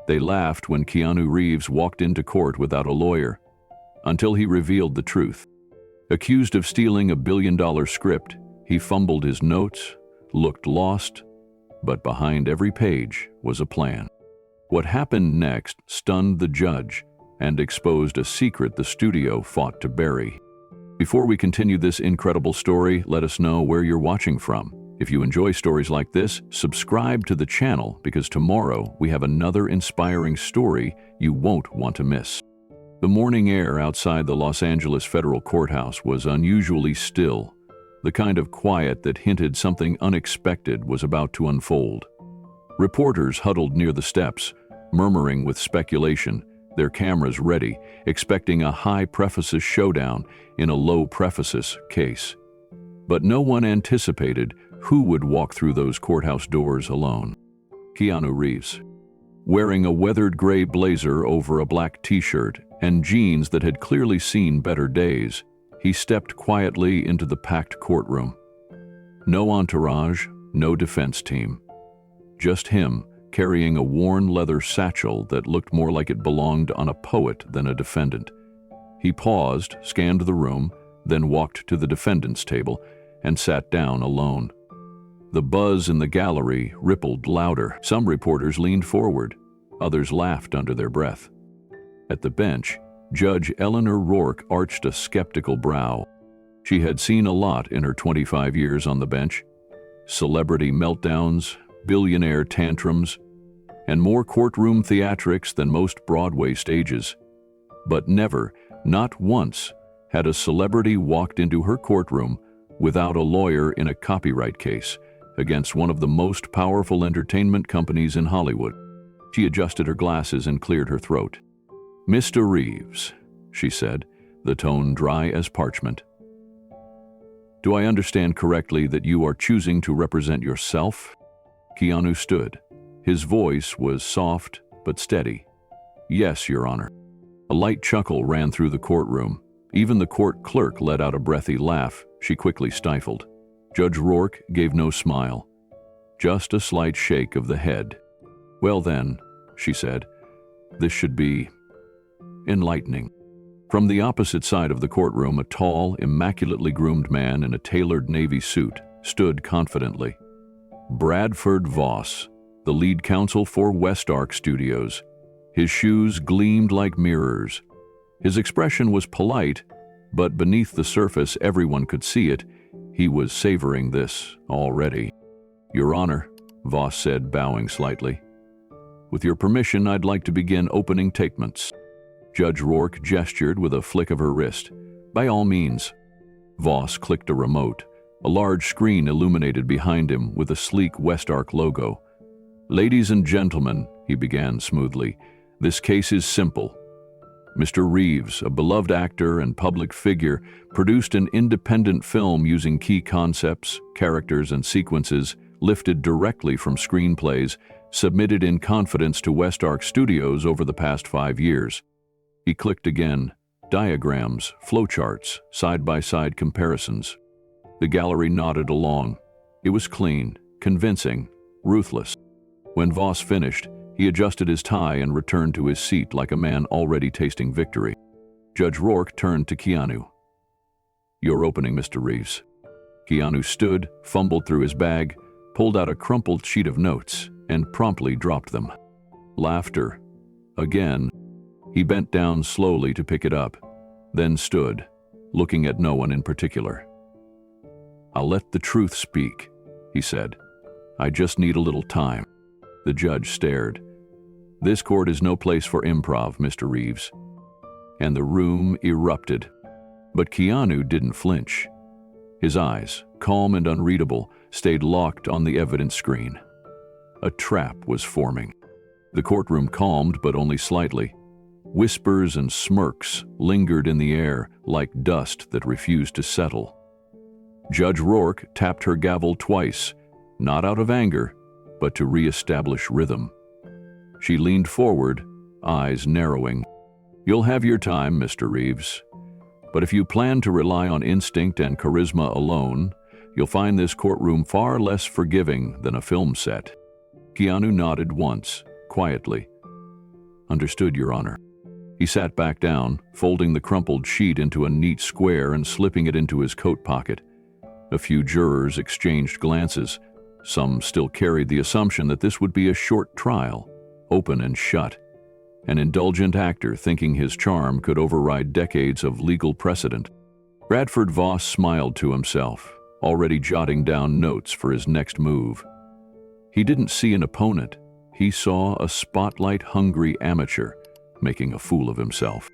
They laughed when Keanu Reeves walked into court without a lawyer, until he revealed the truth. Accused of stealing a billion-dollar script, he fumbled his notes, looked lost, but behind every page was a plan. What happened next stunned the judge and exposed a secret the studio fought to bury. Before we continue this incredible story, let us know where you're watching from. If you enjoy stories like this, subscribe to the channel because tomorrow we have another inspiring story you won't want to miss. The morning air outside the Los Angeles federal courthouse was unusually still, the kind of quiet that hinted something unexpected was about to unfold. Reporters huddled near the steps, murmuring with speculation, their cameras ready, expecting a high-prefaces showdown in a low-prefaces case. But no one anticipated who would walk through those courthouse doors alone. Keanu Reeves. Wearing a weathered gray blazer over a black t-shirt and jeans that had clearly seen better days, he stepped quietly into the packed courtroom. No entourage, no defense team. Just him, carrying a worn leather satchel that looked more like it belonged on a poet than a defendant. He paused, scanned the room, then walked to the defendant's table and sat down alone. The buzz in the gallery rippled louder. Some reporters leaned forward, others laughed under their breath. At the bench, Judge Eleanor Rourke arched a skeptical brow. She had seen a lot in her 25 years on the bench: celebrity meltdowns, billionaire tantrums, and more courtroom theatrics than most Broadway stages. But never, not once, had a celebrity walked into her courtroom without a lawyer in a copyright case against one of the most powerful entertainment companies in Hollywood. She adjusted her glasses and cleared her throat. "Mr. Reeves," she said, the tone dry as parchment. "Do I understand correctly that you are choosing to represent yourself?" Keanu stood. His voice was soft but steady. "Yes, Your Honor." A light chuckle ran through the courtroom. Even the court clerk let out a breathy laugh she quickly stifled. Judge Rourke gave no smile, just a slight shake of the head. "Well then," she said, "this should be enlightening." From the opposite side of the courtroom, a tall, immaculately groomed man in a tailored navy suit stood confidently. Bradford Voss, the lead counsel for Westark Studios. His shoes gleamed like mirrors. His expression was polite, but beneath the surface everyone could see it. He was savoring this already. "Your Honor," Voss said, bowing slightly. "With your permission, I'd like to begin opening statements." Judge Rourke gestured with a flick of her wrist. "By all means." Voss clicked a remote. A large screen illuminated behind him with a sleek Westark logo. "Ladies and gentlemen," he began smoothly, "this case is simple. Mr. Reeves, a beloved actor and public figure, produced an independent film using key concepts, characters, and sequences lifted directly from screenplays submitted in confidence to Westark Studios over the past 5 years. He clicked again. Diagrams, flowcharts, side-by-side comparisons. The gallery nodded along. It was clean, convincing, ruthless. When Voss finished, he adjusted his tie and returned to his seat like a man already tasting victory. Judge Rourke turned to Keanu. "Your opening, Mr. Reeves." Keanu stood, fumbled through his bag, pulled out a crumpled sheet of notes, and promptly dropped them. Laughter. Again. He bent down slowly to pick it up, then stood, looking at no one in particular. "I'll let the truth speak," he said. "I just need a little time." The judge stared. "This court is no place for improv, Mr. Reeves." And the room erupted. But Keanu didn't flinch. His eyes, calm and unreadable, stayed locked on the evidence screen. A trap was forming. The courtroom calmed, but only slightly. Whispers and smirks lingered in the air like dust that refused to settle. Judge Rourke tapped her gavel twice, not out of anger, but to re-establish rhythm. She leaned forward, eyes narrowing. "You'll have your time, Mr. Reeves. But if you plan to rely on instinct and charisma alone, you'll find this courtroom far less forgiving than a film set." Keanu nodded once, quietly. Understood, Your Honor. He sat back down, folding the crumpled sheet into a neat square and slipping it into his coat pocket. A few jurors exchanged glances. Some still carried the assumption that this would be a short trial, open and shut. An indulgent actor thinking his charm could override decades of legal precedent. Bradford Voss smiled to himself, already jotting down notes for his next move. He didn't see an opponent. He saw a spotlight-hungry amateur making a fool of himself.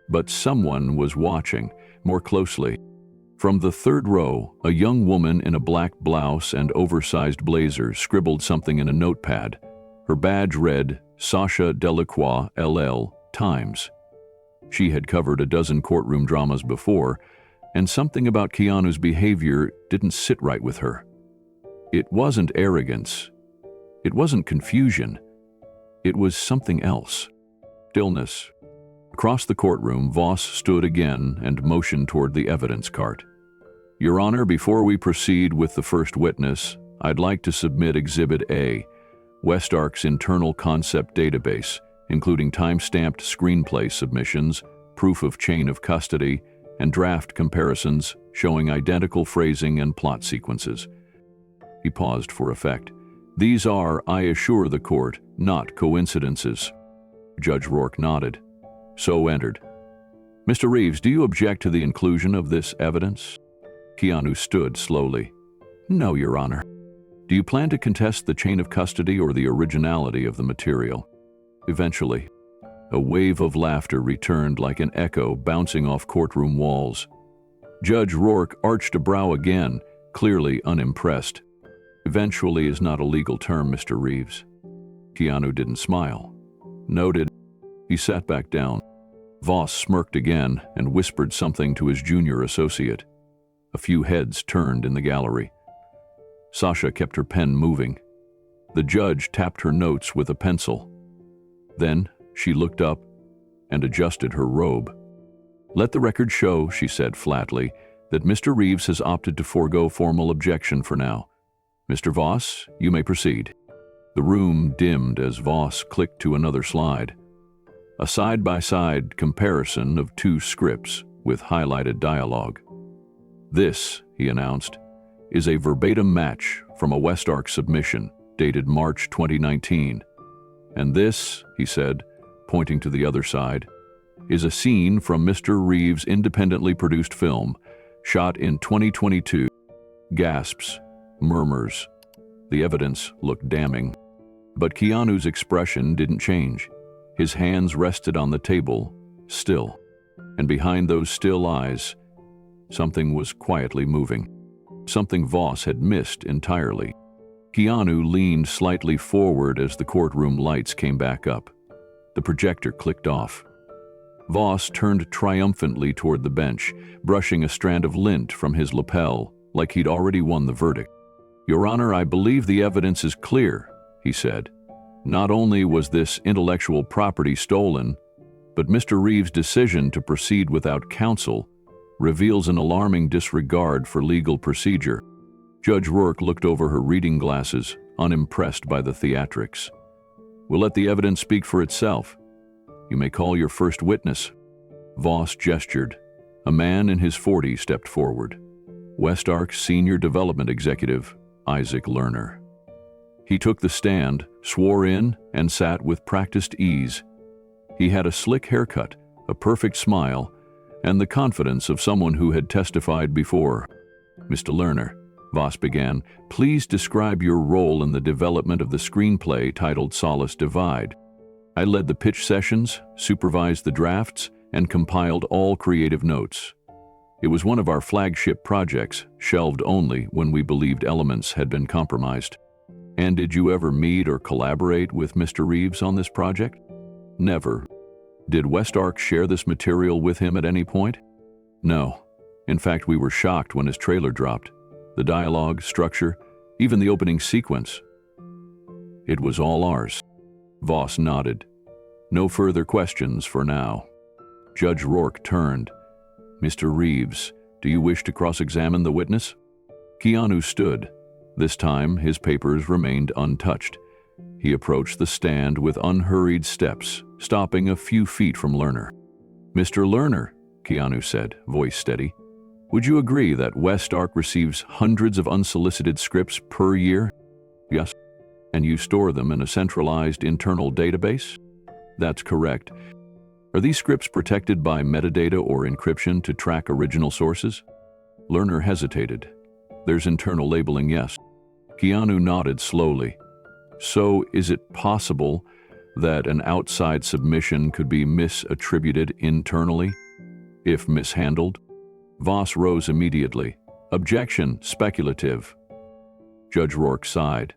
But someone was watching, more closely. From the third row, a young woman in a black blouse and oversized blazer scribbled something in a notepad. Her badge read, Sasha Delacroix, LL, Times. She had covered a dozen courtroom dramas before, and something about Keanu's behavior didn't sit right with her. It wasn't arrogance. It wasn't confusion. It was something else. Stillness. Across the courtroom, Voss stood again and motioned toward the evidence cart. Your Honor, before we proceed with the first witness, I'd like to submit Exhibit A, Westark's internal concept database, including time-stamped screenplay submissions, proof of chain of custody, and draft comparisons showing identical phrasing and plot sequences. He paused for effect. These are, I assure the court, not coincidences. Judge Rourke nodded. So entered. Mr. Reeves, do you object to the inclusion of this evidence? Keanu stood slowly. No, Your Honor. Do you plan to contest the chain of custody or the originality of the material? Eventually, a wave of laughter returned like an echo bouncing off courtroom walls. Judge Rourke arched a brow again, clearly unimpressed. Eventually is not a legal term, Mr. Reeves. Keanu didn't smile. Noted. He sat back down. Voss smirked again and whispered something to his junior associate. A few heads turned in the gallery. Sasha kept her pen moving. The judge tapped her notes with a pencil. Then she looked up and adjusted her robe. Let the record show, she said flatly, that Mr. Reeves has opted to forego formal objection for now. Mr. Voss, you may proceed. The room dimmed as Voss clicked to another slide. A side-by-side comparison of two scripts with highlighted dialogue. This, he announced, is a verbatim match from a Westark submission dated March 2019. And this, he said, pointing to the other side, is a scene from Mr. Reeves' independently produced film, shot in 2022. Gasps, murmurs. The evidence looked damning. But Keanu's expression didn't change. His hands rested on the table, still. And behind those still eyes, something was quietly moving. Something Voss had missed entirely. Keanu leaned slightly forward as the courtroom lights came back up. The projector clicked off. Voss turned triumphantly toward the bench, brushing a strand of lint from his lapel, like he'd already won the verdict. Your Honor, I believe the evidence is clear, he said. Not only was this intellectual property stolen, but Mr. Reeves' decision to proceed without counsel reveals an alarming disregard for legal procedure. Judge Rourke looked over her reading glasses, unimpressed by the theatrics. We'll let the evidence speak for itself. You may call your first witness. Voss gestured. A man in his 40s stepped forward. Westark's senior development executive, Isaac Lerner. He took the stand, swore in, and sat with practiced ease. He had a slick haircut, a perfect smile, and the confidence of someone who had testified before. Mr. Lerner, Voss began, please describe your role in the development of the screenplay titled Solace Divide. I led the pitch sessions, supervised the drafts, and compiled all creative notes. It was one of our flagship projects, shelved only when we believed elements had been compromised. And did you ever meet or collaborate with Mr. Reeves on this project? Never. Did Westark share this material with him at any point? No. In fact, we were shocked when his trailer dropped. The dialogue, structure, even the opening sequence. It was all ours. Voss nodded. No further questions for now. Judge Rourke turned. Mr. Reeves, do you wish to cross-examine the witness? Keanu stood. This time, his papers remained untouched. He approached the stand with unhurried steps, stopping a few feet from Lerner. "Mr. Lerner," Keanu said, voice steady, "would you agree that West Ark receives hundreds of unsolicited scripts per year?" "Yes." "And you store them in a centralized internal database?" "That's correct." "Are these scripts protected by metadata or encryption to track original sources?" Lerner hesitated. "There's internal labeling, yes." Keanu nodded slowly. "So is it possible that an outside submission could be misattributed internally, if mishandled?" Voss rose immediately. "Objection, speculative." Judge Rourke sighed.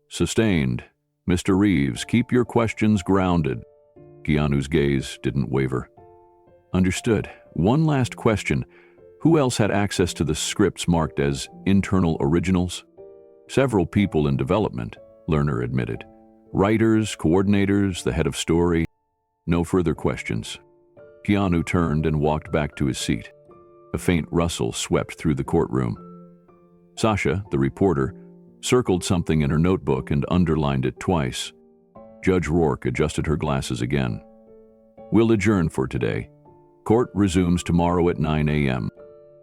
"Sustained. Mr. Reeves, keep your questions grounded." Keanu's gaze didn't waver. "Understood. One last question. Who else had access to the scripts marked as internal originals?" "Several people in development," Lerner admitted. "Writers, coordinators, the head of story." No further questions. Keanu turned and walked back to his seat. A faint rustle swept through the courtroom. Sasha, the reporter, circled something in her notebook and underlined it twice. Judge Rourke adjusted her glasses again. "We'll adjourn for today. Court resumes tomorrow at 9 a.m.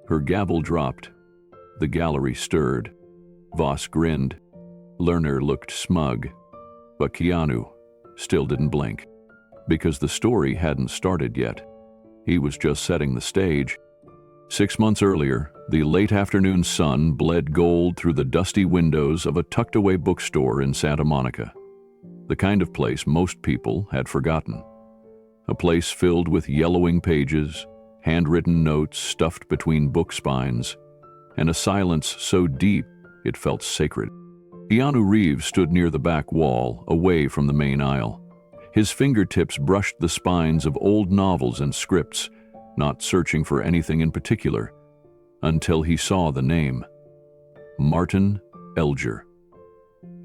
Her gavel dropped. The gallery stirred. Voss grinned. Lerner looked smug. But Keanu still didn't blink. Because the story hadn't started yet. He was just setting the stage. 6 months earlier, the late afternoon sun bled gold through the dusty windows of a tucked-away bookstore in Santa Monica. The kind of place most people had forgotten. A place filled with yellowing pages, handwritten notes stuffed between book spines, and a silence so deep it felt sacred. Keanu Reeves stood near the back wall, away from the main aisle. His fingertips brushed the spines of old novels and scripts, not searching for anything in particular, until he saw the name. Martin Elger.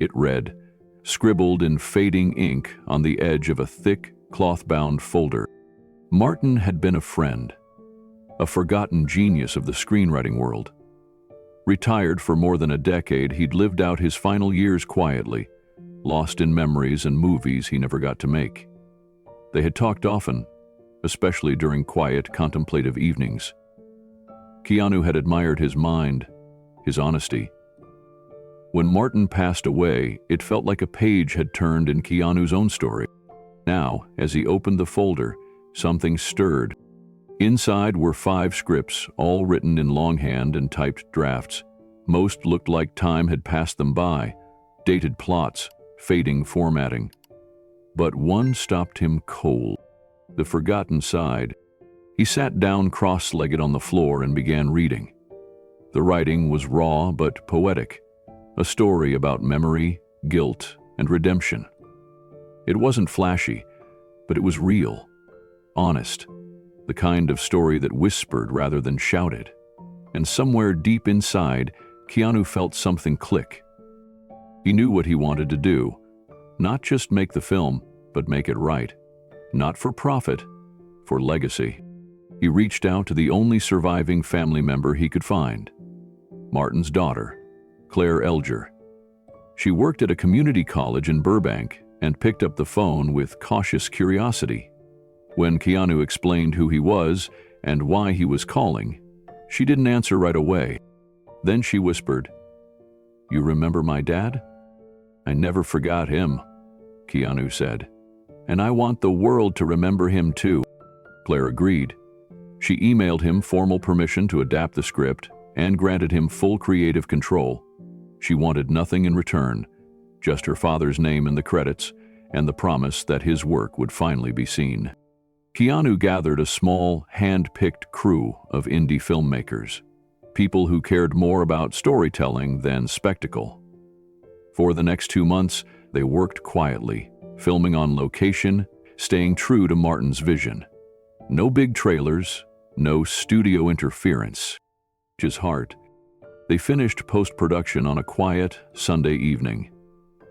It read, scribbled in fading ink on the edge of a thick, cloth-bound folder. Martin had been a friend, a forgotten genius of the screenwriting world. Retired for more than a decade, he'd lived out his final years quietly, lost in memories and movies he never got to make. They had talked often, especially during quiet, contemplative evenings. Keanu had admired his mind, his honesty. When Martin passed away, it felt like a page had turned in Keanu's own story. Now, as he opened the folder, something stirred. Inside were 5 scripts, all written in longhand and typed drafts. Most looked like time had passed them by, dated plots, fading formatting. But one stopped him cold. The forgotten side. He sat down cross-legged on the floor and began reading. The writing was raw but poetic, a story about memory, guilt, and redemption. It wasn't flashy, but it was real, honest, the kind of story that whispered rather than shouted. And somewhere deep inside, Keanu felt something click. He knew what he wanted to do, not just make the film, but make it right. Not for profit, for legacy. He reached out to the only surviving family member he could find, Martin's daughter, Claire Elger. She worked at a community college in Burbank and picked up the phone with cautious curiosity. When Keanu explained who he was and why he was calling, she didn't answer right away. Then she whispered, "You remember my dad?" "I never forgot him," Keanu said. "And I want the world to remember him too." Claire agreed. She emailed him formal permission to adapt the script and granted him full creative control. She wanted nothing in return, just her father's name in the credits and the promise that his work would finally be seen. Keanu gathered a small, hand-picked crew of indie filmmakers, people who cared more about storytelling than spectacle. For the next 2 months, they worked quietly, filming on location, staying true to Martin's vision. No big trailers, no studio interference. His heart. They finished post-production on a quiet Sunday evening.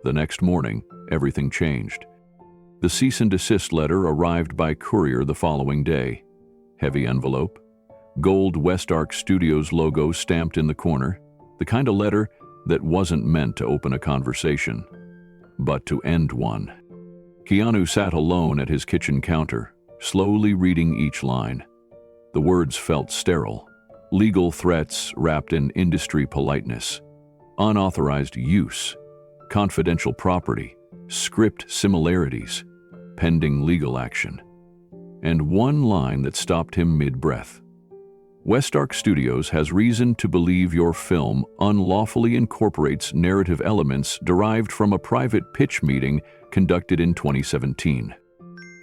The next morning, everything changed. The cease and desist letter arrived by courier the following day. Heavy envelope, gold West Ark Studios logo stamped in the corner, the kind of letter that wasn't meant to open a conversation. but to end one. Keanu sat alone at his kitchen counter, slowly reading each line. The words felt sterile. Legal threats wrapped in industry politeness. Unauthorized use. Confidential property. Script similarities. Pending legal action. And one line that stopped him mid-breath. Westark Studios has reason to believe your film unlawfully incorporates narrative elements derived from a private pitch meeting conducted in 2017.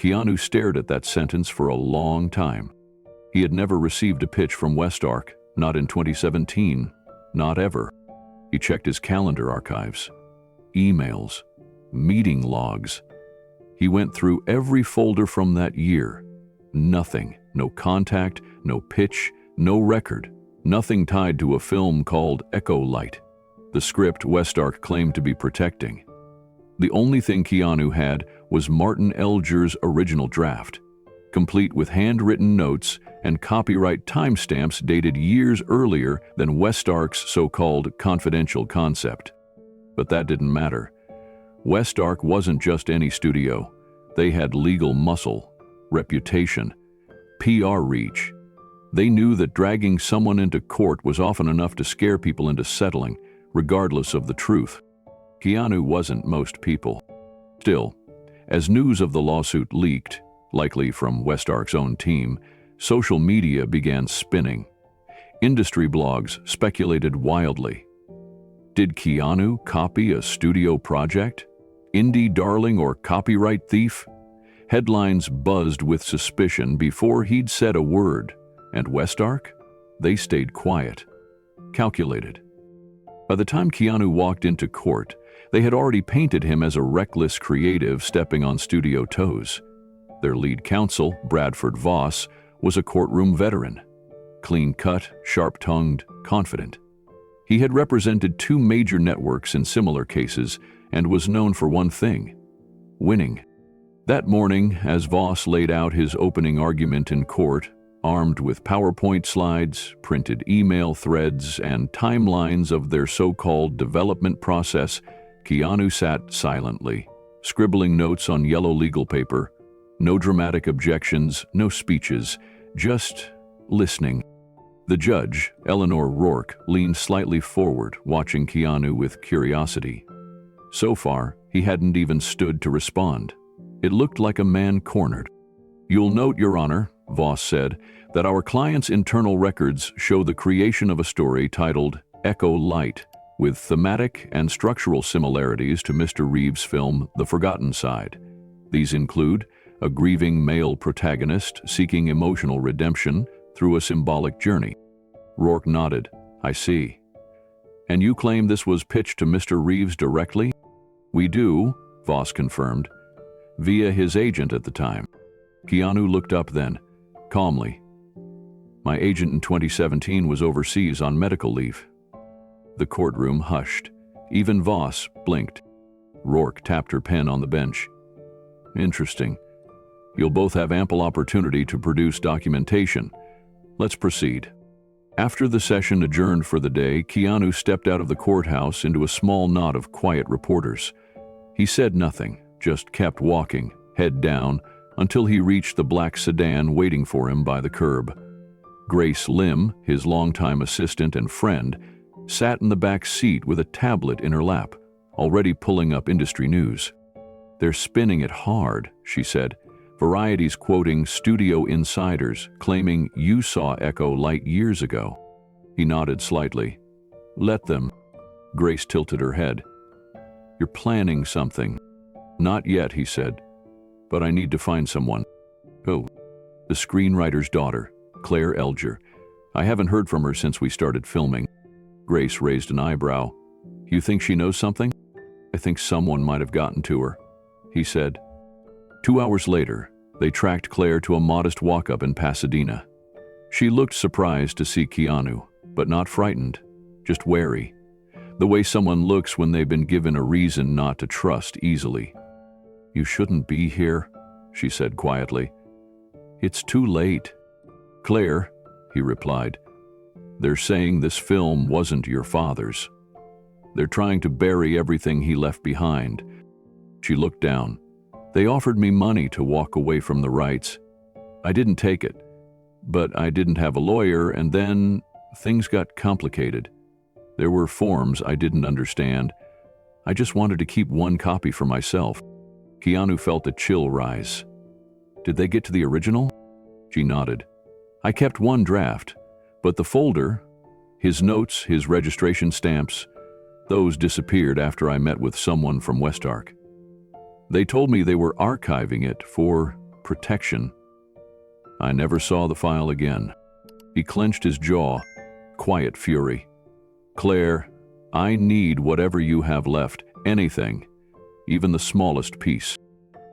Keanu stared at that sentence for a long time. He had never received a pitch from Westark, not in 2017, not ever. He checked his calendar archives, emails, meeting logs. He went through every folder from that year. Nothing, no contact, no pitch, no record, nothing tied to a film called Echo Light, the script Westark claimed to be protecting. The only thing Keanu had was Martin Elger's original draft, complete with handwritten notes and copyright timestamps dated years earlier than Westark's so-called confidential concept. But that didn't matter. Westark wasn't just any studio. They had legal muscle, reputation, PR reach. They knew that dragging someone into court was often enough to scare people into settling, regardless of the truth. Keanu wasn't most people. Still, as news of the lawsuit leaked, likely from Westark's own team, social media began spinning. Industry blogs speculated wildly. Did Keanu copy a studio project? Indie darling or copyright thief? Headlines buzzed with suspicion before he'd said a word. And Westark? They stayed quiet, calculated. By the time Keanu walked into court, they had already painted him as a reckless creative stepping on studio toes. Their lead counsel, Bradford Voss, was a courtroom veteran. Clean-cut, sharp-tongued, confident. He had represented 2 major networks in similar cases and was known for one thing: winning. That morning, as Voss laid out his opening argument in court, armed with PowerPoint slides, printed email threads, and timelines of their so-called development process, Keanu sat silently, scribbling notes on yellow legal paper. No dramatic objections, no speeches, just listening. The judge, Eleanor Rourke, leaned slightly forward, watching Keanu with curiosity. So far, he hadn't even stood to respond. It looked like a man cornered. "You'll note, Your Honor," Voss said, "that our client's internal records show the creation of a story titled Echo Light, with thematic and structural similarities to Mr. Reeves' film The Forgotten Side. These include a grieving male protagonist seeking emotional redemption through a symbolic journey." Rourke nodded. "I see. And you claim this was pitched to Mr. Reeves directly?" "We do," Voss confirmed, "via his agent at the time." Keanu looked up then, calmly. "My agent in 2017 was overseas on medical leave." The courtroom hushed. Even Voss blinked. Rourke tapped her pen on the bench. "Interesting. You'll both have ample opportunity to produce documentation. Let's proceed." After the session adjourned for the day, Keanu stepped out of the courthouse into a small knot of quiet reporters. He said nothing, just kept walking, head down, until he reached the black sedan waiting for him by the curb. Grace Lim, his longtime assistant and friend, sat in the back seat with a tablet in her lap, already pulling up industry news. "They're spinning it hard," she said. "Variety's quoting studio insiders, claiming you saw Echo Light years ago." He nodded slightly. "Let them." Grace tilted her head. "You're planning something." "Not yet," he said. "But I need to find someone." "Oh." "The screenwriter's daughter, Claire Elger. I haven't heard from her since we started filming." Grace raised an eyebrow. "You think she knows something?" "I think someone might have gotten to her," he said. 2 hours later, they tracked Claire to a modest walk-up in Pasadena. She looked surprised to see Keanu, but not frightened, just wary. The way someone looks when they've been given a reason not to trust easily. "You shouldn't be here," she said quietly. "It's too late." "Claire," he replied, "they're saying this film wasn't your father's. They're trying to bury everything he left behind. She looked down. They offered me money to walk away from the rights. I didn't take it, but I didn't have a lawyer, and then things got complicated. There were forms I didn't understand. I just wanted to keep one copy for myself. Keanu felt a chill rise. Did they get to the original? She nodded. I kept one draft, but the folder, his notes, his registration stamps, those disappeared after I met with someone from Westark. They told me they were archiving it for protection. I never saw the file again. He clenched his jaw, quiet fury. Claire, I need whatever you have left, anything, even the smallest piece.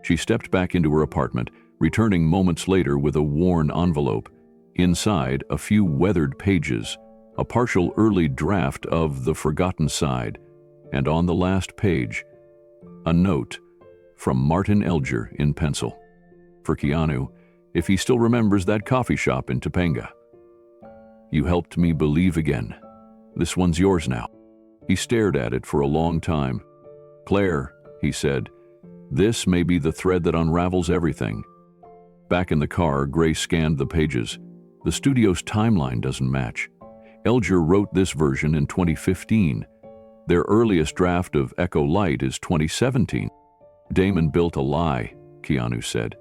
She stepped back into her apartment, returning moments later with a worn envelope. Inside, a few weathered pages, a partial early draft of The Forgotten Side, and on the last page, a note from Martin Elger in pencil. For Keanu, if he still remembers that coffee shop in Topanga. You helped me believe again. This one's yours now. He stared at it for a long time. Claire, he said, this may be the thread that unravels everything. Back in the car, Gray scanned the pages. The studio's timeline doesn't match. Elger wrote this version in 2015. Their earliest draft of Echo Light is 2017. Damon built a lie, Keanu said,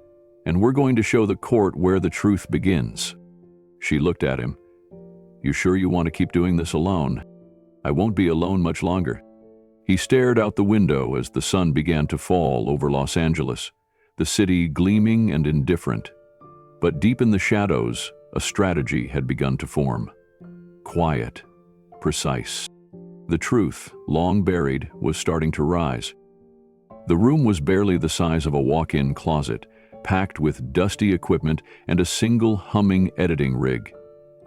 and we're going to show the court where the truth begins. She looked at him. You sure you want to keep doing this alone? I won't be alone much longer. He stared out the window as the sun began to fall over Los Angeles, the city gleaming and indifferent. But deep in the shadows, a strategy had begun to form. Quiet, precise. The truth, long buried, was starting to rise. The room was barely the size of a walk-in closet, packed with dusty equipment and a single humming editing rig.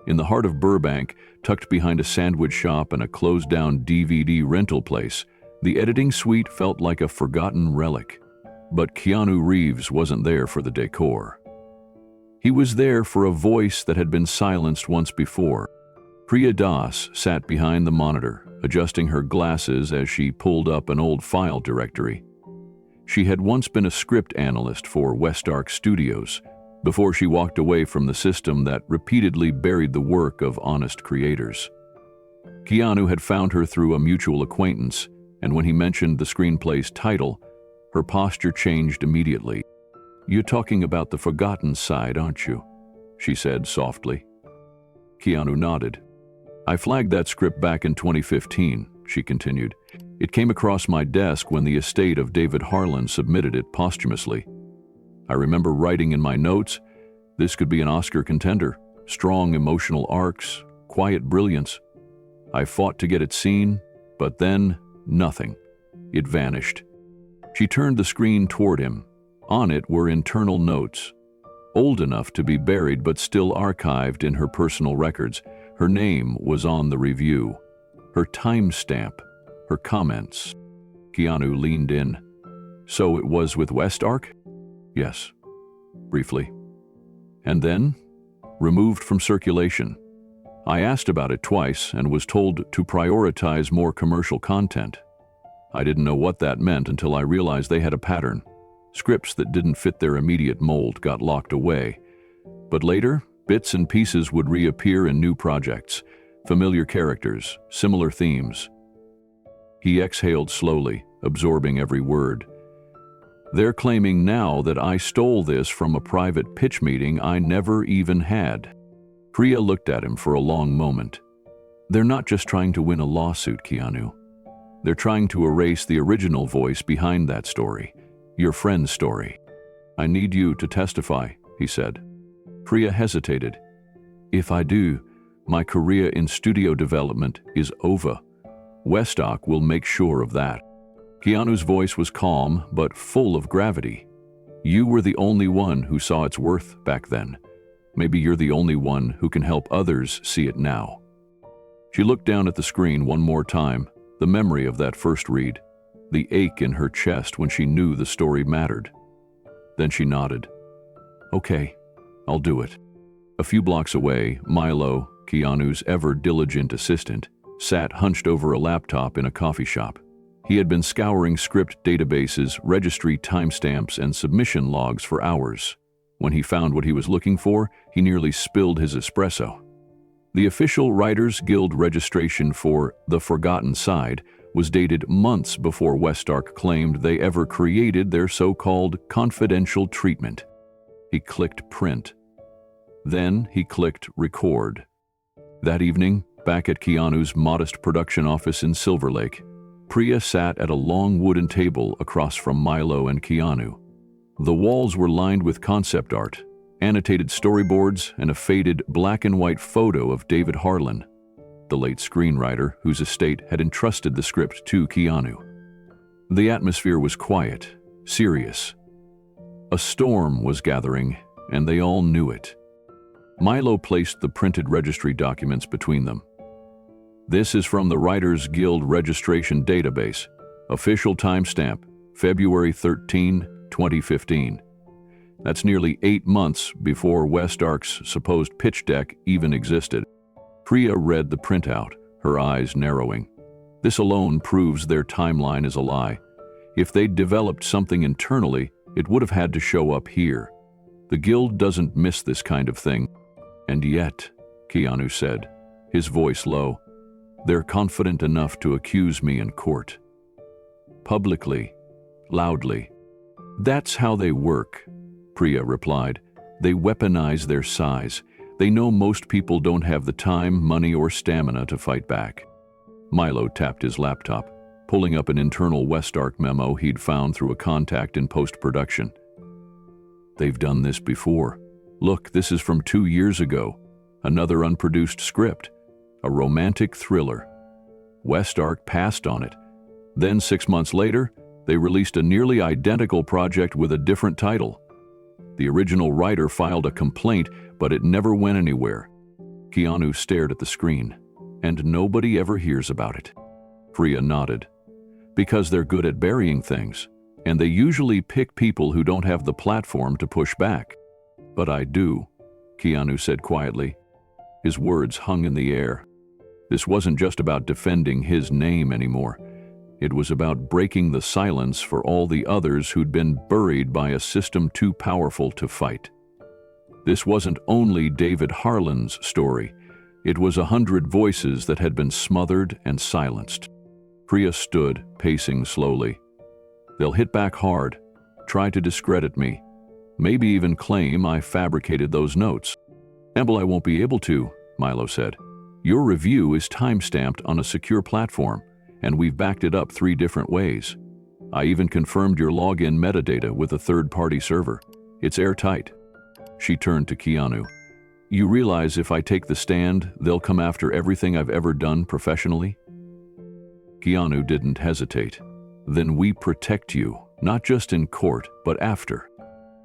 In the heart of Burbank, tucked behind a sandwich shop and a closed-down DVD rental place, the editing suite felt like a forgotten relic. But Keanu Reeves wasn't there for the decor. He was there for a voice that had been silenced once before. Priya Das sat behind the monitor, adjusting her glasses as she pulled up an old file directory. She had once been a script analyst for Westark Studios, before she walked away from the system that repeatedly buried the work of honest creators. Keanu had found her through a mutual acquaintance, and when he mentioned the screenplay's title, her posture changed immediately. You're talking about The Forgotten Side, aren't you? She said softly. Keanu nodded. I flagged that script back in 2015, she continued. It came across my desk when the estate of David Harlan submitted it posthumously. I remember writing in my notes, this could be an Oscar contender, strong emotional arcs, quiet brilliance. I fought to get it seen, but then nothing. It vanished. She turned the screen toward him. On it were internal notes, old enough to be buried but still archived in her personal records. Her name was on the review, her timestamp, her comments. Keanu leaned in. So it was with Westark? Yes, briefly. And then, removed from circulation. I asked about it twice and was told to prioritize more commercial content. I didn't know what that meant until I realized they had a pattern. Scripts that didn't fit their immediate mold got locked away. But later, bits and pieces would reappear in new projects, familiar characters, similar themes. He exhaled slowly, absorbing every word. They're claiming now that I stole this from a private pitch meeting I never even had. Priya looked at him for a long moment. They're not just trying to win a lawsuit, Keanu. They're trying to erase the original voice behind that story, your friend's story. I need you to testify, he said. Priya hesitated. If I do, my career in studio development is over. Westark will make sure of that. Keanu's voice was calm, but full of gravity. You were the only one who saw its worth back then. Maybe you're the only one who can help others see it now. She looked down at the screen one more time, the memory of that first read, the ache in her chest when she knew the story mattered. Then she nodded. Okay, I'll do it. A few blocks away, Milo, Keanu's ever-diligent assistant, sat hunched over a laptop in a coffee shop. He had been scouring script databases, registry timestamps, and submission logs for hours. When he found what he was looking for, he nearly spilled his espresso. The official Writers Guild registration for The Forgotten Side was dated months before Westark claimed they ever created their so-called confidential treatment. He clicked print. Then he clicked record. That evening, back at Keanu's modest production office in Silver Lake, Priya sat at a long wooden table across from Milo and Keanu. The walls were lined with concept art, annotated storyboards, and a faded black and white photo of David Harlan, the late screenwriter whose estate had entrusted the script to Keanu. The atmosphere was quiet, serious. A storm was gathering, and they all knew it. Milo placed the printed registry documents between them. This is from the Writers Guild registration database. Official timestamp, February 13, 2015. That's nearly 8 months before Westark's supposed pitch deck even existed. Priya read the printout, her eyes narrowing. This alone proves their timeline is a lie. If they'd developed something internally, it would have had to show up here. The Guild doesn't miss this kind of thing. And yet, Keanu said, his voice low, they're confident enough to accuse me in court. Publicly, loudly. That's how they work, Priya replied. They weaponize their size. They know most people don't have the time, money, or stamina to fight back. Milo tapped his laptop, pulling up an internal Westark memo he'd found through a contact in post-production. They've done this before. Look, this is from 2 years ago. Another unproduced script. A romantic thriller. Westark passed on it. Then 6 months later, they released a nearly identical project with a different title. The original writer filed a complaint, but it never went anywhere. Keanu stared at the screen, and nobody ever hears about it. Priya nodded. Because they're good at burying things, and they usually pick people who don't have the platform to push back. But I do, Keanu said quietly. His words hung in the air. This wasn't just about defending his name anymore. It was about breaking the silence for all the others who'd been buried by a system too powerful to fight. This wasn't only David Harlan's story. It was 100 voices that had been smothered and silenced. Priya stood, pacing slowly. They'll hit back hard, try to discredit me, maybe even claim I fabricated those notes. Well, I won't be able to, Milo said. Your review is time-stamped on a secure platform, and we've backed it up 3 different ways. I even confirmed your login metadata with a third-party server. It's airtight. She turned to Keanu. You realize if I take the stand, they'll come after everything I've ever done professionally? Keanu didn't hesitate. Then we protect you, not just in court, but after.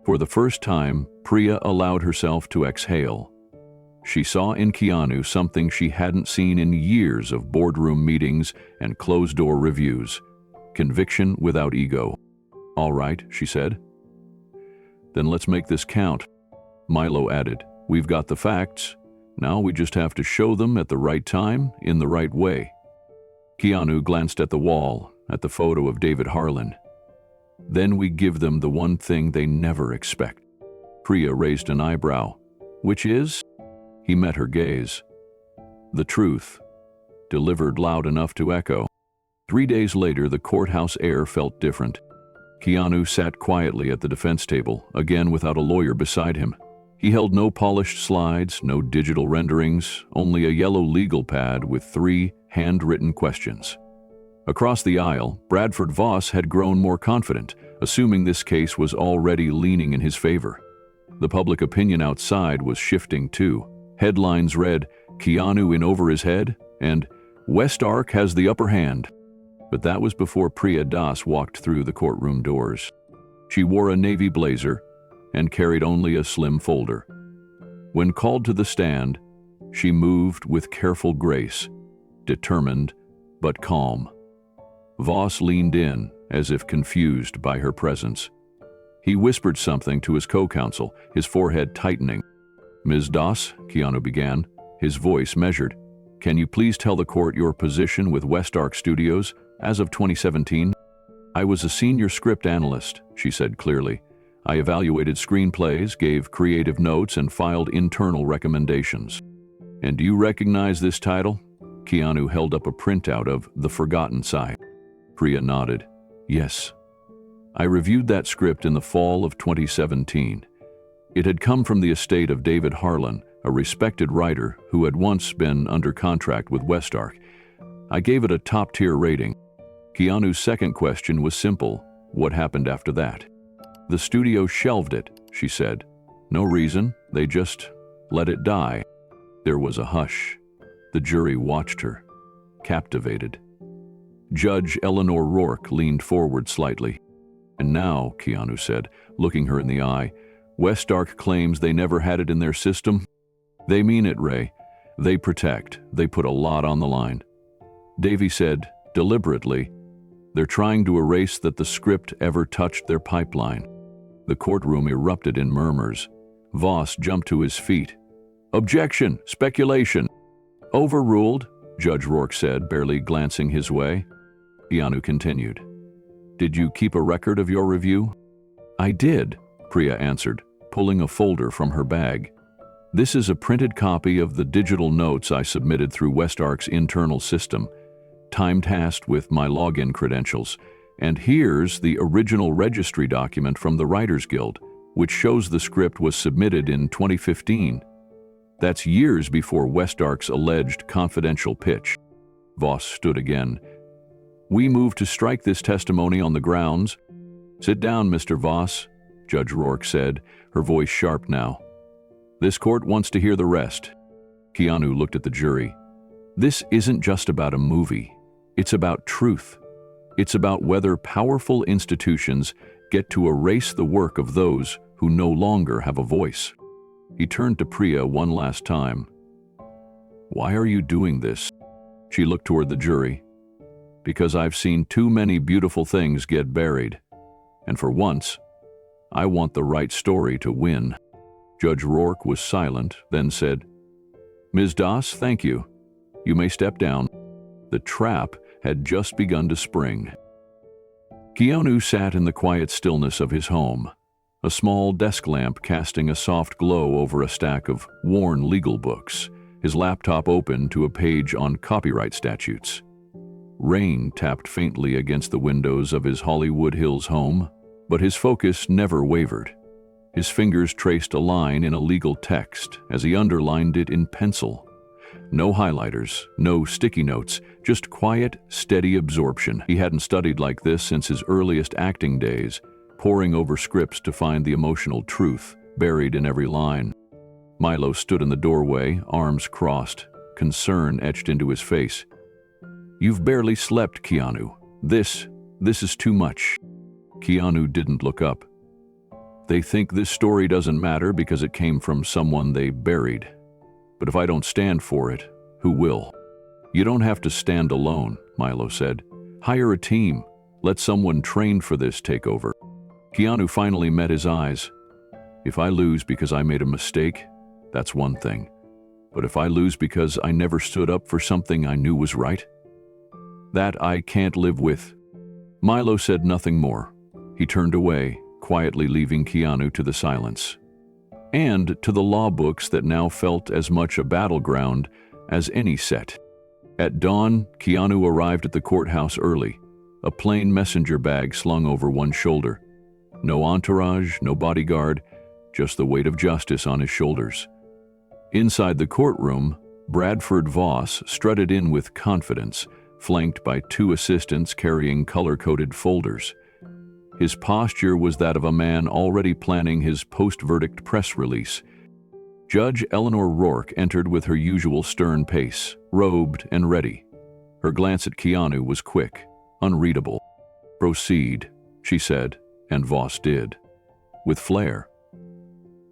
For the first time, Priya allowed herself to exhale. She saw in Keanu something she hadn't seen in years of boardroom meetings and closed-door reviews. Conviction without ego. All right, she said. Then let's make this count. Milo added, we've got the facts. Now we just have to show them at the right time, in the right way. Keanu glanced at the wall, at the photo of David Harlan. Then we give them the one thing they never expect. Priya raised an eyebrow. Which is? He met her gaze. The truth, delivered loud enough to echo. 3 days later, the courthouse air felt different. Keanu sat quietly at the defense table, again without a lawyer beside him. He held no polished slides, no digital renderings, only a yellow legal pad with 3 handwritten questions. Across the aisle, Bradford Voss had grown more confident, assuming this case was already leaning in his favor. The public opinion outside was shifting too. Headlines read, Keanu in over his head, and Westark has the upper hand. But that was before Priya Das walked through the courtroom doors. She wore a navy blazer and carried only a slim folder. When called to the stand, she moved with careful grace, determined but calm. Voss leaned in, as if confused by her presence. He whispered something to his co-counsel, his forehead tightening. Ms. Das, Keanu began, his voice measured. Can you please tell the court your position with Westark Studios? As of 2017, I was a senior script analyst, she said clearly. I evaluated screenplays, gave creative notes, and filed internal recommendations. And do you recognize this title? Keanu held up a printout of The Forgotten Side. Priya nodded. Yes. I reviewed that script in the fall of 2017. It had come from the estate of David Harlan, a respected writer who had once been under contract with Westark. I gave it a top-tier rating. Keanu's second question was simple. What happened after that? The studio shelved it, she said. No reason, they just let it die. There was a hush. The jury watched her, captivated. Judge Eleanor Rourke leaned forward slightly. And now, Keanu said, looking her in the eye, Westark claims they never had it in their system. They mean it, Ray. They protect. They put a lot on the line. Davy said, deliberately, they're trying to erase that the script ever touched their pipeline. The courtroom erupted in murmurs. Voss jumped to his feet. Objection! Speculation! Overruled, Judge Rourke said, barely glancing his way. Keanu continued. Did you keep a record of your review? I did, Priya answered, pulling a folder from her bag. This is a printed copy of the digital notes I submitted through Westark's internal system, time-tasked with my login credentials. And here's the original registry document from the Writers Guild, which shows the script was submitted in 2015. That's years before Westark's alleged confidential pitch. Voss stood again. We move to strike this testimony on the grounds. Sit down, Mr. Voss, Judge Rourke said, her voice sharp now. This court wants to hear the rest. Keanu looked at the jury. This isn't just about a movie. It's about truth. It's about whether powerful institutions get to erase the work of those who no longer have a voice. He turned to Priya one last time. Why are you doing this? She looked toward the jury. Because I've seen too many beautiful things get buried. And for once, I want the right story to win. Judge Rourke was silent, then said, Ms. Das, thank you. You may step down. The trap had just begun to spring. Keanu sat in the quiet stillness of his home, a small desk lamp casting a soft glow over a stack of worn legal books, his laptop open to a page on copyright statutes. Rain tapped faintly against the windows of his Hollywood Hills home, but his focus never wavered. His fingers traced a line in a legal text as he underlined it in pencil. No highlighters, no sticky notes, just quiet, steady absorption. He hadn't studied like this since his earliest acting days, poring over scripts to find the emotional truth buried in every line. Milo stood in the doorway, arms crossed, concern etched into his face. You've barely slept, Keanu. This is too much. Keanu didn't look up. They think this story doesn't matter because it came from someone they buried. But if I don't stand for it, who will? You don't have to stand alone, Milo said. Hire a team. Let someone trained for this take over. Keanu finally met his eyes. If I lose because I made a mistake, that's one thing. But if I lose because I never stood up for something I knew was right, that I can't live with. Milo said nothing more. He turned away, quietly leaving Keanu to the silence. And to the law books that now felt as much a battleground as any set. At dawn, Keanu arrived at the courthouse early, a plain messenger bag slung over one shoulder. No entourage, no bodyguard, just the weight of justice on his shoulders. Inside the courtroom, Bradford Voss strutted in with confidence, flanked by two assistants carrying color-coded folders. His posture was that of a man already planning his post-verdict press release. Judge Eleanor Rourke entered with her usual stern pace, robed and ready. Her glance at Keanu was quick, unreadable. Proceed, she said, and Voss did, with flair.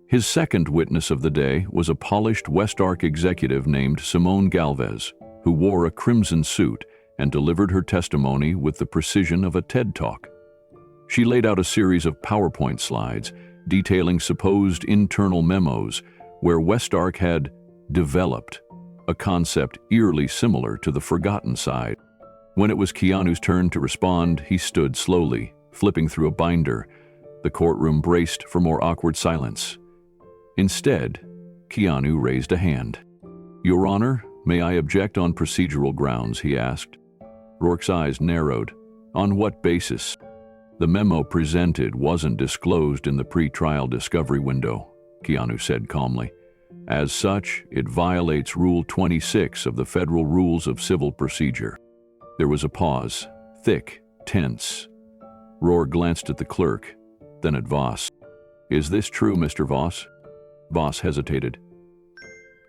His second witness of the day was a polished Westark executive named Simone Galvez, who wore a crimson suit and delivered her testimony with the precision of a TED Talk. She laid out a series of PowerPoint slides detailing supposed internal memos where Westark had developed a concept eerily similar to the forgotten side. When it was Keanu's turn to respond, he stood slowly, flipping through a binder. The courtroom braced for more awkward silence. Instead, Keanu raised a hand. "Your Honor, may I object on procedural grounds?" he asked. Rourke's eyes narrowed. "On what basis?" "The memo presented wasn't disclosed in the pre-trial discovery window," Keanu said calmly. "As such, it violates Rule 26 of the Federal Rules of Civil Procedure." There was a pause, thick, tense. Rourke glanced at the clerk, then at Voss. "Is this true, Mr. Voss?" Voss hesitated.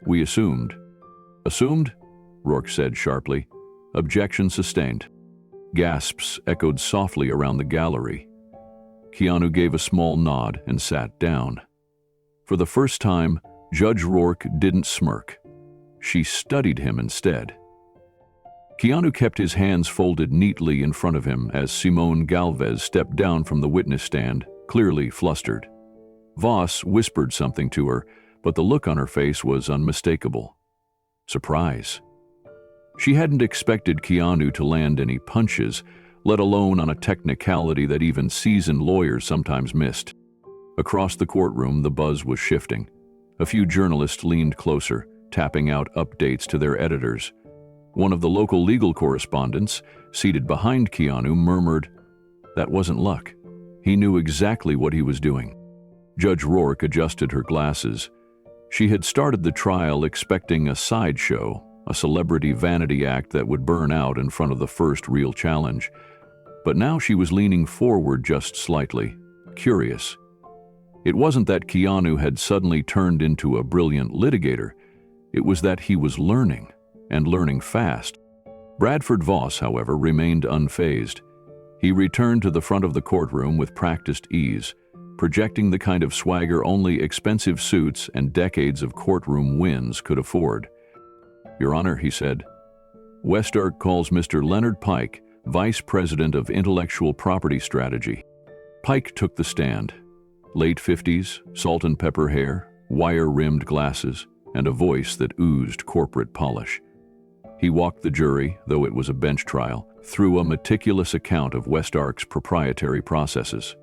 "We assumed." "Assumed?" Rourke said sharply. "Objection sustained." Gasps echoed softly around the gallery. Keanu gave a small nod and sat down. For the first time, Judge Rourke didn't smirk. She studied him instead. Keanu kept his hands folded neatly in front of him as Simone Galvez stepped down from the witness stand, clearly flustered. Voss whispered something to her, but the look on her face was unmistakable. Surprise. She hadn't expected Keanu to land any punches, let alone on a technicality that even seasoned lawyers sometimes missed. Across the courtroom, the buzz was shifting. A few journalists leaned closer, tapping out updates to their editors. One of the local legal correspondents, seated behind Keanu, murmured, "That wasn't luck. He knew exactly what he was doing." Judge Rourke adjusted her glasses. She had started the trial expecting a sideshow, a celebrity vanity act that would burn out in front of the first real challenge. But now she was leaning forward just slightly, curious. It wasn't that Keanu had suddenly turned into a brilliant litigator. It was that he was learning, and learning fast. Bradford Voss, however, remained unfazed. He returned to the front of the courtroom with practiced ease, projecting the kind of swagger only expensive suits and decades of courtroom wins could afford. "Your Honor," he said, "Westark calls Mr. Leonard Pike, Vice President of Intellectual Property Strategy." Pike took the stand. Late 50s, salt and pepper hair, wire-rimmed glasses, and a voice that oozed corporate polish. He walked the jury, though it was a bench trial, through a meticulous account of Westark's proprietary processes.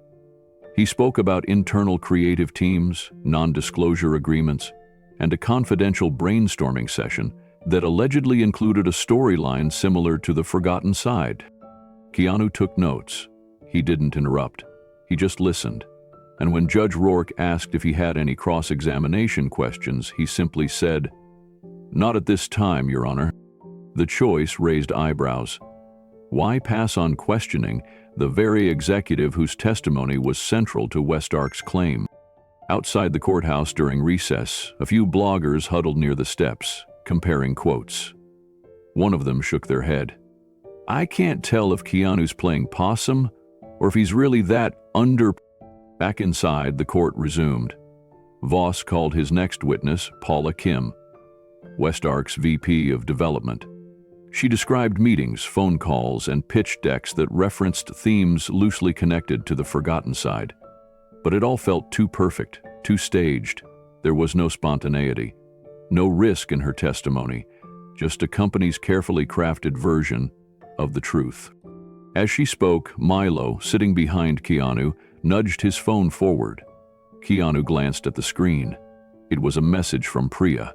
He spoke about internal creative teams, non-disclosure agreements, and a confidential brainstorming session that allegedly included a storyline similar to The Forgotten Side. Keanu took notes. He didn't interrupt. He just listened. And when Judge Rourke asked if he had any cross-examination questions, he simply said, "Not at this time, Your Honor." The choice raised eyebrows. Why pass on questioning the very executive whose testimony was central to Westark's claim? Outside the courthouse during recess, a few bloggers huddled near the steps, comparing quotes. One of them shook their head. "I can't tell if Keanu's playing possum or if he's really that under..." Back inside, the court resumed. Voss called his next witness, Paula Kim, Westark's VP of Development. She described meetings, phone calls, and pitch decks that referenced themes loosely connected to The Forgotten Side. But it all felt too perfect, too staged. There was no spontaneity, no risk in her testimony, just a company's carefully crafted version of the truth. As she spoke, Milo, sitting behind Keanu, nudged his phone forward. Keanu glanced at the screen. It was a message from Priya.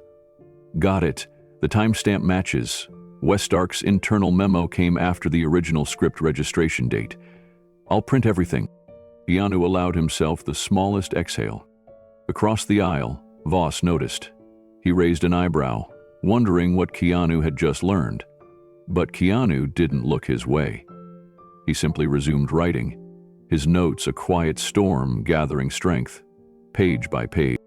"Got it. The timestamp matches. Westark's internal memo came after the original script registration date. I'll print everything." Keanu allowed himself the smallest exhale. Across the aisle, Voss noticed. He raised an eyebrow, wondering what Keanu had just learned. But Keanu didn't look his way. He simply resumed writing, his notes a quiet storm gathering strength, page by page.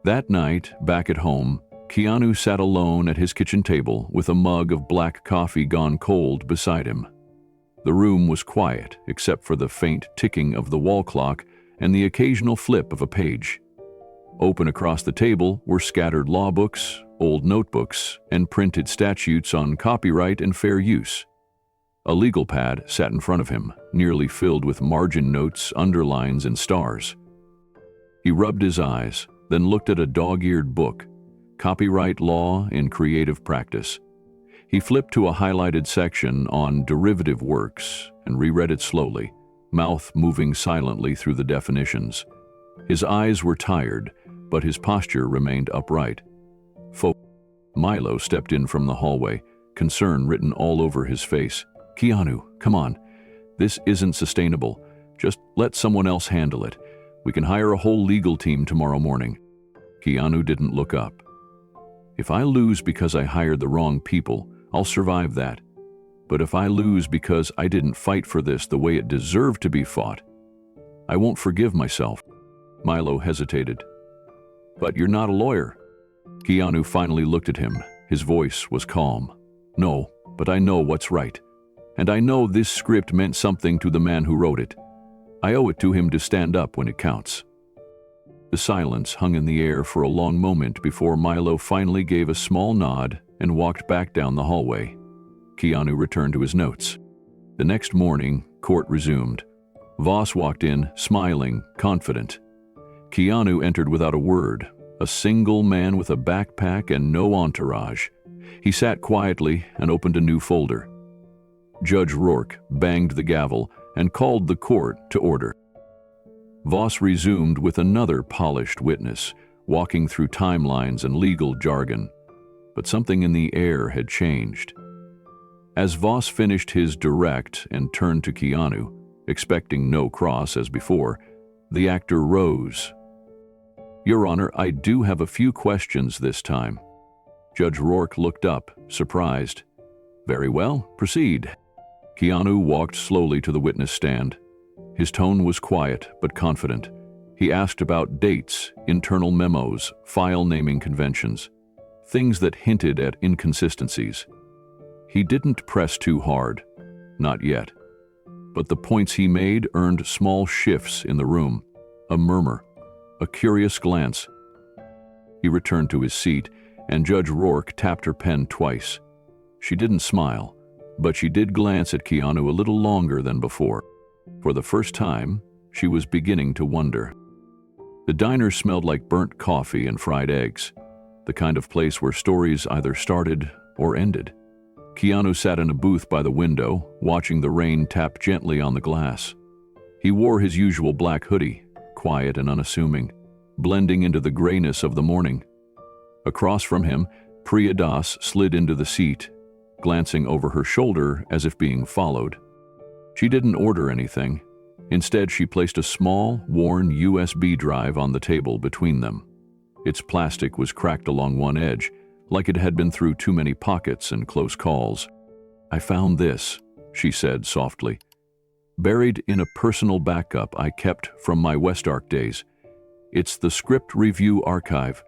That night, back at home, Keanu sat alone at his kitchen table with a mug of black coffee gone cold beside him. The room was quiet except for the faint ticking of the wall clock and the occasional flip of a page. Open across the table were scattered law books, old notebooks, and printed statutes on copyright and fair use. A legal pad sat in front of him, nearly filled with margin notes, underlines, and stars. He rubbed his eyes, then looked at a dog-eared book, Copyright Law in Creative Practice. He flipped to a highlighted section on derivative works and reread it slowly, mouth moving silently through the definitions. His eyes were tired, but his posture remained upright. Milo stepped in from the hallway, concern written all over his face. "Keanu, come on. This isn't sustainable. Just let someone else handle it. We can hire a whole legal team tomorrow morning." Keanu didn't look up. "If I lose because I hired the wrong people, I'll survive that. But if I lose because I didn't fight for this the way it deserved to be fought, I won't forgive myself." Milo hesitated. "But you're not a lawyer." Keanu finally looked at him. His voice was calm. "No, but I know what's right. And I know this script meant something to the man who wrote it. I owe it to him to stand up when it counts." The silence hung in the air for a long moment before Milo finally gave a small nod and walked back down the hallway. Keanu returned to his notes. The next morning, court resumed. Voss walked in, smiling, confident. Keanu entered without a word, a single man with a backpack and no entourage. He sat quietly and opened a new folder. Judge Rourke banged the gavel and called the court to order. Voss resumed with another polished witness, walking through timelines and legal jargon. But something in the air had changed. As Voss finished his direct and turned to Keanu, expecting no cross as before, the actor rose. "Your Honor, I do have a few questions this time." Judge Rourke looked up, surprised. "Very well, proceed." Keanu walked slowly to the witness stand. His tone was quiet but confident. He asked about dates, internal memos, file naming conventions, things that hinted at inconsistencies. He didn't press too hard, not yet. But the points he made earned small shifts in the room, a murmur, a curious glance. He returned to his seat, and Judge Rourke tapped her pen twice. She didn't smile, but she did glance at Keanu a little longer than before. For the first time, she was beginning to wonder. The diner smelled like burnt coffee and fried eggs, the kind of place where stories either started or ended. Keanu sat in a booth by the window, watching the rain tap gently on the glass. He wore his usual black hoodie, quiet and unassuming, blending into the grayness of the morning. Across from him, Priya Das slid into the seat, glancing over her shoulder as if being followed. She didn't order anything. Instead, she placed a small, worn USB drive on the table between them. Its plastic was cracked along one edge, like it had been through too many pockets and close calls. "I found this," she said softly. "Buried in a personal backup I kept from my Westark days. It's the script review archive.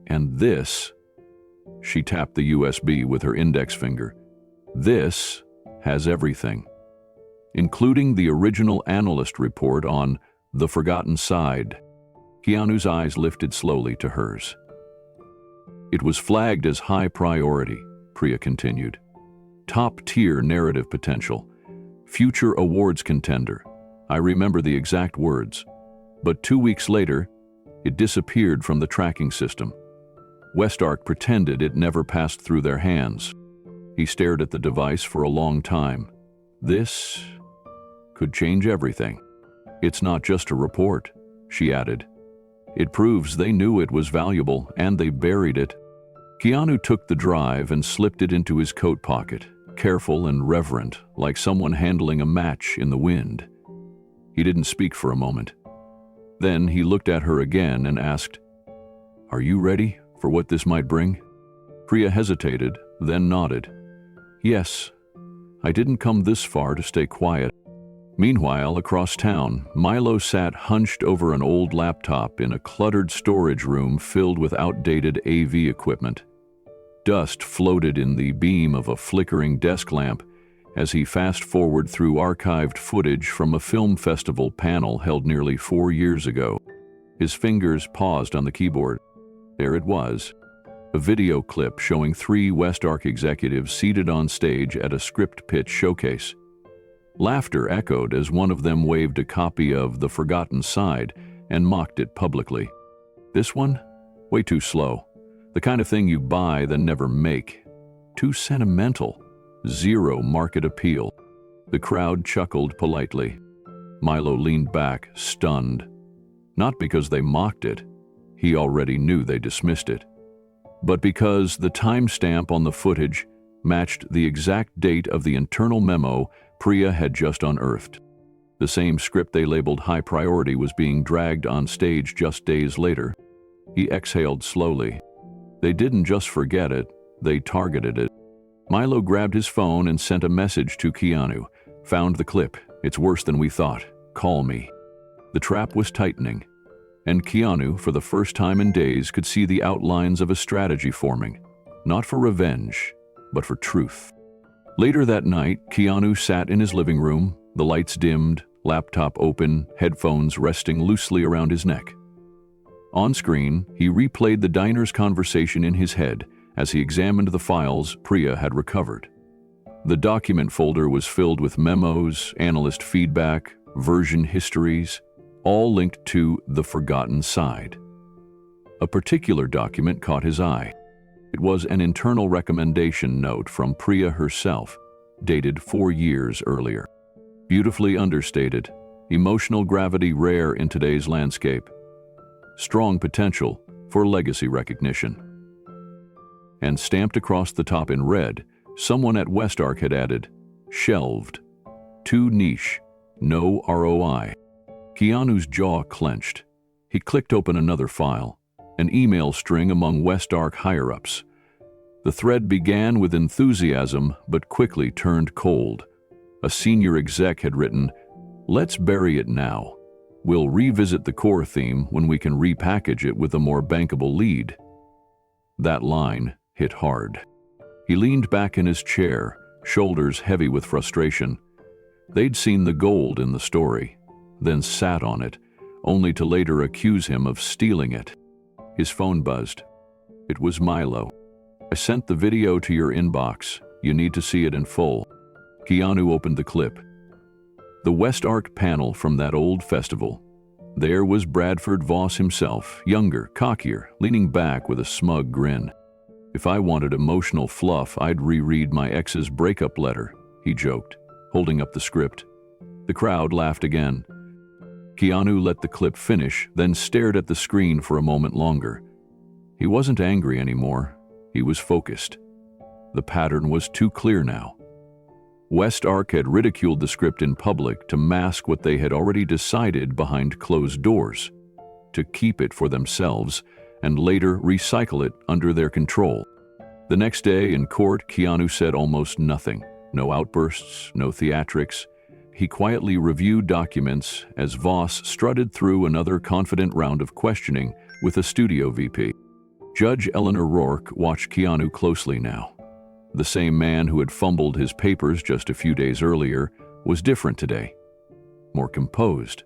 And this," she tapped the USB with her index finger, "this has everything, including the original analyst report on The Forgotten Side." Keanu's eyes lifted slowly to hers. "It was flagged as high priority," Priya continued. "Top-tier narrative potential. Future awards contender." I remember the exact words. But 2 weeks later, it disappeared from the tracking system. Westark pretended it never passed through their hands. He stared at the device for a long time. "This could change everything." "It's not just a report," she added. "It proves they knew it was valuable and they buried it." Keanu took the drive and slipped it into his coat pocket, careful and reverent, like someone handling a match in the wind. He didn't speak for a moment. Then he looked at her again and asked, "Are you ready for what this might bring?" Priya hesitated, then nodded. "Yes, I didn't come this far to stay quiet." Meanwhile, across town, Milo sat hunched over an old laptop in a cluttered storage room filled with outdated AV equipment. Dust floated in the beam of a flickering desk lamp as he fast-forwarded through archived footage from a film festival panel held nearly 4 years ago. His fingers paused on the keyboard. There it was, a video clip showing 3 Westark executives seated on stage at a script pitch showcase. Laughter echoed as one of them waved a copy of The Forgotten Side and mocked it publicly. "This one? Way too slow. The kind of thing you buy then never make." Too sentimental. Zero market appeal. The crowd chuckled politely. Milo leaned back, stunned. Not because they mocked it. He already knew they dismissed it. But because the timestamp on the footage matched the exact date of the internal memo Priya had just unearthed. The same script they labeled high priority was being dragged on stage just days later. He exhaled slowly. They didn't just forget it, they targeted it. Milo grabbed his phone and sent a message to Keanu. Found the clip. It's worse than we thought. Call me. The trap was tightening, and Keanu, for the first time in days, could see the outlines of a strategy forming. Not for revenge, but for truth. Later that night, Keanu sat in his living room, the lights dimmed, laptop open, headphones resting loosely around his neck. On screen, he replayed the diner's conversation in his head as he examined the files Priya had recovered. The document folder was filled with memos, analyst feedback, version histories, all linked to the forgotten side. A particular document caught his eye. It was an internal recommendation note from Priya herself, dated 4 years earlier. Beautifully understated, emotional gravity rare in today's landscape. Strong potential for legacy recognition. And stamped across the top in red, someone at Westark had added, shelved. Too niche. No ROI. Keanu's jaw clenched. He clicked open another file, an email string among Westark higher-ups. The thread began with enthusiasm, but quickly turned cold. A senior exec had written, "Let's bury it now. We'll revisit the core theme when we can repackage it with a more bankable lead." That line hit hard. He leaned back in his chair, shoulders heavy with frustration. They'd seen the gold in the story, then sat on it, only to later accuse him of stealing it. His phone buzzed. It was Milo. "I sent the video to your inbox. You need to see it in full." Keanu opened the clip. The Westark panel from that old festival. There was Bradford Voss himself, younger, cockier, leaning back with a smug grin. "If I wanted emotional fluff, I'd reread my ex's breakup letter," he joked, holding up the script. The crowd laughed again. Keanu let the clip finish, then stared at the screen for a moment longer. He wasn't angry anymore. He was focused. The pattern was too clear now. Westark had ridiculed the script in public to mask what they had already decided behind closed doors, to keep it for themselves and later recycle it under their control. The next day in court, Keanu said almost nothing. No outbursts, no theatrics. He quietly reviewed documents as Voss strutted through another confident round of questioning with a studio VP. Judge Eleanor Rourke watched Keanu closely now. The same man who had fumbled his papers just a few days earlier was different today. More composed,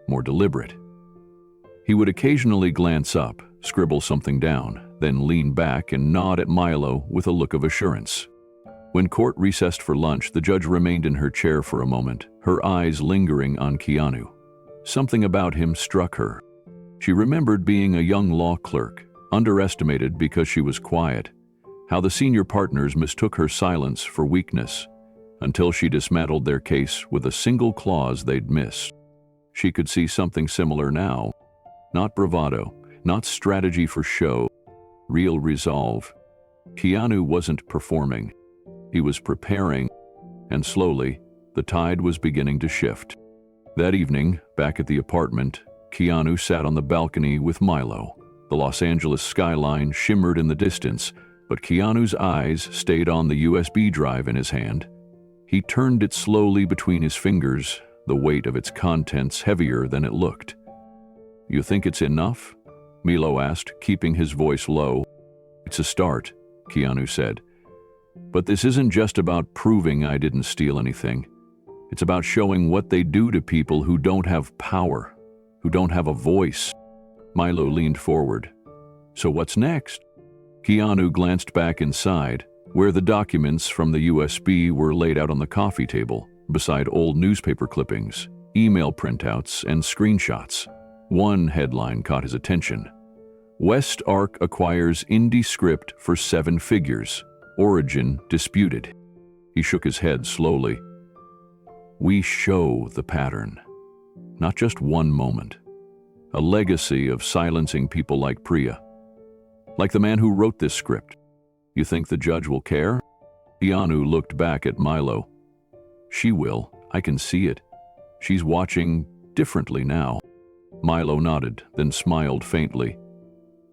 more deliberate. He would occasionally glance up, scribble something down, then lean back and nod at Milo with a look of assurance. When court recessed for lunch, the judge remained in her chair for a moment, her eyes lingering on Keanu. Something about him struck her. She remembered being a young law clerk, underestimated because she was quiet, how the senior partners mistook her silence for weakness, until she dismantled their case with a single clause they'd missed. She could see something similar now. Not bravado, not strategy for show, real resolve. Keanu wasn't performing. He was preparing, and slowly, the tide was beginning to shift. That evening, back at the apartment, Keanu sat on the balcony with Milo. The Los Angeles skyline shimmered in the distance, but Keanu's eyes stayed on the USB drive in his hand. He turned it slowly between his fingers, the weight of its contents heavier than it looked. "You think it's enough?" Milo asked, keeping his voice low. "It's a start," Keanu said. "But this isn't just about proving I didn't steal anything. It's about showing what they do to people who don't have power, who don't have a voice." Milo leaned forward. "So what's next?" Keanu glanced back inside, where the documents from the USB were laid out on the coffee table, beside old newspaper clippings, email printouts, and screenshots. One headline caught his attention. "Westark acquires indie script for 7 figures. origin disputed. He shook his head slowly. We show the pattern, not just one moment. A legacy of silencing people like Priya. Like the man who wrote this script. You think the judge will care? Keanu looked back at Milo. She will, I can see it. She's watching differently now. Milo nodded, then smiled faintly.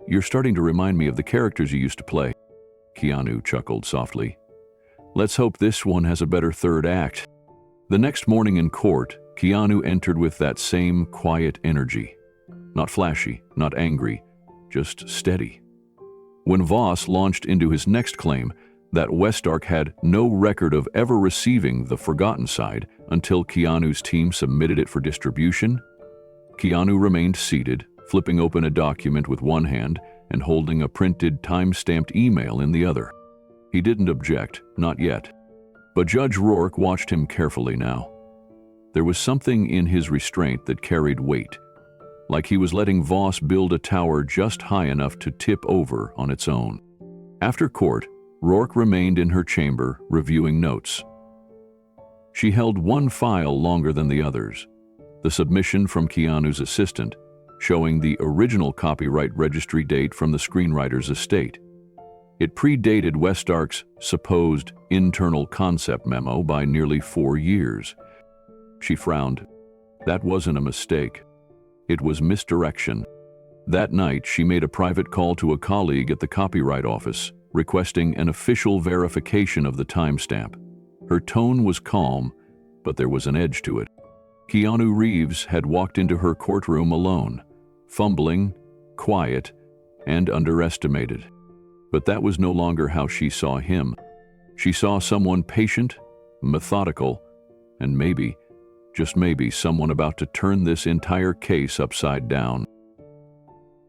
You're starting to remind me of the characters you used to play. Keanu chuckled softly. Let's hope this one has a better third act. The next morning in court, Keanu entered with that same quiet energy. Not flashy, not angry, just steady. When Voss launched into his next claim, that Westark had no record of ever receiving the forgotten side until Keanu's team submitted it for distribution, Keanu remained seated, flipping open a document with one hand and holding a printed, time-stamped email in the other. He didn't object, not yet. But Judge Rourke watched him carefully now. There was something in his restraint that carried weight, like he was letting Voss build a tower just high enough to tip over on its own. After court, Rourke remained in her chamber, reviewing notes. She held one file longer than the others, the submission from Keanu's assistant, showing the original copyright registry date from the screenwriter's estate. It predated Westark's supposed internal concept memo by nearly 4 years. She frowned. That wasn't a mistake. It was misdirection. That night, she made a private call to a colleague at the Copyright Office, requesting an official verification of the timestamp. Her tone was calm, but there was an edge to it. Keanu Reeves had walked into her courtroom alone, fumbling, quiet, and underestimated. But that was no longer how she saw him. She saw someone patient, methodical, and maybe, just maybe, someone about to turn this entire case upside down.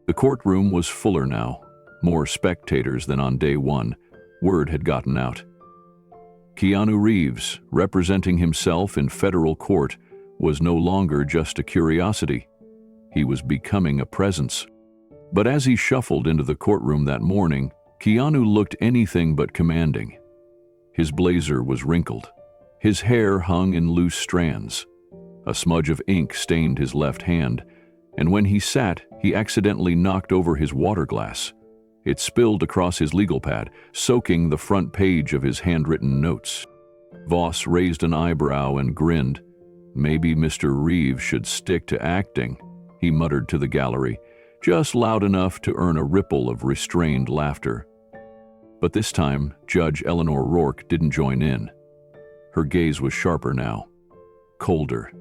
The courtroom was fuller now, more spectators than on day one. Word had gotten out. Keanu Reeves, representing himself in federal court, was no longer just a curiosity. He was becoming a presence. But as he shuffled into the courtroom that morning, Keanu looked anything but commanding. His blazer was wrinkled. His hair hung in loose strands. A smudge of ink stained his left hand, and when he sat, he accidentally knocked over his water glass. It spilled across his legal pad, soaking the front page of his handwritten notes. Voss raised an eyebrow and grinned. Maybe Mr. Reeves should stick to acting, he muttered to the gallery, just loud enough to earn a ripple of restrained laughter. But this time, Judge Eleanor Rourke didn't join in. Her gaze was sharper now, colder.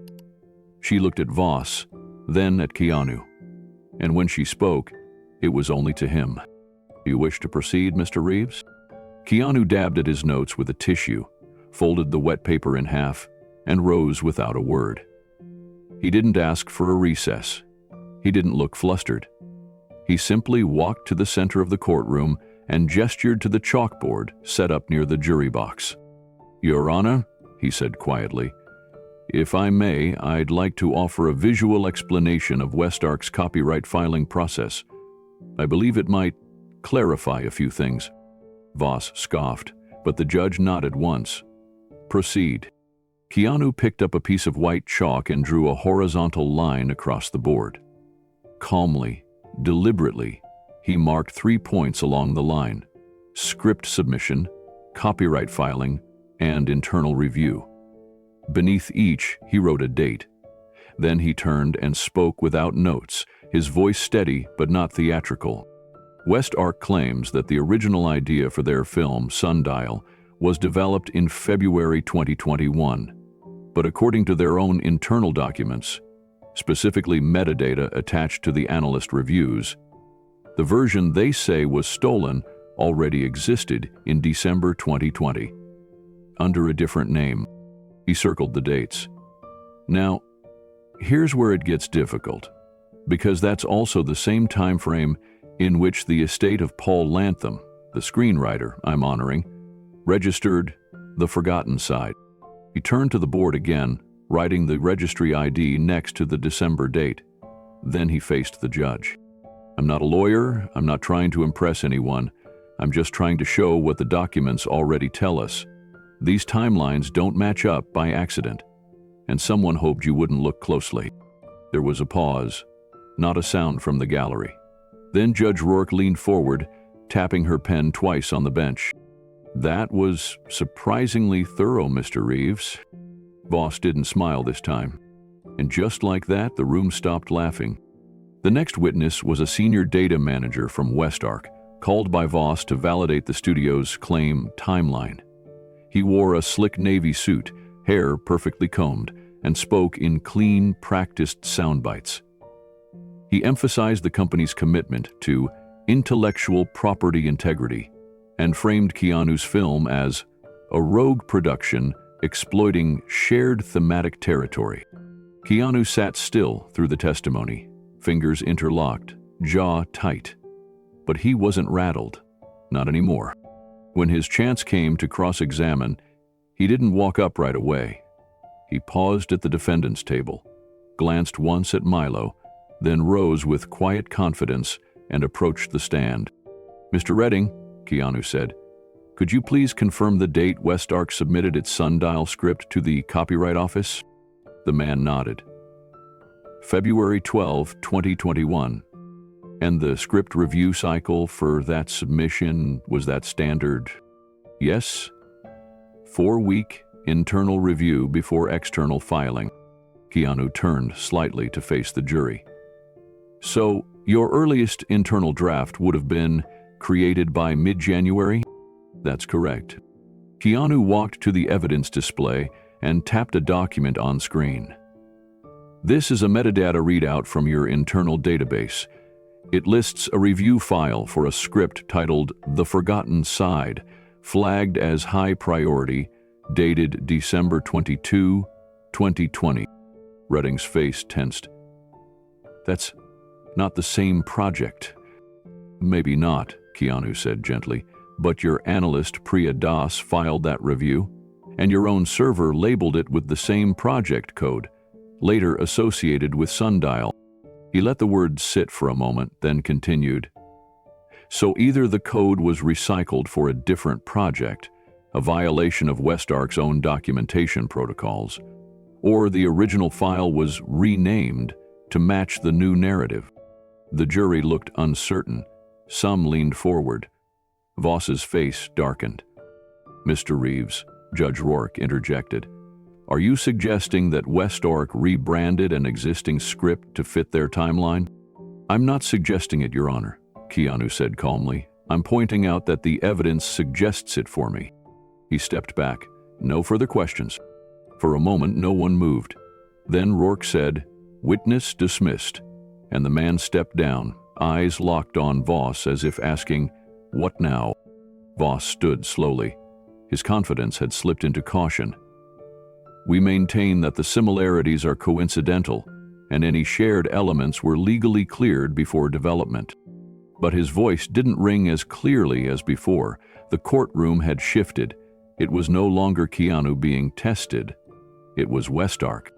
She looked at Voss, then at Keanu, and when she spoke, it was only to him. You wish to proceed, Mr. Reeves? Keanu dabbed at his notes with a tissue, folded the wet paper in half, and rose without a word. He didn't ask for a recess. He didn't look flustered. He simply walked to the center of the courtroom and gestured to the chalkboard set up near the jury box. Your Honor, he said quietly, if I may, I'd like to offer a visual explanation of Westark's copyright filing process. I believe it might clarify a few things. Voss scoffed, but the judge nodded once. Proceed. Keanu picked up a piece of white chalk and drew a horizontal line across the board. Calmly, deliberately, he marked 3 points along the line: script submission, copyright filing, and internal review. Beneath each, he wrote a date. Then he turned and spoke without notes, his voice steady but not theatrical. Westark claims that the original idea for their film, Sundial, was developed in February 2021. But according to their own internal documents, specifically metadata attached to the analyst reviews, the version they say was stolen already existed in December 2020, under a different name. He circled the dates. Now, here's where it gets difficult, because that's also the same time frame in which the estate of Paul Lantham, the screenwriter I'm honoring, registered the forgotten side. He turned to the board again, writing the registry ID next to the December date. Then he faced the judge. I'm not a lawyer, I'm not trying to impress anyone. I'm just trying to show what the documents already tell us. These timelines don't match up by accident, and someone hoped you wouldn't look closely." There was a pause, not a sound from the gallery. Then Judge Rourke leaned forward, tapping her pen twice on the bench. "That was surprisingly thorough, Mr. Reeves." Voss didn't smile this time. And just like that, the room stopped laughing. The next witness was a senior data manager from Westark, called by Voss to validate the studio's claim timeline. He wore a slick navy suit, hair perfectly combed, and spoke in clean, practiced sound bites. He emphasized the company's commitment to intellectual property integrity and framed Keanu's film as a rogue production exploiting shared thematic territory. Keanu sat still through the testimony, fingers interlocked, jaw tight. But he wasn't rattled, not anymore. When his chance came to cross-examine, he didn't walk up right away. He paused at the defendant's table, glanced once at Milo, then rose with quiet confidence and approached the stand. "Mr. Redding," Keanu said, "could you please confirm the date Westark submitted its sundial script to the Copyright Office?" The man nodded. "February 12, 2021. And the script review cycle for that submission, was that standard?" "Yes. 4-week internal review before external filing." Keanu turned slightly to face the jury. "So, your earliest internal draft would have been created by mid-January?" "That's correct." Keanu walked to the evidence display and tapped a document on screen. "This is a metadata readout from your internal database. It lists a review file for a script titled The Forgotten Side, flagged as high priority, dated December 22, 2020. Redding's face tensed. "That's not the same project." "Maybe not," Keanu said gently, "but your analyst Priya Das filed that review, and your own server labeled it with the same project code, later associated with Sundial." He let the words sit for a moment, then continued. "So either the code was recycled for a different project, a violation of Westark's own documentation protocols, or the original file was renamed to match the new narrative." The jury looked uncertain. Some leaned forward. Voss's face darkened. "Mr. Reeves," Judge Rourke interjected, "are you suggesting that Westark rebranded an existing script to fit their timeline?" "I'm not suggesting it, Your Honor," Keanu said calmly. "I'm pointing out that the evidence suggests it for me." He stepped back. No further questions. For a moment, no one moved. Then Rourke said, "Witness dismissed," and the man stepped down, eyes locked on Voss as if asking, "What now?" Voss stood slowly. His confidence had slipped into caution. "We maintain that the similarities are coincidental, and any shared elements were legally cleared before development." But his voice didn't ring as clearly as before. The courtroom had shifted. It was no longer Keanu being tested. It was Westark.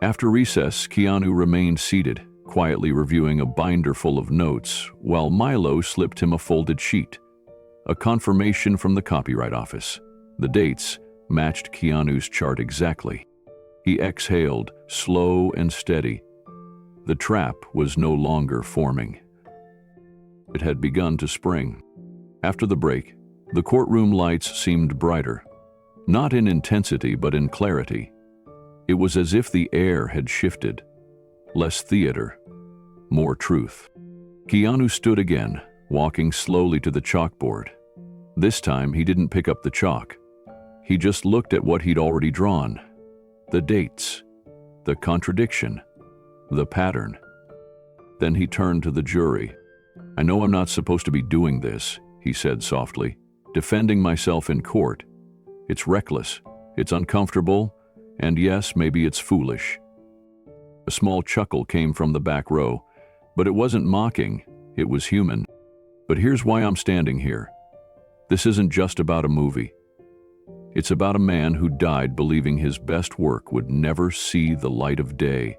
After recess, Keanu remained seated, quietly reviewing a binder full of notes, while Milo slipped him a folded sheet. A confirmation from the Copyright Office. The dates matched Keanu's chart exactly. He exhaled, slow and steady. The trap was no longer forming. It had begun to spring. After the break, the courtroom lights seemed brighter. Not in intensity, but in clarity. It was as if the air had shifted. Less theater, more truth. Keanu stood again, walking slowly to the chalkboard. This time, he didn't pick up the chalk. He just looked at what he'd already drawn. The dates, the contradiction, the pattern. Then he turned to the jury. "I know I'm not supposed to be doing this," he said softly, "defending myself in court. It's reckless, it's uncomfortable, and yes, maybe it's foolish." A small chuckle came from the back row, but it wasn't mocking, it was human. "But here's why I'm standing here. This isn't just about a movie. It's about a man who died believing his best work would never see the light of day.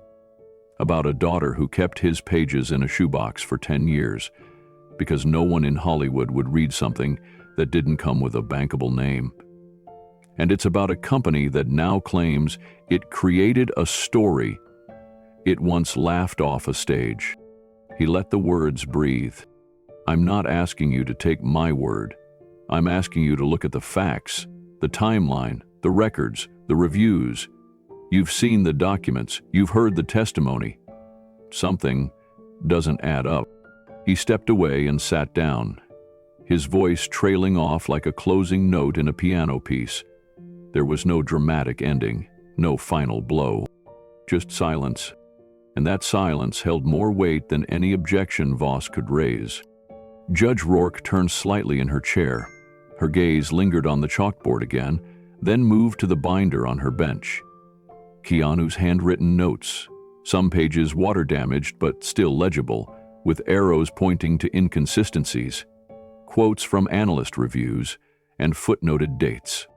About a daughter who kept his pages in a shoebox for 10 years because no one in Hollywood would read something that didn't come with a bankable name. And it's about a company that now claims it created a story it once laughed off a stage. He let the words breathe. I'm not asking you to take my word. I'm asking you to look at the facts, the timeline, the records, the reviews. You've seen the documents, you've heard the testimony. Something doesn't add up. He stepped away and sat down, his voice trailing off like a closing note in a piano piece. There was no dramatic ending, no final blow, just silence. And that silence held more weight than any objection Voss could raise. Judge Rourke turned slightly in her chair. Her gaze lingered on the chalkboard again, then moved to the binder on her bench. Keanu's handwritten notes, some pages water-damaged but still legible, with arrows pointing to inconsistencies, quotes from analyst reviews, and footnoted dates.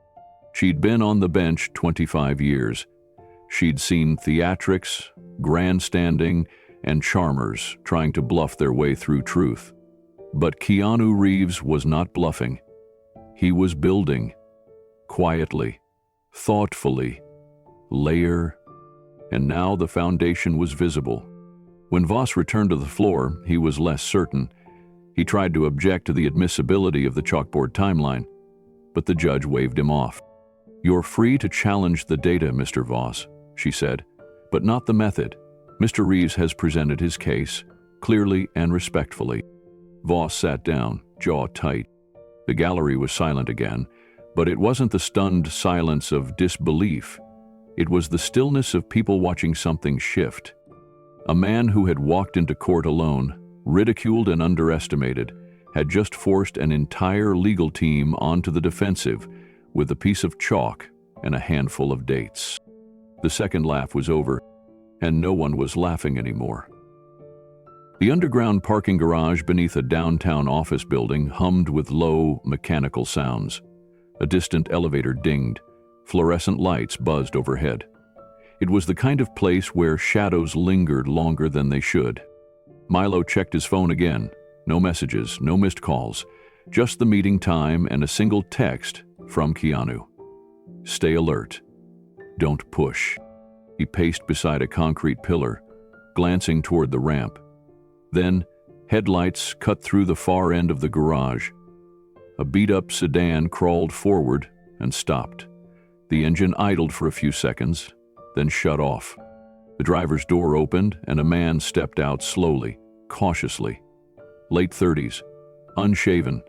She'd been on the bench 25 years. She'd seen theatrics, grandstanding, and charmers trying to bluff their way through truth. But Keanu Reeves was not bluffing. He was building, quietly, thoughtfully, layer, and now the foundation was visible. When Voss returned to the floor, he was less certain. He tried to object to the admissibility of the chalkboard timeline, but the judge waved him off. You're free to challenge the data, Mr. Voss, she said, but not the method. Mr. Reeves has presented his case, clearly and respectfully. Voss sat down, jaw tight. The gallery was silent again, but it wasn't the stunned silence of disbelief. It was the stillness of people watching something shift. A man who had walked into court alone, ridiculed and underestimated, had just forced an entire legal team onto the defensive with a piece of chalk and a handful of dates. The second laugh was over, and no one was laughing anymore. The underground parking garage beneath a downtown office building hummed with low, mechanical sounds. A distant elevator dinged. Fluorescent lights buzzed overhead. It was the kind of place where shadows lingered longer than they should. Milo checked his phone again. No messages, no missed calls, just the meeting time and a single text from Keanu. Stay alert. Don't push. He paced beside a concrete pillar, glancing toward the ramp. Then, headlights cut through the far end of the garage. A beat-up sedan crawled forward and stopped. The engine idled for a few seconds, then shut off. The driver's door opened and a man stepped out slowly, cautiously. Late 30s, unshaven,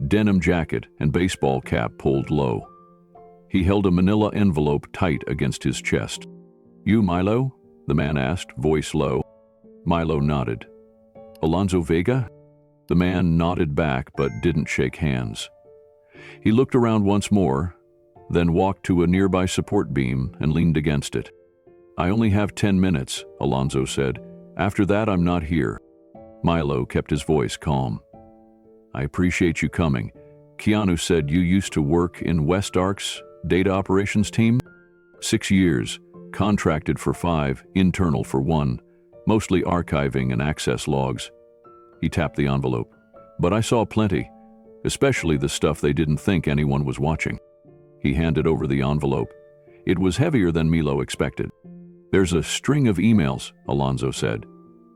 denim jacket and baseball cap pulled low. He held a manila envelope tight against his chest. You, Milo? The man asked, voice low. Milo nodded. Alonzo Vega? The man nodded back but didn't shake hands. He looked around once more, then walked to a nearby support beam and leaned against it. I only have 10 minutes, Alonzo said. After that, I'm not here. Milo kept his voice calm. I appreciate you coming. Keanu said you used to work in WestArc's data operations team? 6 years, contracted for 5, internal for 1, mostly archiving and access logs. He tapped the envelope. But I saw plenty, especially the stuff they didn't think anyone was watching. He handed over the envelope. It was heavier than Milo expected. There's a string of emails, Alonzo said.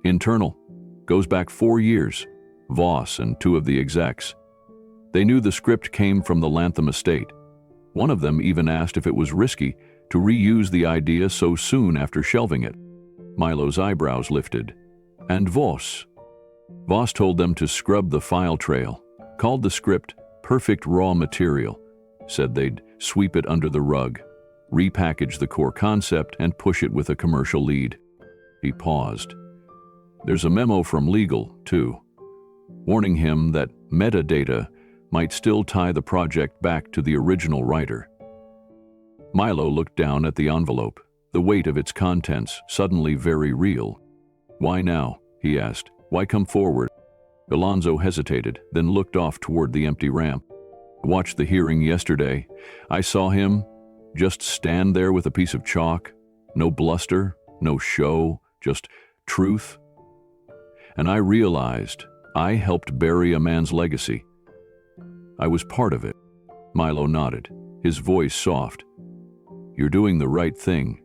Internal. Goes back 4 years. Voss and 2 of the execs. They knew the script came from the Lantham estate. One of them even asked if it was risky to reuse the idea so soon after shelving it. Milo's eyebrows lifted. And Voss? Voss told them to scrub the file trail, called the script perfect raw material, said they'd sweep it under the rug, repackage the core concept and push it with a commercial lead. He paused. There's a memo from legal, too, warning him that metadata might still tie the project back to the original writer. Milo looked down at the envelope, the weight of its contents suddenly very real. Why now? He asked. Why come forward? Alonzo hesitated, then looked off toward the empty ramp. I watched the hearing yesterday. I saw him just stand there with a piece of chalk. No bluster, no show, just truth. And I realized I helped bury a man's legacy. I was part of it. Milo nodded, his voice soft. You're doing the right thing.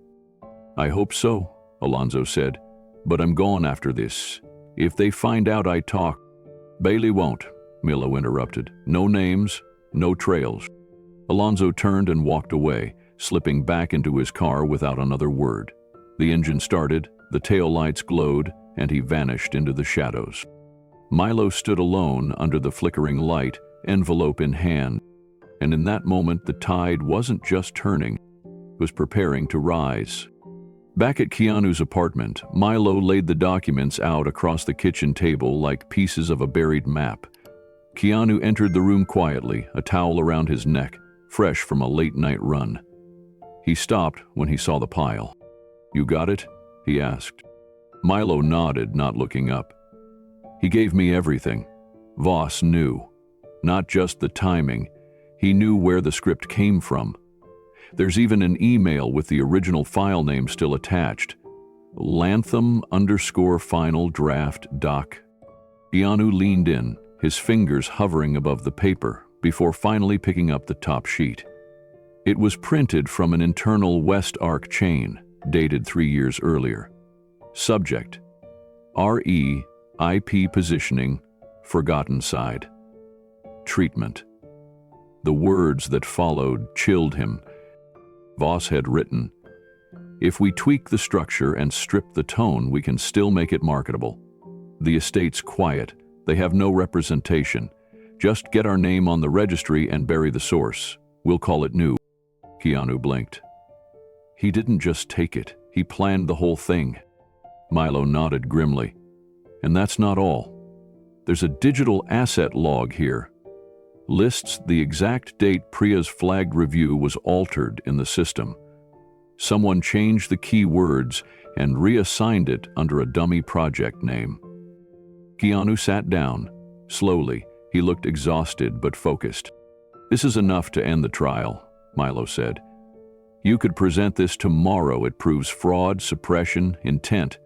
I hope so, Alonzo said, but I'm gone after this. If they find out I talk— Bailey won't, Milo interrupted. No names, no trails. Alonzo turned and walked away, slipping back into his car without another word. The engine started, the taillights glowed, and he vanished into the shadows. Milo stood alone under the flickering light, envelope in hand, and in that moment the tide wasn't just turning, it was preparing to rise. Back at Keanu's apartment, Milo laid the documents out across the kitchen table like pieces of a buried map. Keanu entered the room quietly, a towel around his neck, fresh from a late-night run. He stopped when he saw the pile. You got it? He asked. Milo nodded, not looking up. He gave me everything. Voss knew. Not just the timing. He knew where the script came from. There's even an email with the original file name still attached. Lantham_final draft doc. Keanu leaned in, his fingers hovering above the paper, before finally picking up the top sheet. It was printed from an internal West Arc chain, dated 3 years earlier. Subject: RE/IP positioning, forgotten side. Treatment. The words that followed chilled him. Voss had written, "If we tweak the structure and strip the tone, we can still make it marketable. The estate's quiet, they have no representation. Just get our name on the registry and bury the source. We'll call it new." Keanu blinked. He didn't just take it, he planned the whole thing. Milo nodded grimly. And that's not all. There's a digital asset log here. Lists the exact date Priya's flagged review was altered in the system. Someone changed the key words and reassigned it under a dummy project name. Keanu sat down. Slowly, he looked exhausted but focused. This is enough to end the trial, Milo said. You could present this tomorrow. It proves fraud, suppression, intent.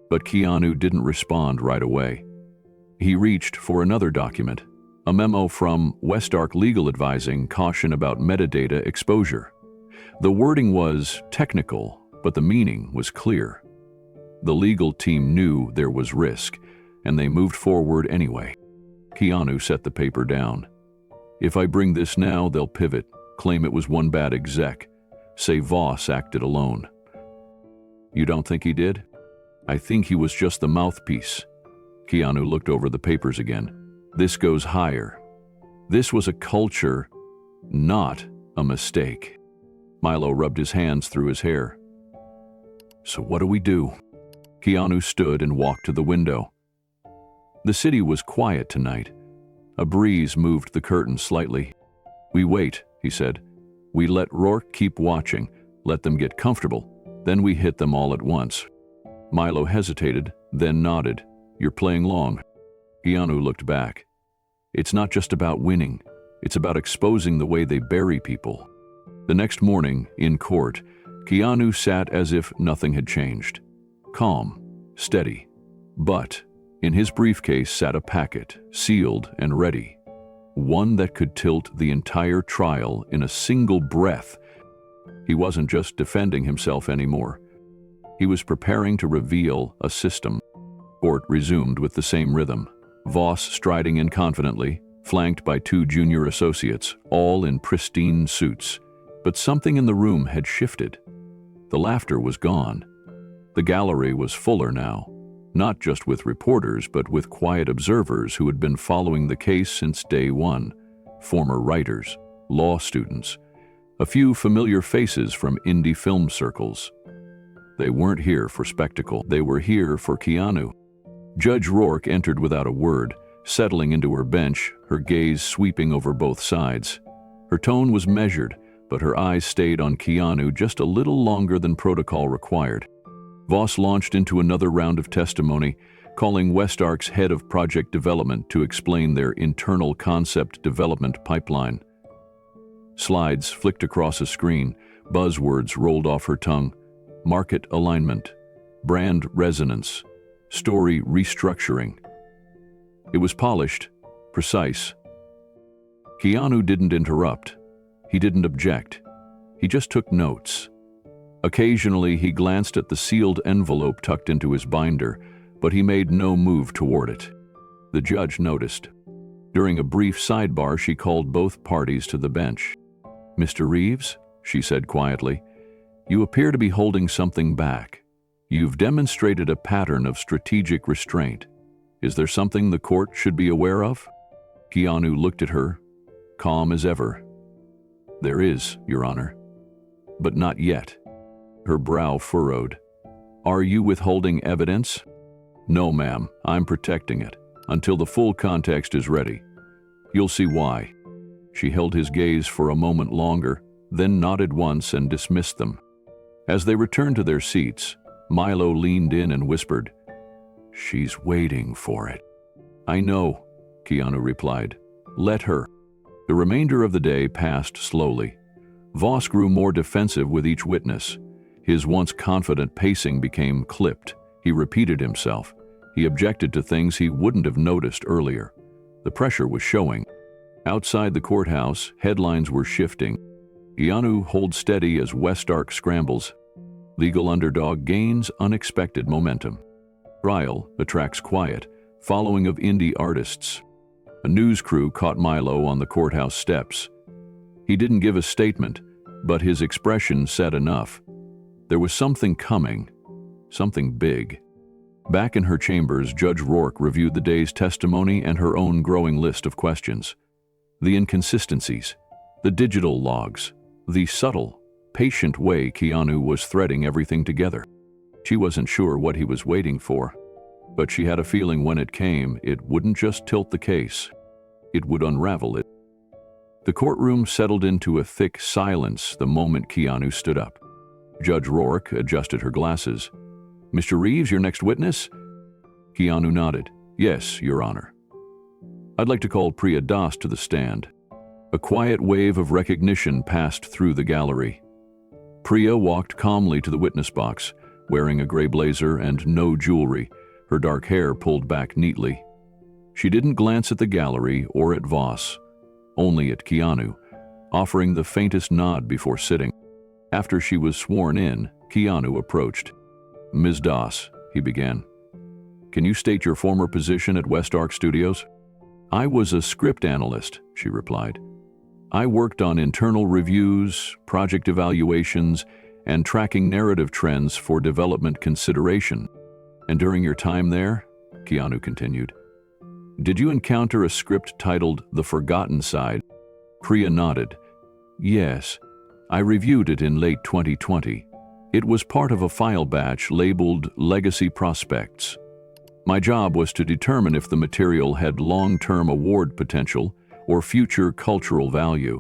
But Keanu didn't respond right away. He reached for another document. A memo from West Arc Legal advising caution about metadata exposure. The wording was technical, but the meaning was clear. The legal team knew there was risk, and they moved forward anyway. Keanu set the paper down. If I bring this now, they'll pivot, claim it was one bad exec, say Voss acted alone. You don't think he did? I think he was just the mouthpiece. Keanu looked over the papers again. This goes higher. This was a culture, not a mistake. Milo rubbed his hands through his hair. So what do we do? Keanu stood and walked to the window. The city was quiet tonight. A breeze moved the curtains slightly. We wait, he said. We let Rourke keep watching, let them get comfortable, then we hit them all at once. Milo hesitated, then nodded. You're playing long. Keanu looked back. It's not just about winning. It's about exposing the way they bury people. The next morning, in court, Keanu sat as if nothing had changed. Calm, steady. But in his briefcase sat a packet, sealed and ready. One that could tilt the entire trial in a single breath. He wasn't just defending himself anymore. He was preparing to reveal a system. Court resumed with the same rhythm. Voss striding in confidently, flanked by 2 junior associates, all in pristine suits. But something in the room had shifted. The laughter was gone. The gallery was fuller now, not just with reporters, but with quiet observers who had been following the case since day one. Former writers, law students, a few familiar faces from indie film circles. They weren't here for spectacle, they were here for Keanu. Judge Rourke entered without a word, settling into her bench, her gaze sweeping over both sides. Her tone was measured, but her eyes stayed on Keanu just a little longer than protocol required. Voss launched into another round of testimony, calling West Arc's head of project development to explain their internal concept development pipeline. Slides flicked across a screen, buzzwords rolled off her tongue. Market alignment, brand resonance, story restructuring. It was polished, precise. Keanu didn't interrupt. He didn't object. He just took notes. Occasionally, he glanced at the sealed envelope tucked into his binder, but he made no move toward it. The judge noticed. During a brief sidebar, she called both parties to the bench. "Mr. Reeves," she said quietly, "you appear to be holding something back. You've demonstrated a pattern of strategic restraint. Is there something the court should be aware of?" Keanu looked at her, calm as ever. "There is, Your Honor. But not yet." Her brow furrowed. "Are you withholding evidence?" "No, ma'am. I'm protecting it until the full context is ready. You'll see why." She held his gaze for a moment longer, then nodded once and dismissed them. As they returned to their seats, Milo leaned in and whispered, "She's waiting for it." "I know," Keanu replied. "Let her." The remainder of the day passed slowly. Voss grew more defensive with each witness. His once confident pacing became clipped. He repeated himself. He objected to things he wouldn't have noticed earlier. The pressure was showing. Outside the courthouse, headlines were shifting. Keanu holds steady as Westark scrambles. Legal underdog gains unexpected momentum. Trial attracts quiet, following of indie artists. A news crew caught Milo on the courthouse steps. He didn't give a statement, but his expression said enough. There was something coming, something big. Back in her chambers, Judge Rourke reviewed the day's testimony and her own growing list of questions. The inconsistencies, the digital logs, the subtle, patient way Keanu was threading everything together. She wasn't sure what he was waiting for, but she had a feeling when it came, it wouldn't just tilt the case. It would unravel it. The courtroom settled into a thick silence the moment Keanu stood up. Judge Rourke adjusted her glasses. "Mr. Reeves, your next witness?" Keanu nodded. "Yes, Your Honor." "I'd like to call Priya Das to the stand." A quiet wave of recognition passed through the gallery. Priya walked calmly to the witness box, wearing a gray blazer and no jewelry, her dark hair pulled back neatly. She didn't glance at the gallery or at Voss, only at Keanu, offering the faintest nod before sitting. After she was sworn in, Keanu approached. "Ms. Das," he began, "can you state your former position at Westark Studios?" "I was a script analyst," she replied. "I worked on internal reviews, project evaluations, and tracking narrative trends for development consideration." "And during your time there," Keanu continued, "did you encounter a script titled The Forgotten Side?" Priya nodded. "Yes, I reviewed it in late 2020. It was part of a file batch labeled Legacy Prospects. My job was to determine if the material had long-term award potential or future cultural value."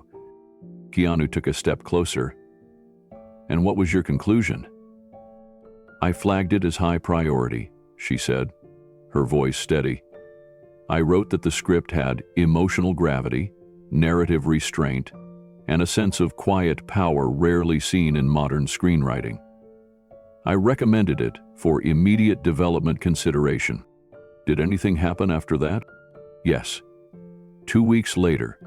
Keanu took a step closer. "And what was your conclusion?" "I flagged it as high priority," she said, her voice steady. "I wrote that the script had emotional gravity, narrative restraint, and a sense of quiet power rarely seen in modern screenwriting. I recommended it for immediate development consideration." "Did anything happen after that?" "Yes. 2 weeks later,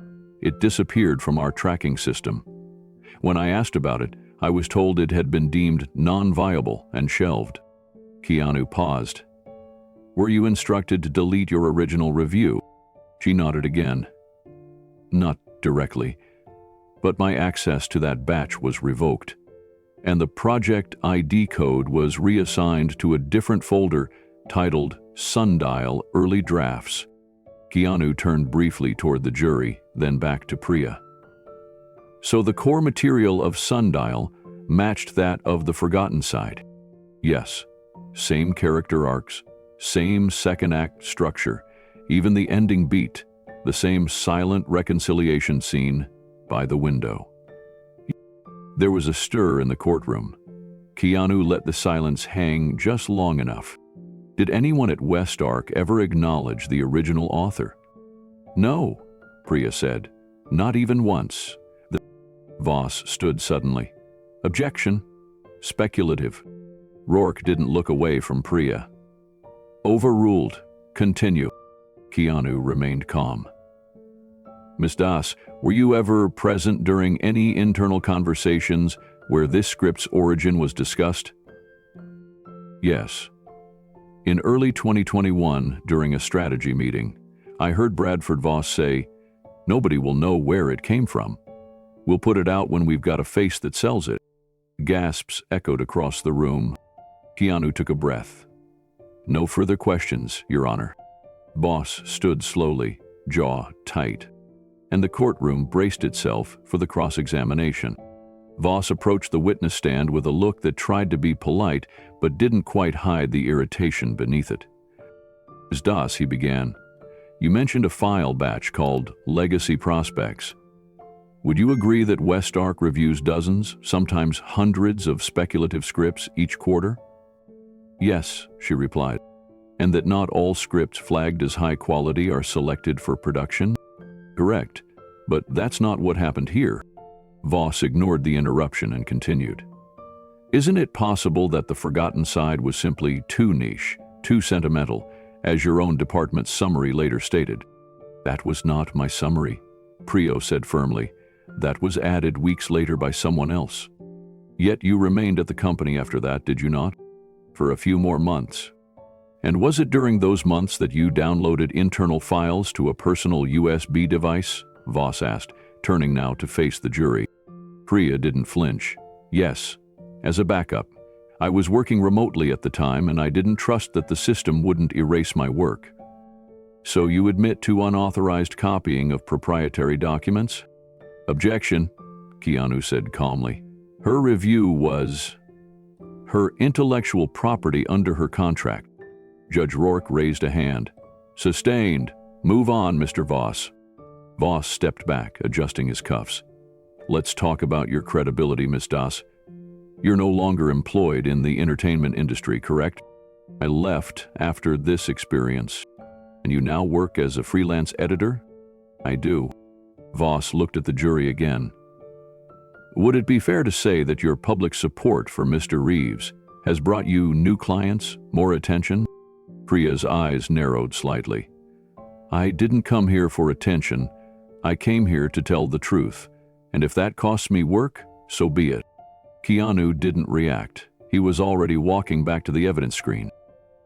it disappeared from our tracking system. When I asked about it, I was told it had been deemed non-viable and shelved." Keanu paused. "Were you instructed to delete your original review?" She nodded again. "Not directly, but my access to that batch was revoked, and the project ID code was reassigned to a different folder titled Sundial Early Drafts." Keanu turned briefly toward the jury, then back to Priya. "So the core material of Sundial matched that of The Forgotten Side?" "Yes. Same character arcs, same second act structure, even the ending beat, the same silent reconciliation scene by the window." There was a stir in the courtroom. Keanu let the silence hang just long enough. Did anyone at Westark ever acknowledge the original author? "No," Priya said. "Not even once." Voss stood suddenly. "Objection. Speculative." Rourke didn't look away from Priya. "Overruled. Continue." Keanu remained calm. Ms. Das, were you ever present during any internal conversations where this script's origin was discussed? Yes. In early 2021, during a strategy meeting, I heard Bradford Voss say, "Nobody will know where it came from. We'll put it out when we've got a face that sells it." Gasps echoed across the room. Keanu took a breath. "No further questions, Your Honor." Voss stood slowly, jaw tight, and the courtroom braced itself for the cross-examination. Voss approached the witness stand with a look that tried to be polite but didn't quite hide the irritation beneath it. "Ms. Das," he began, "you mentioned a file batch called Legacy Prospects. Would you agree that Westark reviews dozens, sometimes hundreds of speculative scripts each quarter?" "Yes," she replied. "And that not all scripts flagged as high quality are selected for production?" "Correct. But that's not what happened here." Voss ignored the interruption and continued. "Isn't it possible that the forgotten side was simply too niche, too sentimental, as your own department's summary later stated?" "That was not my summary," Prio said firmly. "That was added weeks later by someone else." "Yet you remained at the company after that, did you not?" "For a few more months." "And was it during those months that you downloaded internal files to a personal USB device?" Voss asked, turning now to face the jury. Priya didn't flinch. "Yes, as a backup. I was working remotely at the time and I didn't trust that the system wouldn't erase my work." "So you admit to unauthorized copying of proprietary documents?" "Objection," Keanu said calmly. "Her review was her intellectual property under her contract." Judge Rourke raised a hand. "Sustained. Move on, Mr. Voss." Voss stepped back, adjusting his cuffs. "Let's talk about your credibility, Ms. Das. You're no longer employed in the entertainment industry, correct?" "I left after this experience." "And you now work as a freelance editor?" "I do." Voss looked at the jury again. "Would it be fair to say that your public support for Mr. Reeves has brought you new clients, more attention?" Priya's eyes narrowed slightly. "I didn't come here for attention. I came here to tell the truth, and if that costs me work, so be it." Keanu didn't react. He was already walking back to the evidence screen.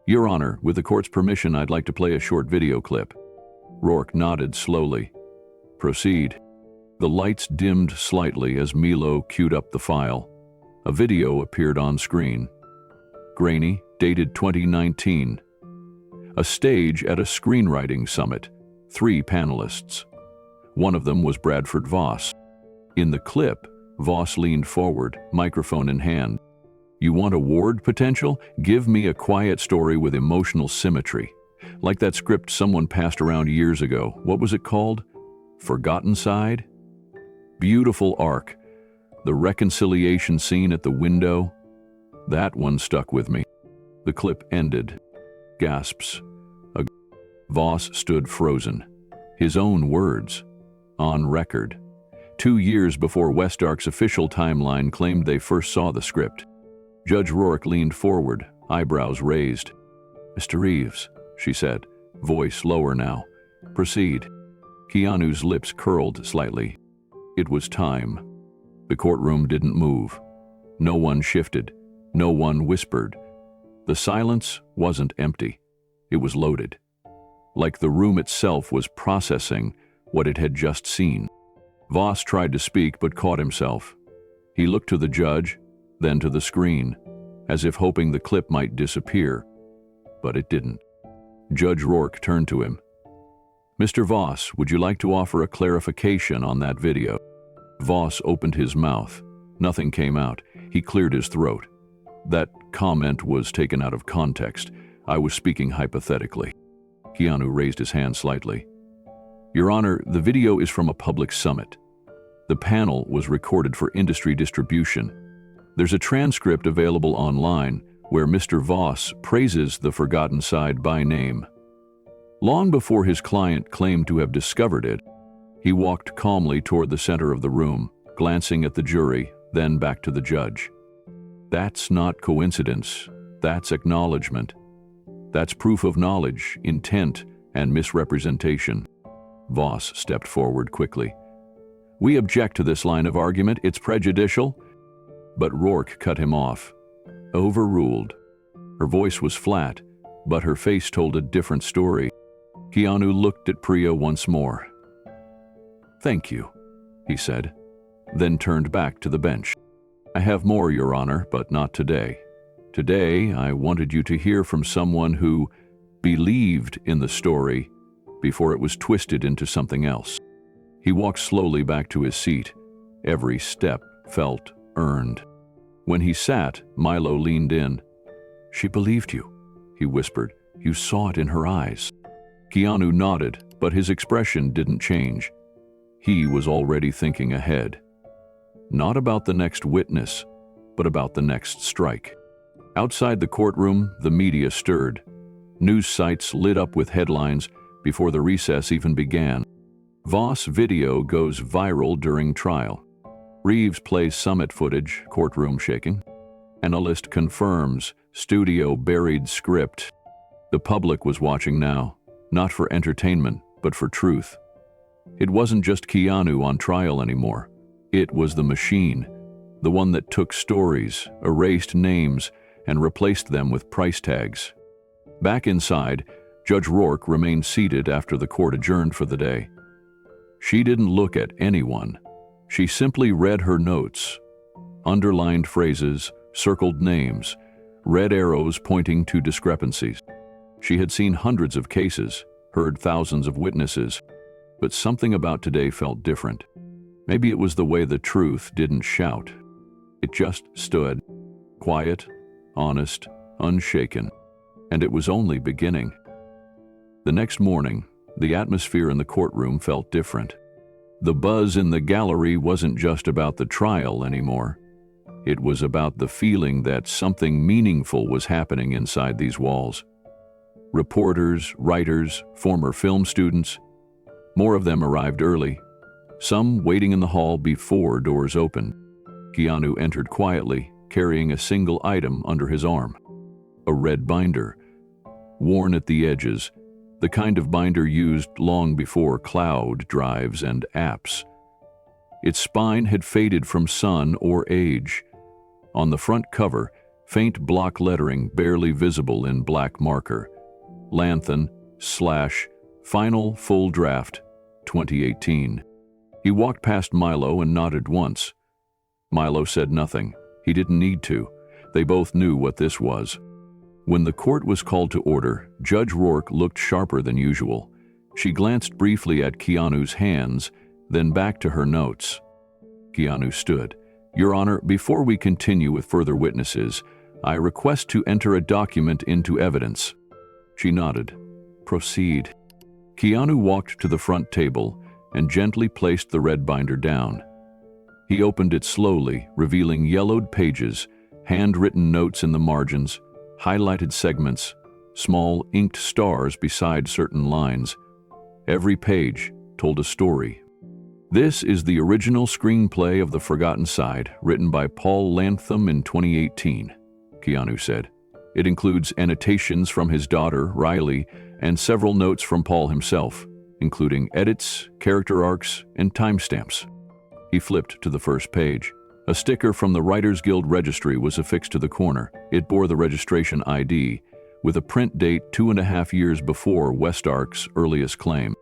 "Your Honor, with the court's permission, I'd like to play a short video clip." Rourke nodded slowly. "Proceed." The lights dimmed slightly as Milo queued up the file. A video appeared on screen. Grainy, dated 2019. A stage at a screenwriting summit. 3 panelists. One of them was Bradford Voss. In the clip, Voss leaned forward, microphone in hand. "You want award potential? Give me a quiet story with emotional symmetry. Like that script someone passed around years ago. What was it called? Forgotten Side?" Beautiful arc. The reconciliation scene at the window. That one stuck with me. The clip ended. Gasps. Voss stood frozen. His own words. On record. 2 years before Westark's official timeline claimed they first saw the script. Judge Rourke leaned forward, eyebrows raised. "Mr. Reeves," she said, voice lower now. "Proceed." Keanu's lips curled slightly. It was time. The courtroom didn't move. No one shifted. No one whispered. The silence wasn't empty. It was loaded. Like the room itself was processing what it had just seen. Voss tried to speak but caught himself. He looked to the judge, then to the screen, as if hoping the clip might disappear. But it didn't. Judge Rourke turned to him. "Mr. Voss, would you like to offer a clarification on that video?" Voss opened his mouth. Nothing came out. He cleared his throat. "That comment was taken out of context. I was speaking hypothetically." Keanu raised his hand slightly. "Your Honor, the video is from a public summit. The panel was recorded for industry distribution. There's a transcript available online where Mr. Voss praises the Forgotten Side by name. Long before his client claimed to have discovered it, he walked calmly toward the center of the room, glancing at the jury, then back to the judge. That's not coincidence. That's acknowledgement. That's proof of knowledge, intent, and misrepresentation. Voss stepped forward quickly. "We object to this line of argument. It's prejudicial." But Rourke cut him off. "Overruled." Her voice was flat, but her face told a different story. Keanu looked at Priya once more. "Thank you," he said, then turned back to the bench. "I have more, Your Honor, but not today. Today, I wanted you to hear from someone who believed in the story before it was twisted into something else." He walked slowly back to his seat. Every step felt earned. When he sat, Milo leaned in. "She believed you," he whispered. "You saw it in her eyes." Keanu nodded, but his expression didn't change. He was already thinking ahead. Not about the next witness, but about the next strike. Outside the courtroom, the media stirred. News sites lit up with headlines before the recess even began. Voss video goes viral during trial. Reeves plays summit footage, courtroom shaking. Analyst confirms, studio buried script. The public was watching now, not for entertainment, but for truth. It wasn't just Keanu on trial anymore. It was the machine, the one that took stories, erased names, and replaced them with price tags. Back inside, Judge Rourke remained seated after the court adjourned for the day. She didn't look at anyone. She simply read her notes. Underlined phrases, circled names, red arrows pointing to discrepancies. She had seen hundreds of cases, heard thousands of witnesses, but something about today felt different. Maybe it was the way the truth didn't shout. It just stood, quiet, honest, unshaken, and it was only beginning. The next morning, the atmosphere in the courtroom felt different. The buzz in the gallery wasn't just about the trial anymore. It was about the feeling that something meaningful was happening inside these walls. Reporters, writers, former film students. More of them arrived early, some waiting in the hall before doors opened. Keanu entered quietly, carrying a single item under his arm. A red binder, worn at the edges, the kind of binder used long before cloud drives and apps. Its spine had faded from sun or age. On the front cover, faint block lettering barely visible in black marker. Lanthan / Final Full Draft 2018. He walked past Milo and nodded once. Milo said nothing. He didn't need to. They both knew what this was. When the court was called to order, Judge Rourke looked sharper than usual. She glanced briefly at Keanu's hands, then back to her notes. Keanu stood. "Your Honor, before we continue with further witnesses, I request to enter a document into evidence." She nodded. "Proceed." Keanu walked to the front table and gently placed the red binder down. He opened it slowly, revealing yellowed pages, handwritten notes in the margins, highlighted segments, small inked stars beside certain lines. Every page told a story. "This is the original screenplay of The Forgotten Side, written by Paul Lantham in 2018, Keanu said. It includes annotations from his daughter, Riley, and several notes from Paul himself, including edits, character arcs, and timestamps. He flipped to the first page. A sticker from the Writers Guild registry was affixed to the corner. It bore the registration ID, with a print date 2.5 years before Westark's earliest claim.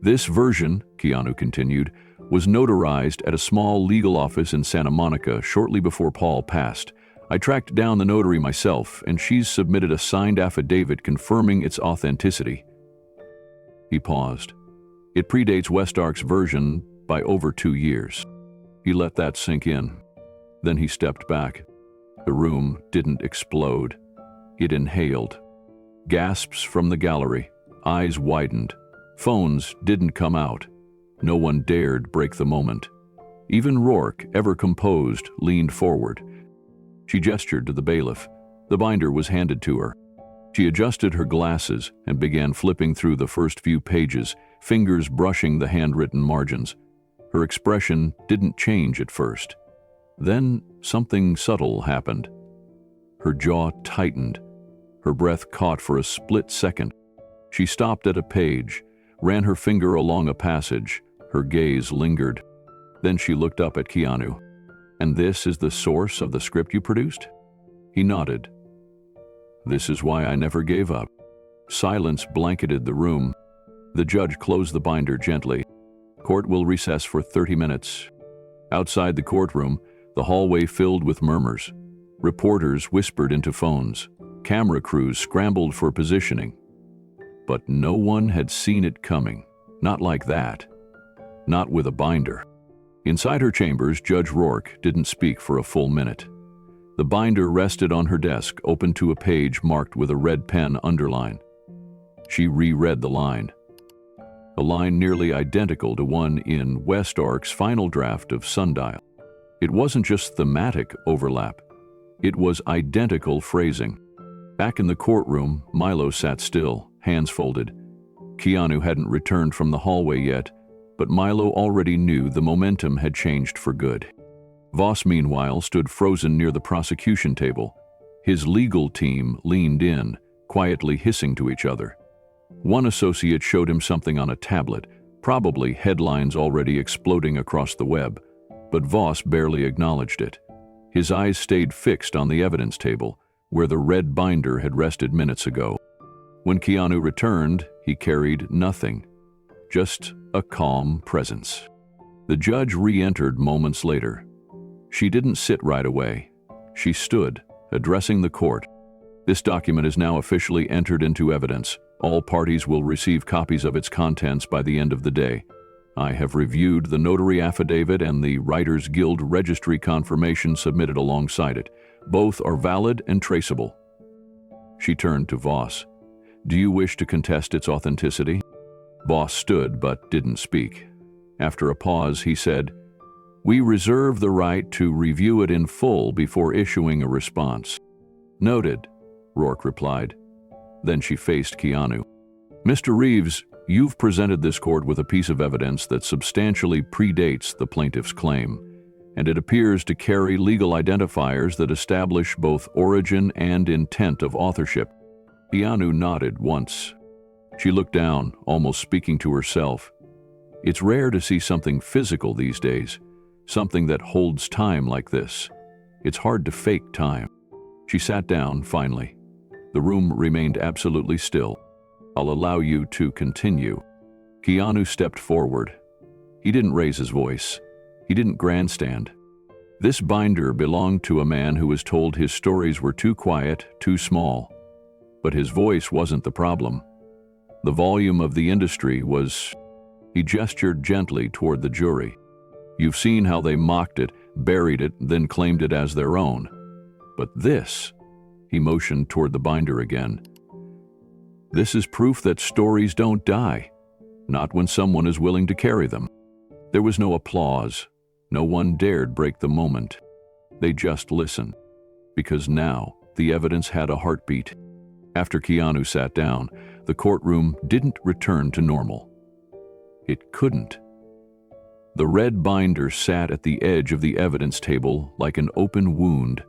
This version, Keanu continued, was notarized at a small legal office in Santa Monica shortly before Paul passed. I tracked down the notary myself, and she's submitted a signed affidavit confirming its authenticity. He paused. It predates Westark's version by over 2 years. He let that sink in. Then he stepped back. The room didn't explode. It inhaled. Gasps from the gallery. Eyes widened. Phones didn't come out. No one dared break the moment. Even Rourke, ever composed, leaned forward. She gestured to the bailiff. The binder was handed to her. She adjusted her glasses and began flipping through the first few pages, fingers brushing the handwritten margins. Her expression didn't change at first. Then something subtle happened. Her jaw tightened. Her breath caught for a split second. She stopped at a page, ran her finger along a passage. Her gaze lingered. Then she looked up at Keanu. "And this is the source of the script you produced?" He nodded. "This is why I never gave up." Silence blanketed the room. The judge closed the binder gently. "Court will recess for 30 minutes. Outside the courtroom, the hallway filled with murmurs. Reporters whispered into phones. Camera crews scrambled for positioning. But no one had seen it coming. Not like that. Not with a binder. Inside her chambers, Judge Rourke didn't speak for a full minute. The binder rested on her desk, open to a page marked with a red pen underline. She reread the line. A line nearly identical to one in West Ark's final draft of Sundial. It wasn't just thematic overlap. It was identical phrasing. Back in the courtroom, Milo sat still, hands folded. Keanu hadn't returned from the hallway yet, but Milo already knew the momentum had changed for good. Voss, meanwhile, stood frozen near the prosecution table. His legal team leaned in, quietly hissing to each other. One associate showed him something on a tablet, probably headlines already exploding across the web, but Voss barely acknowledged it. His eyes stayed fixed on the evidence table, where the red binder had rested minutes ago. When Keanu returned, he carried nothing, just a calm presence. The judge re-entered moments later. She didn't sit right away. She stood, addressing the court. "This document is now officially entered into evidence. All parties will receive copies of its contents by the end of the day. I have reviewed the notary affidavit and the Writers Guild registry confirmation submitted alongside it. Both are valid and traceable." She turned to Voss. "Do you wish to contest its authenticity?" Voss stood but didn't speak. After a pause, he said, "We reserve the right to review it in full before issuing a response." "Noted," Rourke replied. Then she faced Keanu. "Mr. Reeves, you've presented this court with a piece of evidence that substantially predates the plaintiff's claim, and it appears to carry legal identifiers that establish both origin and intent of authorship." Keanu nodded once. She looked down, almost speaking to herself. It's rare to see something physical these days, something that holds time like this. It's hard to fake time. She sat down, finally. The room remained absolutely still. "I'll allow you to continue." Keanu stepped forward. He didn't raise his voice. He didn't grandstand. This binder belonged to a man who was told his stories were too quiet, too small. But his voice wasn't the problem. The volume of the industry was... He gestured gently toward the jury. "You've seen how they mocked it, buried it, then claimed it as their own. But this..." He motioned toward the binder again. "This is proof that stories don't die, not when someone is willing to carry them." There was no applause. No one dared break the moment. They just listened, because now the evidence had a heartbeat. After Keanu sat down, the courtroom didn't return to normal. It couldn't. The red binder sat at the edge of the evidence table like an open wound,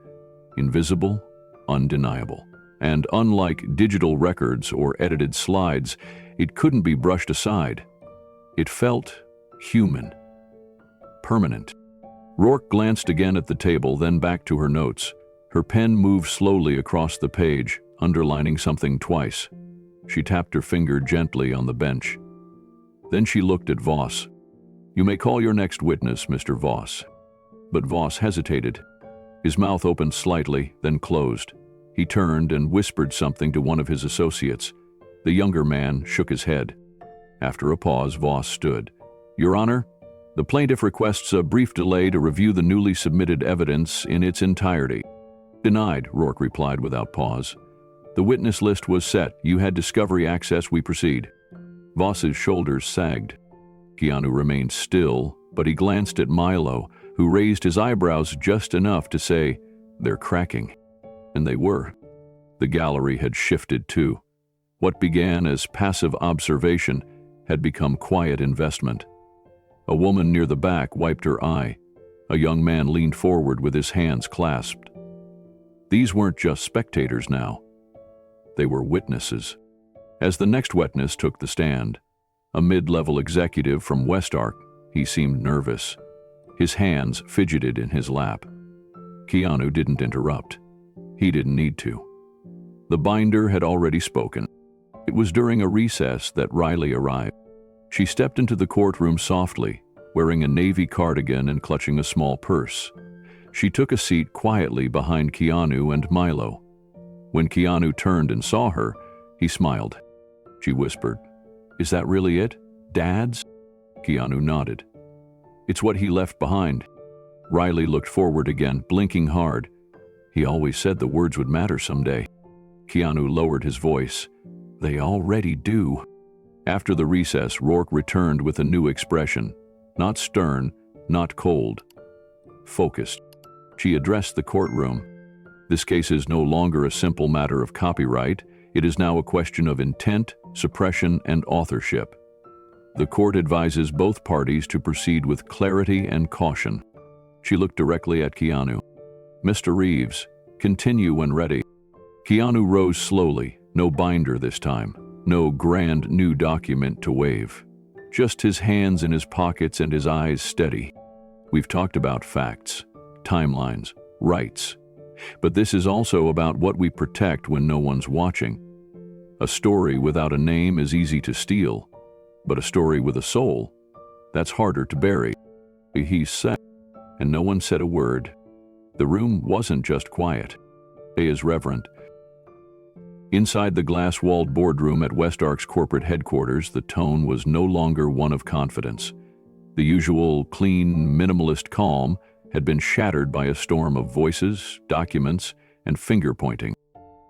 invisible, undeniable. And unlike digital records or edited slides, it couldn't be brushed aside. It felt human, permanent. Rourke glanced again at the table, then back to her notes. Her pen moved slowly across the page, underlining something twice. She tapped her finger gently on the bench. Then she looked at Voss. "You may call your next witness, Mr. Voss." But Voss hesitated. His mouth opened slightly, then closed. He turned and whispered something to one of his associates. The younger man shook his head. After a pause, Voss stood. "Your Honor, the plaintiff requests a brief delay to review the newly submitted evidence in its entirety." "Denied," Rourke replied without pause. "The witness list was set. You had discovery access. We proceed." Voss's shoulders sagged. Keanu remained still, but he glanced at Milo, who raised his eyebrows just enough to say, "They're cracking." And they were. The gallery had shifted too. What began as passive observation had become quiet investment. A woman near the back wiped her eye. A young man leaned forward with his hands clasped. These weren't just spectators now. They were witnesses. As the next witness took the stand, a mid-level executive from Westark, he seemed nervous. His hands fidgeted in his lap. Keanu didn't interrupt. He didn't need to. The binder had already spoken. It was during a recess that Riley arrived. She stepped into the courtroom softly, wearing a navy cardigan and clutching a small purse. She took a seat quietly behind Keanu and Milo. When Keanu turned and saw her, he smiled. She whispered, "Is that really it? Dad's?" Keanu nodded. "It's what he left behind." Riley looked forward again, blinking hard. He always said the words would matter someday. Keanu lowered his voice. "They already do." After the recess, Rourke returned with a new expression. Not stern, not cold. Focused. She addressed the courtroom. "This case is no longer a simple matter of copyright. It is now a question of intent, suppression, and authorship. The court advises both parties to proceed with clarity and caution." She looked directly at Keanu. "Mr. Reeves, continue when ready." Keanu rose slowly, no binder this time, no grand new document to wave. Just his hands in his pockets and his eyes steady. "We've talked about facts, timelines, rights. But this is also about what we protect when no one's watching. A story without a name is easy to steal, but a story with a soul, that's harder to bury." He said, and no one said a word. The room wasn't just quiet. It is reverent. Inside the glass-walled boardroom at Westark's corporate headquarters, the tone was no longer one of confidence. The usual clean, minimalist calm had been shattered by a storm of voices, documents, and finger-pointing.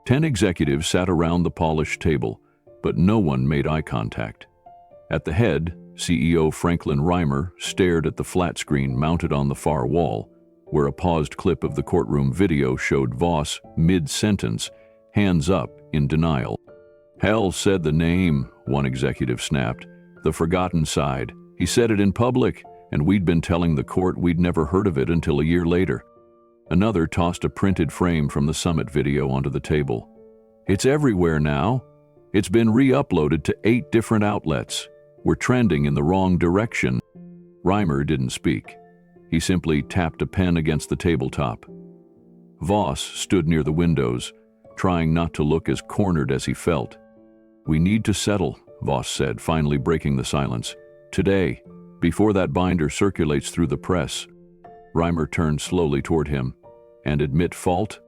10 executives sat around the polished table, but no one made eye contact. At the head, CEO Franklin Reimer stared at the flat screen mounted on the far wall, where a paused clip of the courtroom video showed Voss, mid-sentence, hands up in denial. "Hell said the name," one executive snapped. "The forgotten side. He said it in public, and we'd been telling the court we'd never heard of it until a year later." Another tossed a printed frame from the summit video onto the table. "It's everywhere now. It's been re-uploaded to 8 different outlets. We're trending in the wrong direction." Reimer didn't speak. He simply tapped a pen against the tabletop. Voss stood near the windows, trying not to look as cornered as he felt. "We need to settle," Voss said, finally breaking the silence. "Today, before that binder circulates through the press." Reimer turned slowly toward him. "And admit fault?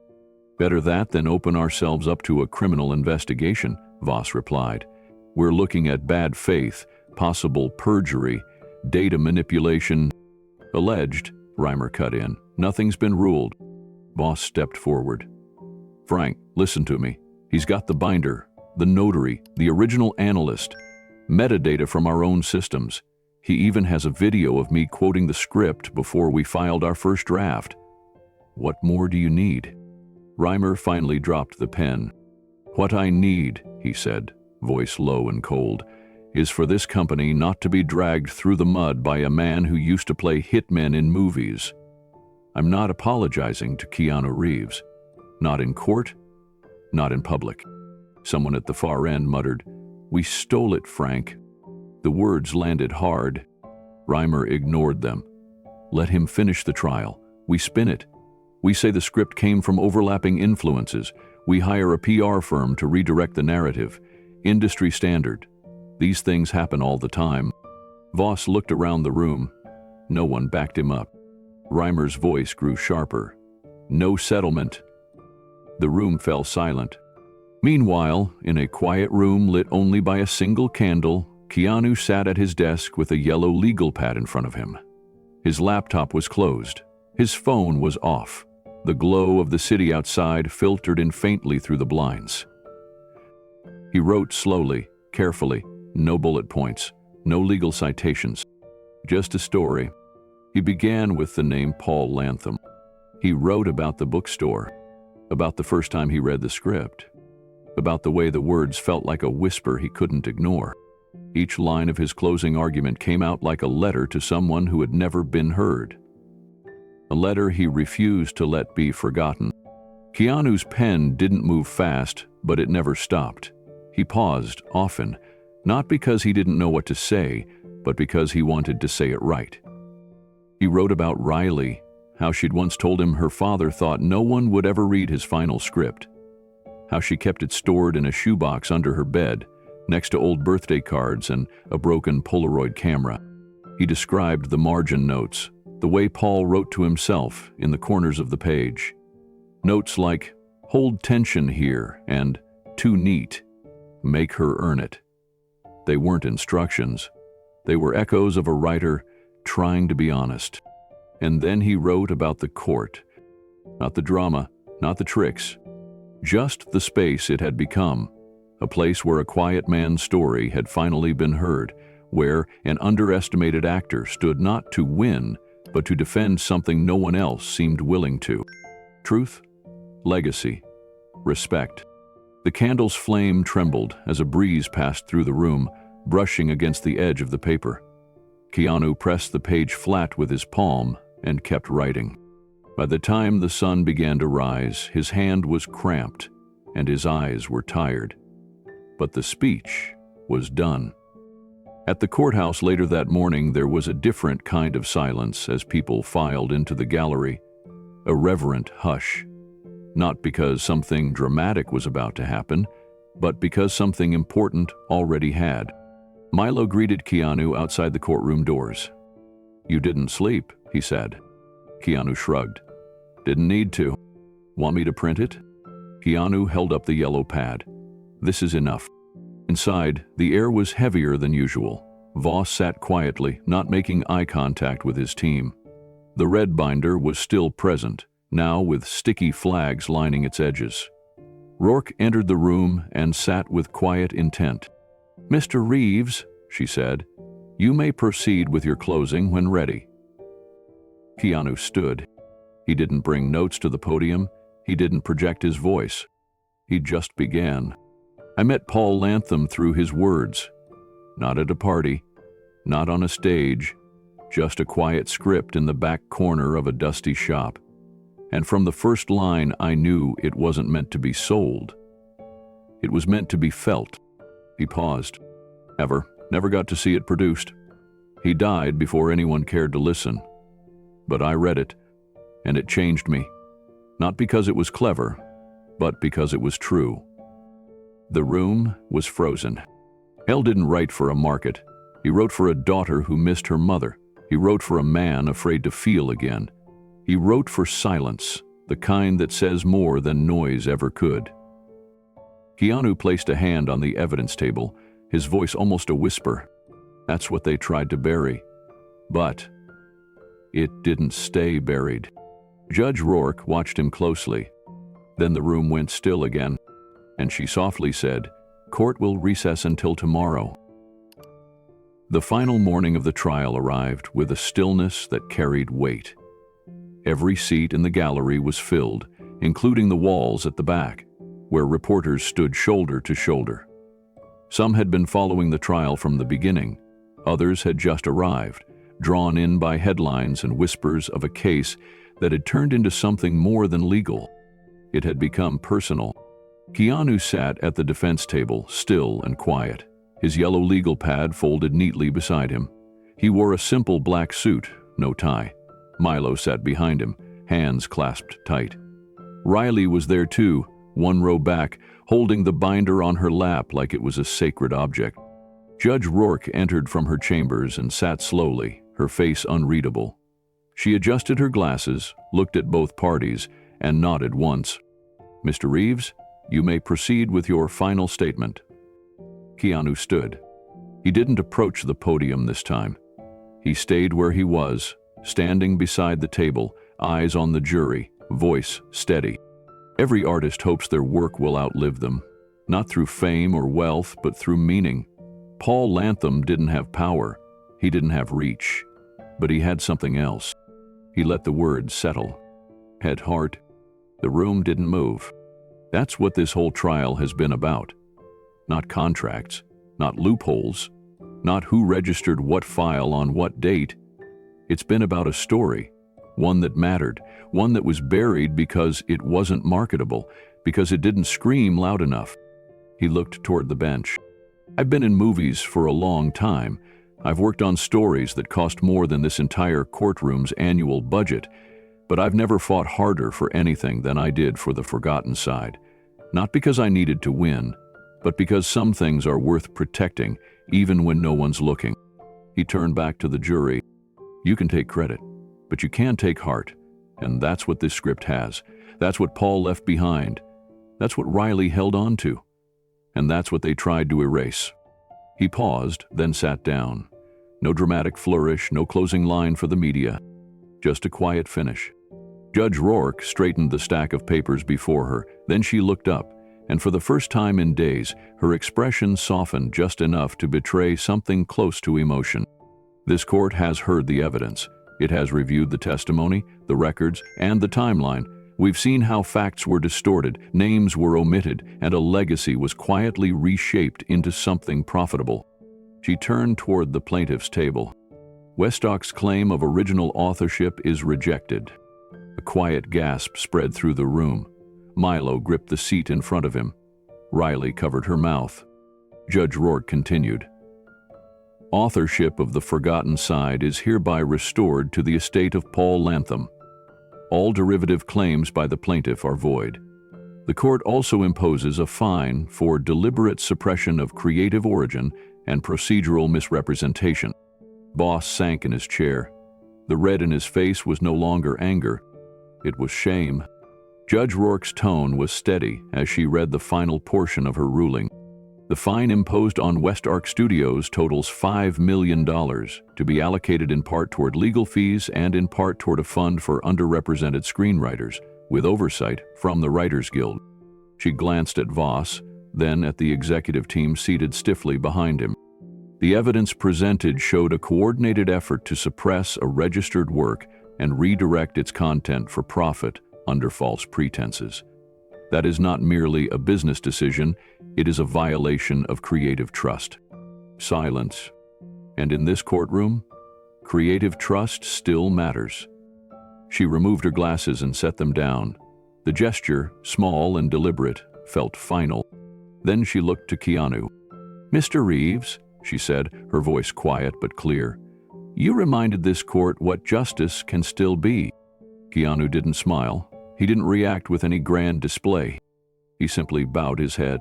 Better that than open ourselves up to a criminal investigation," Voss replied. "We're looking at bad faith, possible perjury, data manipulation." "Alleged," Reimer cut in. "Nothing's been ruled." Voss stepped forward. "Frank, listen to me. He's got the binder, the notary, the original analyst, metadata from our own systems. He even has a video of me quoting the script before we filed our first draft. What more do you need?" Reimer finally dropped the pen. "What I need," he said, voice low and cold, "is for this company not to be dragged through the mud by a man who used to play hitmen in movies. I'm not apologizing to Keanu Reeves. Not in court, not in public." Someone at the far end muttered, "We stole it, Frank." The words landed hard. Reimer ignored them. "Let him finish the trial. We spin it. We say the script came from overlapping influences. We hire a PR firm to redirect the narrative. Industry standard. These things happen all the time." Voss looked around the room. No one backed him up. Reimer's voice grew sharper. "No settlement." The room fell silent. Meanwhile, in a quiet room lit only by a single candle, Keanu sat at his desk with a yellow legal pad in front of him. His laptop was closed. His phone was off. The glow of the city outside filtered in faintly through the blinds. He wrote slowly, carefully, no bullet points, no legal citations. Just a story. He began with the name Paul Lantham. He wrote about the bookstore, about the first time he read the script, about the way the words felt like a whisper he couldn't ignore. Each line of his closing argument came out like a letter to someone who had never been heard. A letter he refused to let be forgotten. Keanu's pen didn't move fast, but it never stopped. He paused often, not because he didn't know what to say, but because he wanted to say it right. He wrote about Riley, how she'd once told him her father thought no one would ever read his final script, how she kept it stored in a shoebox under her bed, next to old birthday cards and a broken Polaroid camera. He described the margin notes, the way Paul wrote to himself in the corners of the page. Notes like, "Hold tension here," and "Too neat. Make her earn it." They weren't instructions. They were echoes of a writer trying to be honest. And then he wrote about the court. Not the drama, not the tricks. Just the space it had become. A place where a quiet man's story had finally been heard, where an underestimated actor stood not to win, but to defend something no one else seemed willing to. Truth, legacy, respect. The candle's flame trembled as a breeze passed through the room, brushing against the edge of the paper. Keanu pressed the page flat with his palm and kept writing. By the time the sun began to rise, his hand was cramped and his eyes were tired. But the speech was done. At the courthouse later that morning, there was a different kind of silence as people filed into the gallery. A reverent hush. Not because something dramatic was about to happen, but because something important already had. Milo greeted Keanu outside the courtroom doors. "You didn't sleep," he said. Keanu shrugged. "Didn't need to. Want me to print it?" Keanu held up the yellow pad. "This is enough." Inside, the air was heavier than usual. Voss sat quietly, not making eye contact with his team. The red binder was still present, now with sticky flags lining its edges. Rourke entered the room and sat with quiet intent. "Mr. Reeves," she said, "you may proceed with your closing when ready." Keanu stood. He didn't bring notes to the podium. He didn't project his voice. He just began. "I met Paul Lantham through his words. Not at a party, not on a stage, just a quiet script in the back corner of a dusty shop. And from the first line, I knew it wasn't meant to be sold. It was meant to be felt." He paused. Never got to see it produced. He died before anyone cared to listen. But I read it, and it changed me. Not because it was clever, but because it was true. The room was frozen. Hell didn't write for a market. He wrote for a daughter who missed her mother. He wrote for a man afraid to feel again. He wrote for silence, the kind that says more than noise ever could. Keanu placed a hand on the evidence table, his voice almost a whisper. That's what they tried to bury. But it didn't stay buried. Judge Rourke watched him closely. Then the room went still again, and she softly said, "Court will recess until tomorrow." The final morning of the trial arrived with a stillness that carried weight. Every seat in the gallery was filled, including the walls at the back, where reporters stood shoulder to shoulder. Some had been following the trial from the beginning. Others had just arrived, drawn in by headlines and whispers of a case that had turned into something more than legal. It had become personal. Keanu sat at the defense table, still and quiet, his yellow legal pad folded neatly beside him. He wore a simple black suit, no tie. Milo sat behind him, hands clasped tight. Riley was there too, one row back, holding the binder on her lap like it was a sacred object. Judge Rourke entered from her chambers and sat slowly, her face unreadable. She adjusted her glasses, looked at both parties, and nodded once. "Mr. Reeves, you may proceed with your final statement." Keanu stood. He didn't approach the podium this time. He stayed where he was, standing beside the table, eyes on the jury, voice steady. Every artist hopes their work will outlive them, not through fame or wealth, but through meaning. Paul Lantham didn't have power, he didn't have reach, but he had something else. He let the words settle. Head, heart. The room didn't move. That's what this whole trial has been about. Not contracts, not loopholes, not who registered what file on what date. It's been about a story, one that mattered, one that was buried because it wasn't marketable, because it didn't scream loud enough. He looked toward the bench. "I've been in movies for a long time. I've worked on stories that cost more than this entire courtroom's annual budget, but I've never fought harder for anything than I did for the forgotten side. Not because I needed to win, but because some things are worth protecting, even when no one's looking." He turned back to the jury. "You can take credit, but you can't take heart, and that's what this script has. That's what Paul left behind. That's what Riley held on to. And that's what they tried to erase." He paused, then sat down. No dramatic flourish, no closing line for the media. Just a quiet finish. Judge Rourke straightened the stack of papers before her. Then she looked up, and for the first time in days, her expression softened just enough to betray something close to emotion. "This court has heard the evidence. It has reviewed the testimony, the records, and the timeline. We've seen how facts were distorted, names were omitted, and a legacy was quietly reshaped into something profitable." She turned toward the plaintiff's table. "Westock's claim of original authorship is rejected." A quiet gasp spread through the room. Milo gripped the seat in front of him. Riley covered her mouth. Judge Rourke continued. "Authorship of The Forgotten Side is hereby restored to the estate of Paul Lantham. All derivative claims by the plaintiff are void. The court also imposes a fine for deliberate suppression of creative origin and procedural misrepresentation." Boss sank in his chair. The red in his face was no longer anger. It was shame. Judge Rourke's tone was steady as she read the final portion of her ruling. "The fine imposed on Westark Studios totals $5 million, to be allocated in part toward legal fees and in part toward a fund for underrepresented screenwriters, with oversight from the Writers Guild." She glanced at Voss, then at the executive team seated stiffly behind him. "The evidence presented showed a coordinated effort to suppress a registered work and redirect its content for profit under false pretenses. That is not merely a business decision, it is a violation of creative trust." Silence. And in this courtroom, creative trust still matters. She removed her glasses and set them down. The gesture, small and deliberate, felt final. Then she looked to Keanu. "Mr. Reeves," she said, her voice quiet but clear, "you reminded this court what justice can still be." Keanu didn't smile. He didn't react with any grand display. He simply bowed his head.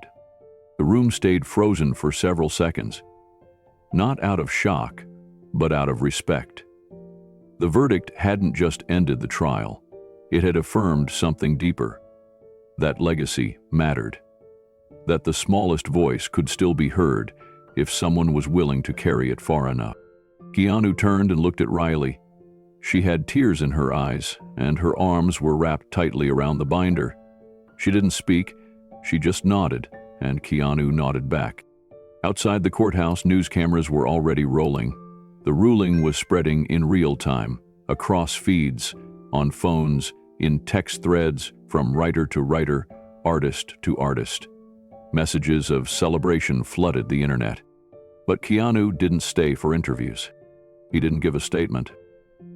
The room stayed frozen for several seconds. Not out of shock, but out of respect. The verdict hadn't just ended the trial. It had affirmed something deeper. That legacy mattered. That the smallest voice could still be heard if someone was willing to carry it far enough. Keanu turned and looked at Riley. She had tears in her eyes, and her arms were wrapped tightly around the binder. She didn't speak, she just nodded, and Keanu nodded back. Outside the courthouse, news cameras were already rolling. The ruling was spreading in real time, across feeds, on phones, in text threads, from writer to writer, artist to artist. Messages of celebration flooded the internet. But Keanu didn't stay for interviews. He didn't give a statement.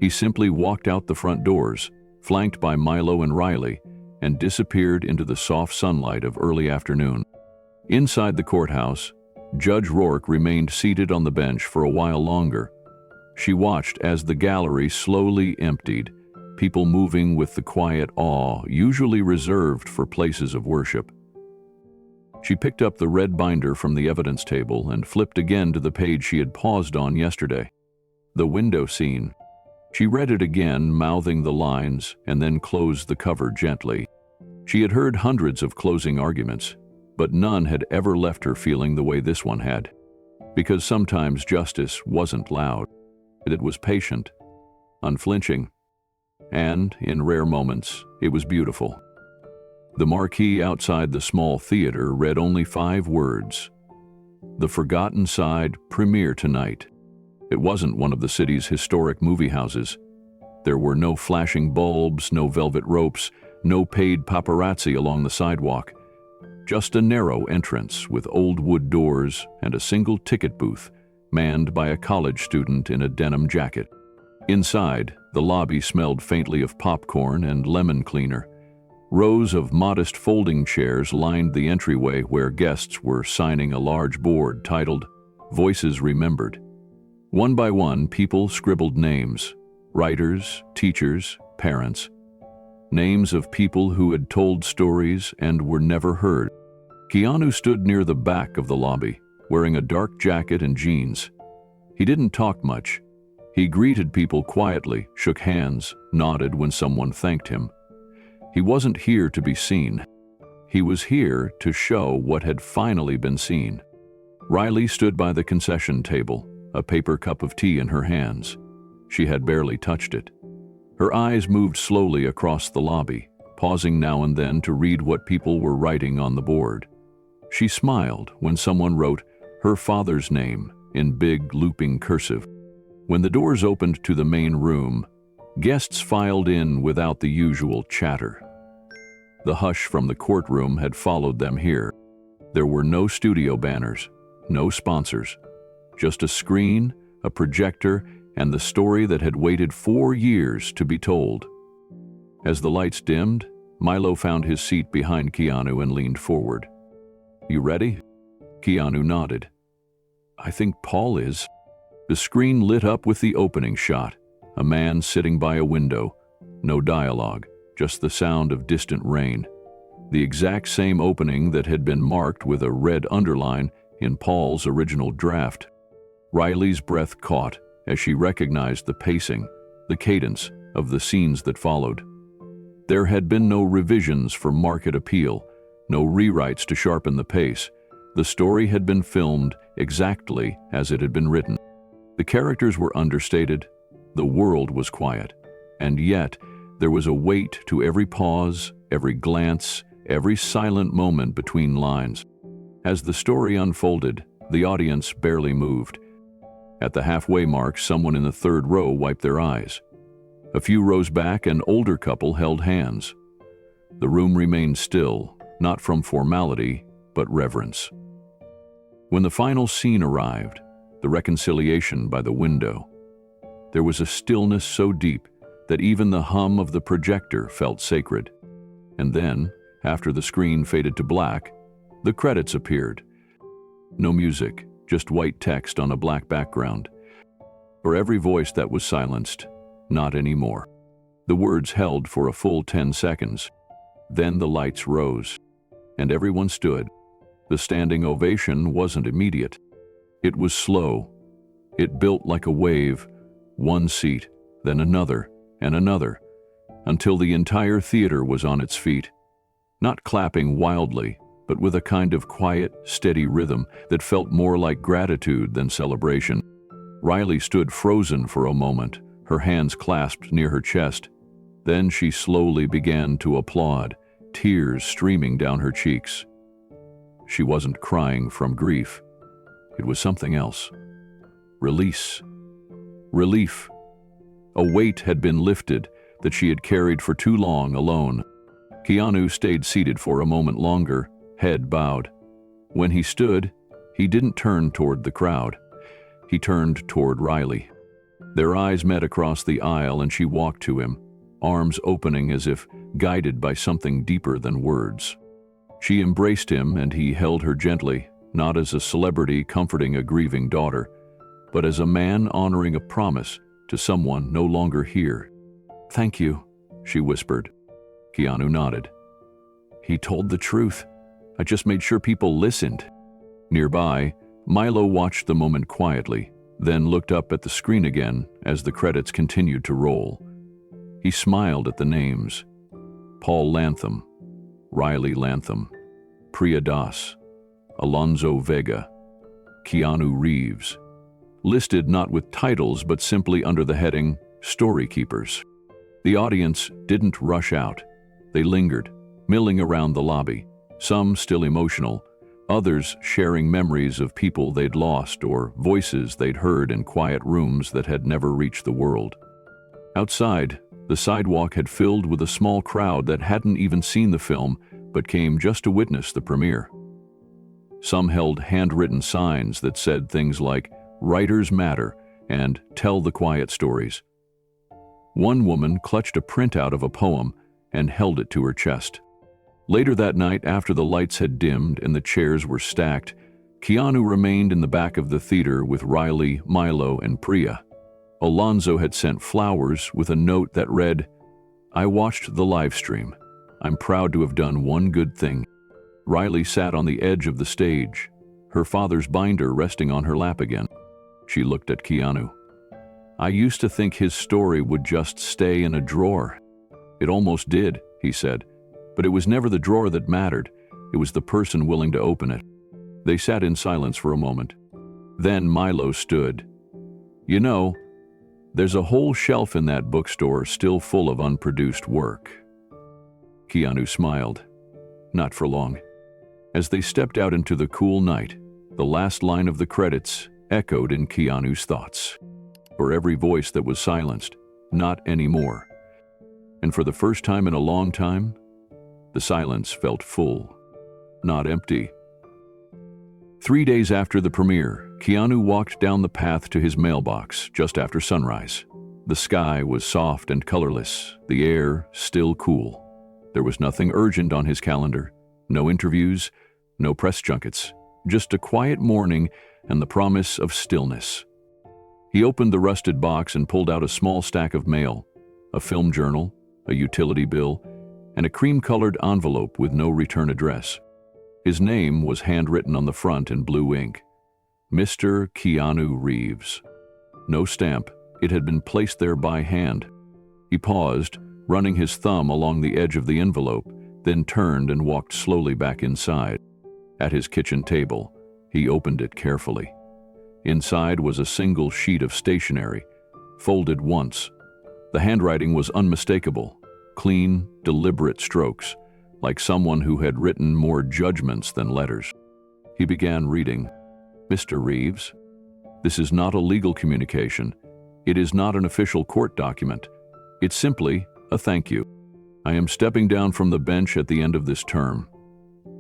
He simply walked out the front doors, flanked by Milo and Riley, and disappeared into the soft sunlight of early afternoon. Inside the courthouse, Judge Rourke remained seated on the bench for a while longer. She watched as the gallery slowly emptied, people moving with the quiet awe usually reserved for places of worship. She picked up the red binder from the evidence table and flipped again to the page she had paused on yesterday. The window scene. She read it again, mouthing the lines, and then closed the cover gently. She had heard hundreds of closing arguments, but none had ever left her feeling the way this one had. Because sometimes justice wasn't loud. It was patient, unflinching, and, in rare moments, it was beautiful. The marquee outside the small theater read only 5 words. "The Forgotten Side premiere tonight." It wasn't one of the city's historic movie houses. There were no flashing bulbs, no velvet ropes, no paid paparazzi along the sidewalk. Just a narrow entrance with old wood doors and a single ticket booth, manned by a college student in a denim jacket. Inside, the lobby smelled faintly of popcorn and lemon cleaner. Rows of modest folding chairs lined the entryway where guests were signing a large board titled Voices Remembered. One by one, people scribbled names: writers, teachers, parents. Names of people who had told stories and were never heard. Keanu stood near the back of the lobby, wearing a dark jacket and jeans. He didn't talk much. He greeted people quietly, shook hands, nodded when someone thanked him. He wasn't here to be seen. He was here to show what had finally been seen. Riley stood by the concession table, a paper cup of tea in her hands. She had barely touched it. Her eyes moved slowly across the lobby, pausing now and then to read what people were writing on the board. She smiled when someone wrote her father's name in big, looping cursive. When the doors opened to the main room, guests filed in without the usual chatter. The hush from the courtroom had followed them here. There were no studio banners, no sponsors, just a screen, a projector, and the story that had waited 4 years to be told. As the lights dimmed, Milo found his seat behind Keanu and leaned forward. "You ready?" Keanu nodded. "I think Paul is." The screen lit up with the opening shot, a man sitting by a window. No dialogue, just the sound of distant rain. The exact same opening that had been marked with a red underline in Paul's original draft. Riley's breath caught as she recognized the pacing, the cadence of the scenes that followed. There had been no revisions for market appeal, no rewrites to sharpen the pace. The story had been filmed exactly as it had been written. The characters were understated, the world was quiet, and yet there was a weight to every pause, every glance, every silent moment between lines. As the story unfolded, the audience barely moved. At the halfway mark, someone in the third row wiped their eyes. A few rows back, an older couple held hands. The room remained still, not from formality, but reverence. When the final scene arrived, the reconciliation by the window, there was a stillness so deep that even the hum of the projector felt sacred. And then, after the screen faded to black, the credits appeared. No music, just white text on a black background. For every voice that was silenced, not anymore. The words held for a full 10 seconds. Then the lights rose, and everyone stood. The standing ovation wasn't immediate. It was slow. It built like a wave, one seat, then another, and another, until the entire theater was on its feet. Not clapping wildly, but with a kind of quiet, steady rhythm that felt more like gratitude than celebration. Riley stood frozen for a moment, her hands clasped near her chest. Then she slowly began to applaud, tears streaming down her cheeks. She wasn't crying from grief. It was something else. Release. Relief. A weight had been lifted that she had carried for too long alone. Keanu stayed seated for a moment longer, head bowed. When he stood, he didn't turn toward the crowd. He turned toward Riley. Their eyes met across the aisle and she walked to him, arms opening as if guided by something deeper than words. She embraced him and he held her gently, not as a celebrity comforting a grieving daughter, but as a man honoring a promise to someone no longer here. "Thank you," she whispered. Keanu nodded. "He told the truth. I just made sure people listened." Nearby, Milo watched the moment quietly, then looked up at the screen again as the credits continued to roll. He smiled at the names. Paul Lantham, Riley Lantham, Priya Das, Alonzo Vega, Keanu Reeves, listed not with titles but simply under the heading Story Keepers. The audience didn't rush out. They lingered, milling around the lobby, some still emotional, others sharing memories of people they'd lost or voices they'd heard in quiet rooms that had never reached the world. Outside, the sidewalk had filled with a small crowd that hadn't even seen the film but came just to witness the premiere. Some held handwritten signs that said things like, "Writers matter," and "Tell the quiet stories." One woman clutched a printout of a poem, and held it to her chest. Later that night, after the lights had dimmed and the chairs were stacked, Keanu remained in the back of the theater with Riley, Milo, and Priya. Alonzo had sent flowers with a note that read, "I watched the live stream. I'm proud to have done one good thing." Riley sat on the edge of the stage, her father's binder resting on her lap again. She looked at Keanu. "I used to think his story would just stay in a drawer." "It almost did," he said, "but it was never the drawer that mattered. It was the person willing to open it." They sat in silence for a moment. Then Milo stood. "You know, there's a whole shelf in that bookstore still full of unproduced work." Keanu smiled. Not for long. As they stepped out into the cool night, the last line of the credits echoed in Keanu's thoughts. For every voice that was silenced, not anymore. And for the first time in a long time, the silence felt full, not empty. 3 days after the premiere, Keanu walked down the path to his mailbox just after sunrise. The sky was soft and colorless, the air still cool. There was nothing urgent on his calendar, no interviews, no press junkets, just a quiet morning and the promise of stillness. He opened the rusted box and pulled out a small stack of mail, a film journal, a utility bill, and a cream-colored envelope with no return address. His name was handwritten on the front in blue ink. Mr. Keanu Reeves. No stamp, it had been placed there by hand. He paused, running his thumb along the edge of the envelope, then turned and walked slowly back inside. At his kitchen table, he opened it carefully. Inside was a single sheet of stationery, folded once. The handwriting was unmistakable, clean, deliberate strokes, like someone who had written more judgments than letters. He began reading. "Mr. Reeves, this is not a legal communication. It is not an official court document. It's simply a thank you. I am stepping down from the bench at the end of this term.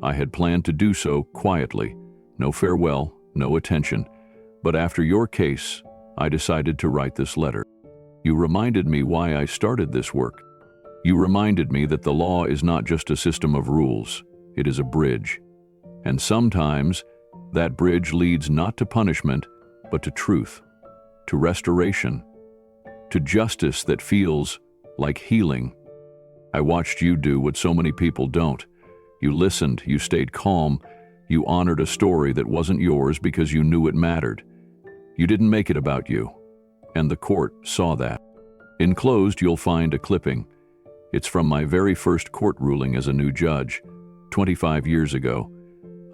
I had planned to do so quietly, no farewell, no attention, but after your case, I decided to write this letter. You reminded me why I started this work. You reminded me that the law is not just a system of rules, it is a bridge. And sometimes, that bridge leads not to punishment, but to truth, to restoration, to justice that feels like healing. I watched you do what so many people don't. You listened, you stayed calm, you honored a story that wasn't yours because you knew it mattered. You didn't make it about you, and the court saw that. Enclosed, you'll find a clipping. It's from my very first court ruling as a new judge, 25 years ago.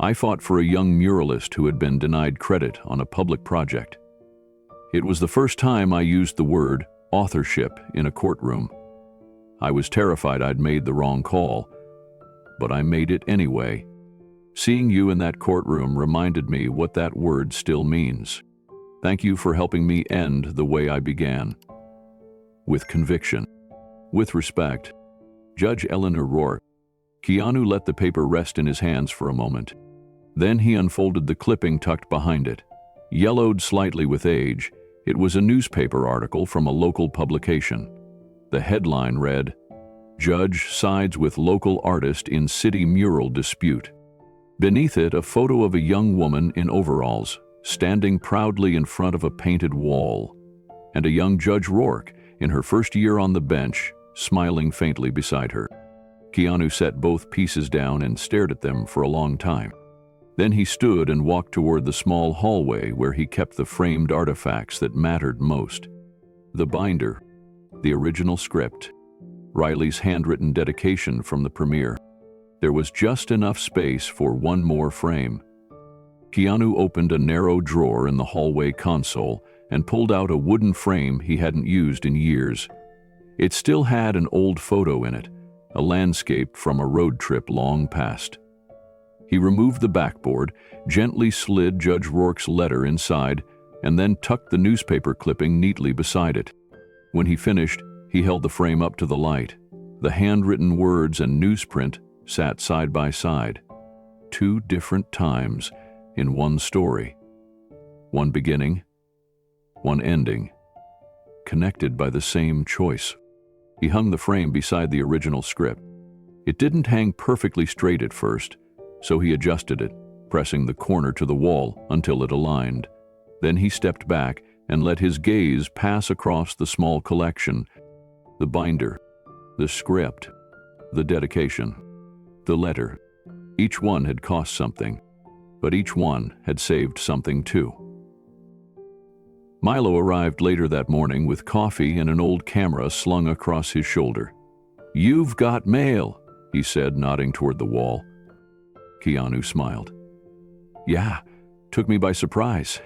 I fought for a young muralist who had been denied credit on a public project. It was the first time I used the word authorship in a courtroom. I was terrified I'd made the wrong call, but I made it anyway. Seeing you in that courtroom reminded me what that word still means. Thank you for helping me end the way I began. With conviction. With respect. Judge Eleanor Rourke." Keanu let the paper rest in his hands for a moment. Then he unfolded the clipping tucked behind it. Yellowed slightly with age, it was a newspaper article from a local publication. The headline read, "Judge sides with local artist in city mural dispute." Beneath it, a photo of a young woman in overalls, standing proudly in front of a painted wall, and a young Judge Rourke, in her first year on the bench, smiling faintly beside her. Keanu set both pieces down and stared at them for a long time. Then he stood and walked toward the small hallway where he kept the framed artifacts that mattered most. The binder, the original script, Riley's handwritten dedication from the premiere. There was just enough space for one more frame. Keanu opened a narrow drawer in the hallway console and pulled out a wooden frame he hadn't used in years. It still had an old photo in it, a landscape from a road trip long past. He removed the backboard, gently slid Judge Rourke's letter inside, and then tucked the newspaper clipping neatly beside it. When he finished, he held the frame up to the light. The handwritten words and newsprint sat side by side. 2 different times in one story. One beginning, one ending, connected by the same choice. He hung the frame beside the original script. It didn't hang perfectly straight at first, so he adjusted it, pressing the corner to the wall until it aligned. Then he stepped back and let his gaze pass across the small collection, the binder, the script, the dedication, the letter. Each one had cost something, but each one had saved something too. Milo arrived later that morning with coffee and an old camera slung across his shoulder. "You've got mail," he said, nodding toward the wall. Keanu smiled. "Yeah, took me by surprise."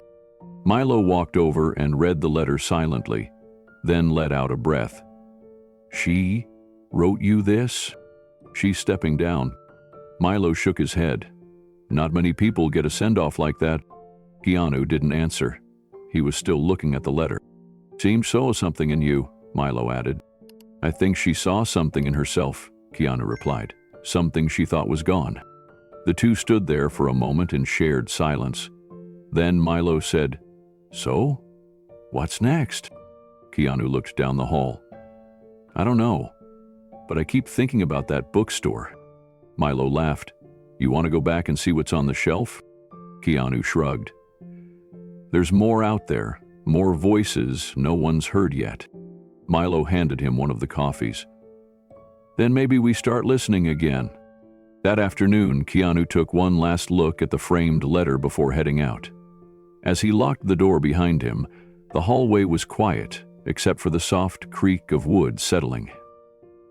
Milo walked over and read the letter silently, then let out a breath. "She wrote you this?" "She's stepping down." Milo shook his head. "Not many people get a send-off like that." Keanu didn't answer. He was still looking at the letter. "Seemed saw something in you," Milo added. "I think she saw something in herself," Keanu replied. "Something she thought was gone." The two stood there for a moment in shared silence. Then Milo said, "So? What's next?" Keanu looked down the hall. "I don't know, but I keep thinking about that bookstore." Milo laughed. "You want to go back and see what's on the shelf?" Keanu shrugged. "There's more out there, more voices no one's heard yet." Milo handed him one of the coffees. "Then maybe we start listening again." That afternoon, Keanu took one last look at the framed letter before heading out. As he locked the door behind him, the hallway was quiet, except for the soft creak of wood settling.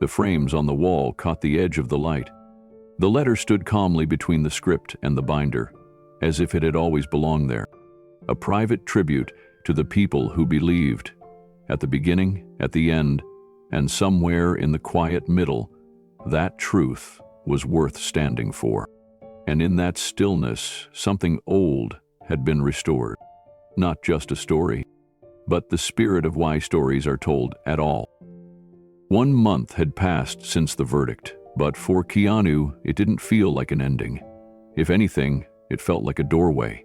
The frames on the wall caught the edge of the light. The letter stood calmly between the script and the binder, as if it had always belonged there. A private tribute to the people who believed. At the beginning, at the end, and somewhere in the quiet middle, that truth was worth standing for. And in that stillness, something old had been restored. Not just a story, but the spirit of why stories are told at all. 1 month had passed since the verdict, but for Keanu, it didn't feel like an ending. If anything, it felt like a doorway.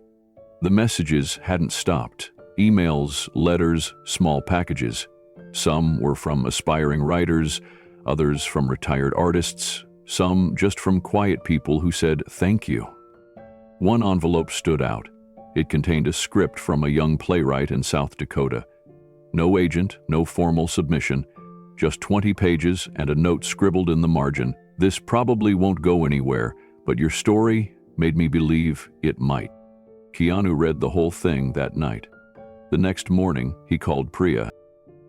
The messages hadn't stopped. Emails, letters, small packages. Some were from aspiring writers, others from retired artists, some just from quiet people who said thank you. One envelope stood out. It contained a script from a young playwright in South Dakota. No agent, no formal submission, just 20 pages and a note scribbled in the margin. "This probably won't go anywhere, but your story made me believe it might." Keanu read the whole thing that night. The next morning, he called Priya.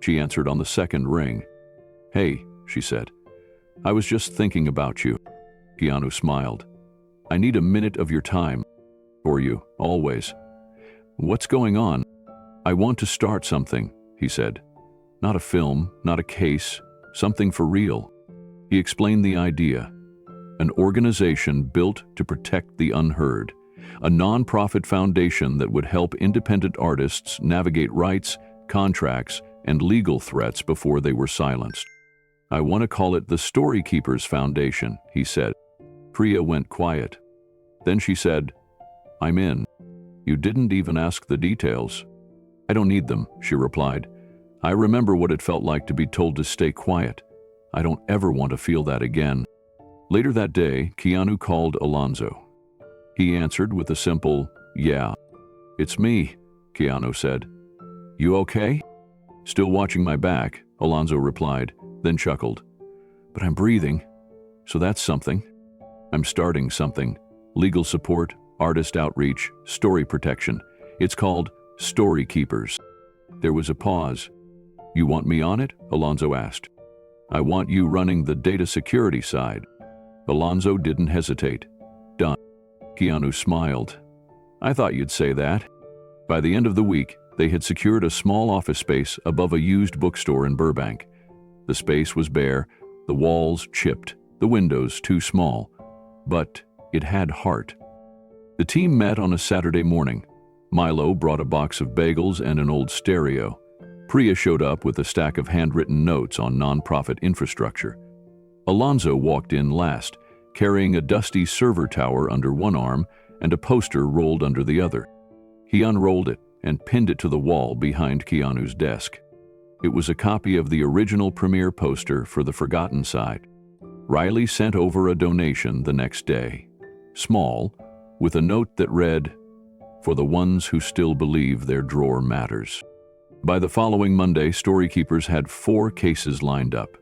She answered on the second ring. "Hey," she said. "I was just thinking about you." Keanu smiled. "I need a minute of your time. For you, always." "What's going on?" "I want to start something," he said. "Not a film, not a case, something for real." He explained the idea. An organization built to protect the unheard. A non-profit foundation that would help independent artists navigate rights, contracts, and legal threats before they were silenced. "I want to call it the Story Keepers Foundation," he said. Priya went quiet. Then she said, "I'm in." "You didn't even ask the details." "I don't need them," she replied. "I remember what it felt like to be told to stay quiet. I don't ever want to feel that again." Later that day, Keanu called Alonzo. He answered with a simple, "Yeah." "It's me," Keanu said. "You okay?" "Still watching my back," Alonzo replied, then chuckled. "But I'm breathing, so that's something. I'm starting something. Legal support, artist outreach, story protection. It's called Story Keepers." There was a pause. "You want me on it?" Alonzo asked. "I want you running the data security side." Alonzo didn't hesitate. "Done." Keanu smiled. "I thought you'd say that." By the end of the week, they had secured a small office space above a used bookstore in Burbank. The space was bare, the walls chipped, the windows too small, but it had heart. The team met on a Saturday morning. Milo brought a box of bagels and an old stereo. Priya showed up with a stack of handwritten notes on nonprofit infrastructure. Alonzo walked in last, carrying a dusty server tower under one arm and a poster rolled under the other. He unrolled it and pinned it to the wall behind Keanu's desk. It was a copy of the original premiere poster for The Forgotten Side. Riley sent over a donation the next day, small, with a note that read, "For the ones who still believe their drawer matters." By the following Monday, Storykeepers had 4 cases lined up.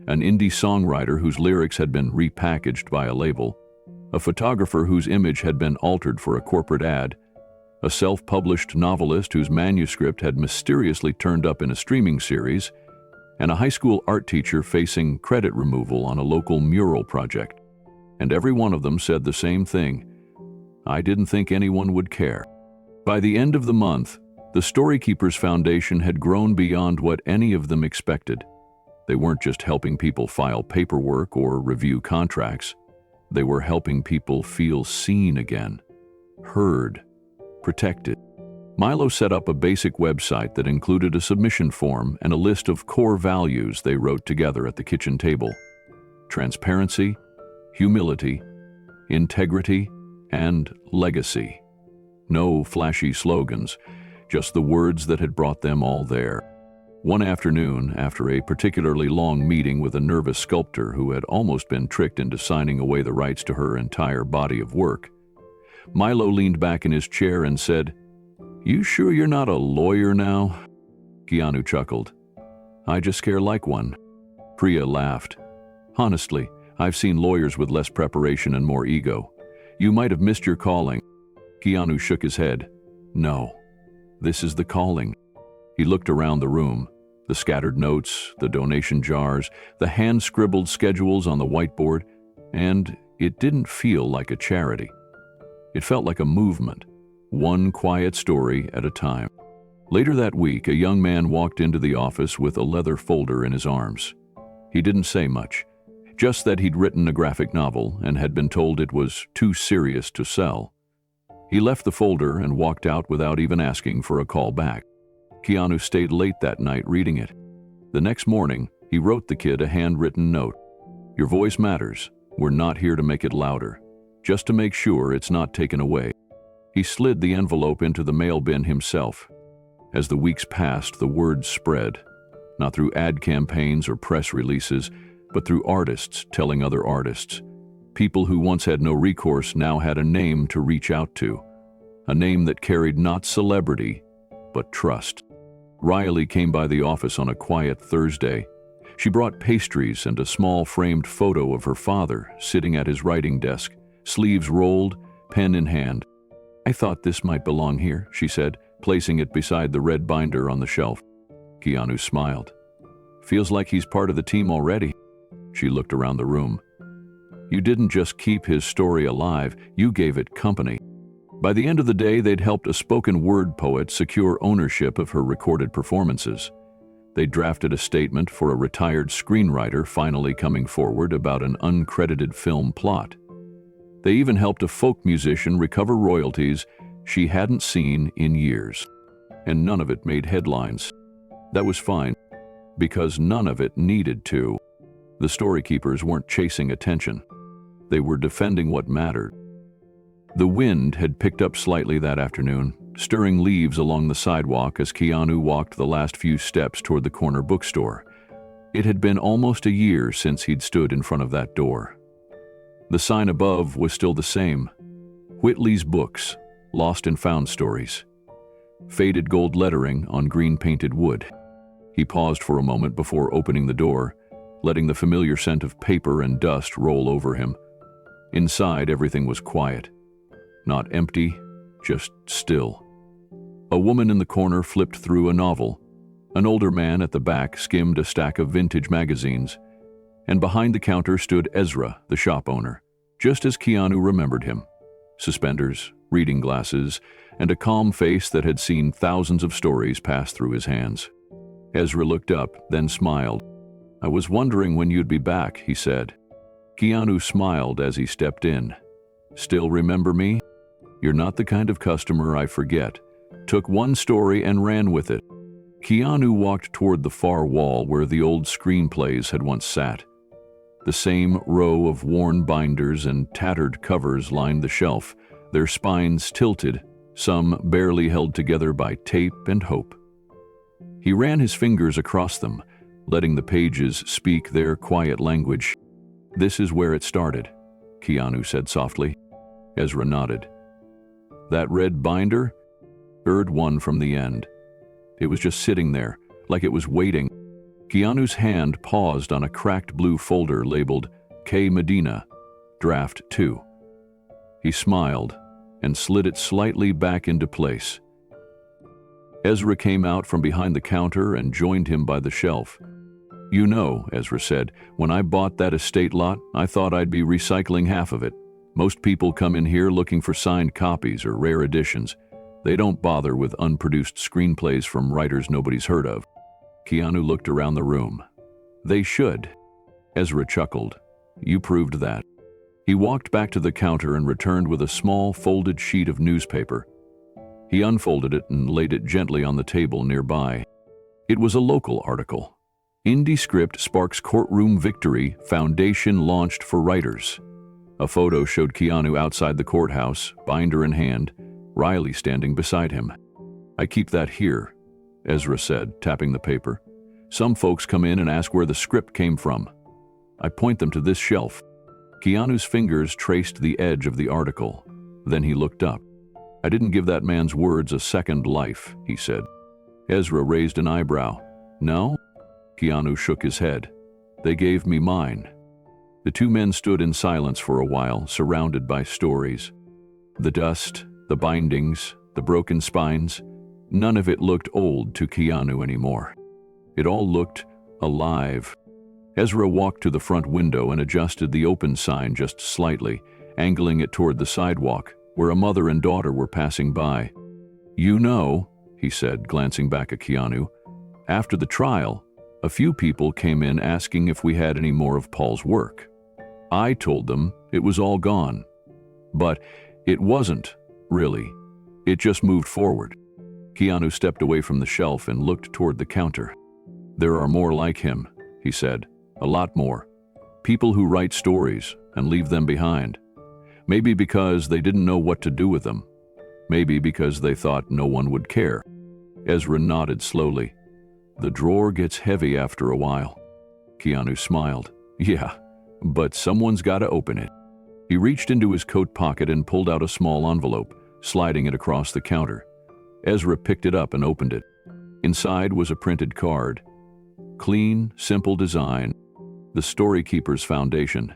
An indie songwriter whose lyrics had been repackaged by a label, a photographer whose image had been altered for a corporate ad, a self-published novelist whose manuscript had mysteriously turned up in a streaming series, and a high school art teacher facing credit removal on a local mural project. And every one of them said the same thing: "I didn't think anyone would care." By the end of the month, the Storykeepers Foundation had grown beyond what any of them expected. They weren't just helping people file paperwork or review contracts. They were helping people feel seen again, heard, protected. Milo set up a basic website that included a submission form and a list of core values they wrote together at the kitchen table: transparency, humility, integrity, and legacy. No flashy slogans, just the words that had brought them all there. One afternoon, after a particularly long meeting with a nervous sculptor who had almost been tricked into signing away the rights to her entire body of work, Milo leaned back in his chair and said, "You sure you're not a lawyer now?" Keanu chuckled. "I just care like one." Priya laughed. "Honestly, I've seen lawyers with less preparation and more ego. You might have missed your calling." Keanu shook his head. "No, this is the calling." He looked around the room, the scattered notes, the donation jars, the hand-scribbled schedules on the whiteboard, and it didn't feel like a charity. It felt like a movement, one quiet story at a time. Later that week, a young man walked into the office with a leather folder in his arms. He didn't say much, just that he'd written a graphic novel and had been told it was too serious to sell. He left the folder and walked out without even asking for a call back. Keanu stayed late that night reading it. The next morning, he wrote the kid a handwritten note. "Your voice matters. We're not here to make it louder, just to make sure it's not taken away." He slid the envelope into the mail bin himself. As the weeks passed, the word spread, not through ad campaigns or press releases, but through artists telling other artists. People who once had no recourse now had a name to reach out to, a name that carried not celebrity, but trust. Riley came by the office on a quiet Thursday. She brought pastries and a small framed photo of her father sitting at his writing desk, sleeves rolled, pen in hand. "I thought this might belong here," she said, placing it beside the red binder on the shelf. Keanu smiled. "Feels like he's part of the team already." She looked around the room. "You didn't just keep his story alive, you gave it company." By the end of the day, they'd helped a spoken word poet secure ownership of her recorded performances. They drafted a statement for a retired screenwriter finally coming forward about an uncredited film plot. They even helped a folk musician recover royalties she hadn't seen in years. And none of it made headlines. That was fine, because none of it needed to. The Storykeepers weren't chasing attention. They were defending what mattered. The wind had picked up slightly that afternoon, stirring leaves along the sidewalk as Keanu walked the last few steps toward the corner bookstore. It had been almost a year since he'd stood in front of that door. The sign above was still the same: Whitley's Books, Lost and Found Stories. Faded gold lettering on green-painted wood. He paused for a moment before opening the door, letting the familiar scent of paper and dust roll over him. Inside, everything was quiet. Not empty, just still. A woman in the corner flipped through a novel. An older man at the back skimmed a stack of vintage magazines. And behind the counter stood Ezra, the shop owner, just as Keanu remembered him. Suspenders, reading glasses, and a calm face that had seen thousands of stories pass through his hands. Ezra looked up, then smiled. "I was wondering when you'd be back," he said. Keanu smiled as he stepped in. "Still remember me? You're not the kind of customer I forget." Took one story and ran with it. Keanu walked toward the far wall where the old screenplays had once sat. The same row of worn binders and tattered covers lined the shelf, their spines tilted, some barely held together by tape and hope. He ran his fingers across them, letting the pages speak their quiet language. "This is where it started," Keanu said softly. Ezra nodded. "That red binder?" "Third one from the end. It was just sitting there, like it was waiting." Keanu's hand paused on a cracked blue folder labeled K. Medina, Draft 2. He smiled and slid it slightly back into place. Ezra came out from behind the counter and joined him by the shelf. "You know," Ezra said, "when I bought that estate lot, I thought I'd be recycling half of it. Most people come in here looking for signed copies or rare editions. They don't bother with unproduced screenplays from writers nobody's heard of." Keanu looked around the room. "They should." Ezra chuckled. "You proved that." He walked back to the counter and returned with a small folded sheet of newspaper. He unfolded it and laid it gently on the table nearby. It was a local article. "Indie script sparks courtroom victory, foundation launched for writers." A photo showed Keanu outside the courthouse, binder in hand, Riley standing beside him. "I keep that here," Ezra said, tapping the paper. "Some folks come in and ask where the script came from. I point them to this shelf." Keanu's fingers traced the edge of the article. Then he looked up. "I didn't give that man's words a second life," he said. Ezra raised an eyebrow. "No?" Keanu shook his head. "They gave me mine." The two men stood in silence for a while, surrounded by stories. The dust, the bindings, the broken spines, none of it looked old to Keanu anymore. It all looked alive. Ezra walked to the front window and adjusted the open sign just slightly, angling it toward the sidewalk, where a mother and daughter were passing by. "You know," he said, glancing back at Keanu, "after the trial, a few people came in asking if we had any more of Paul's work. I told them it was all gone. But it wasn't, really. It just moved forward." Keanu stepped away from the shelf and looked toward the counter. "There are more like him," he said. "A lot more. People who write stories and leave them behind. Maybe because they didn't know what to do with them. Maybe because they thought no one would care." Ezra nodded slowly. "The drawer gets heavy after a while." Keanu smiled. "Yeah, but someone's got to open it." He reached into his coat pocket and pulled out a small envelope, sliding it across the counter. Ezra picked it up and opened it. Inside was a printed card. Clean, simple design. The Storykeeper's Foundation.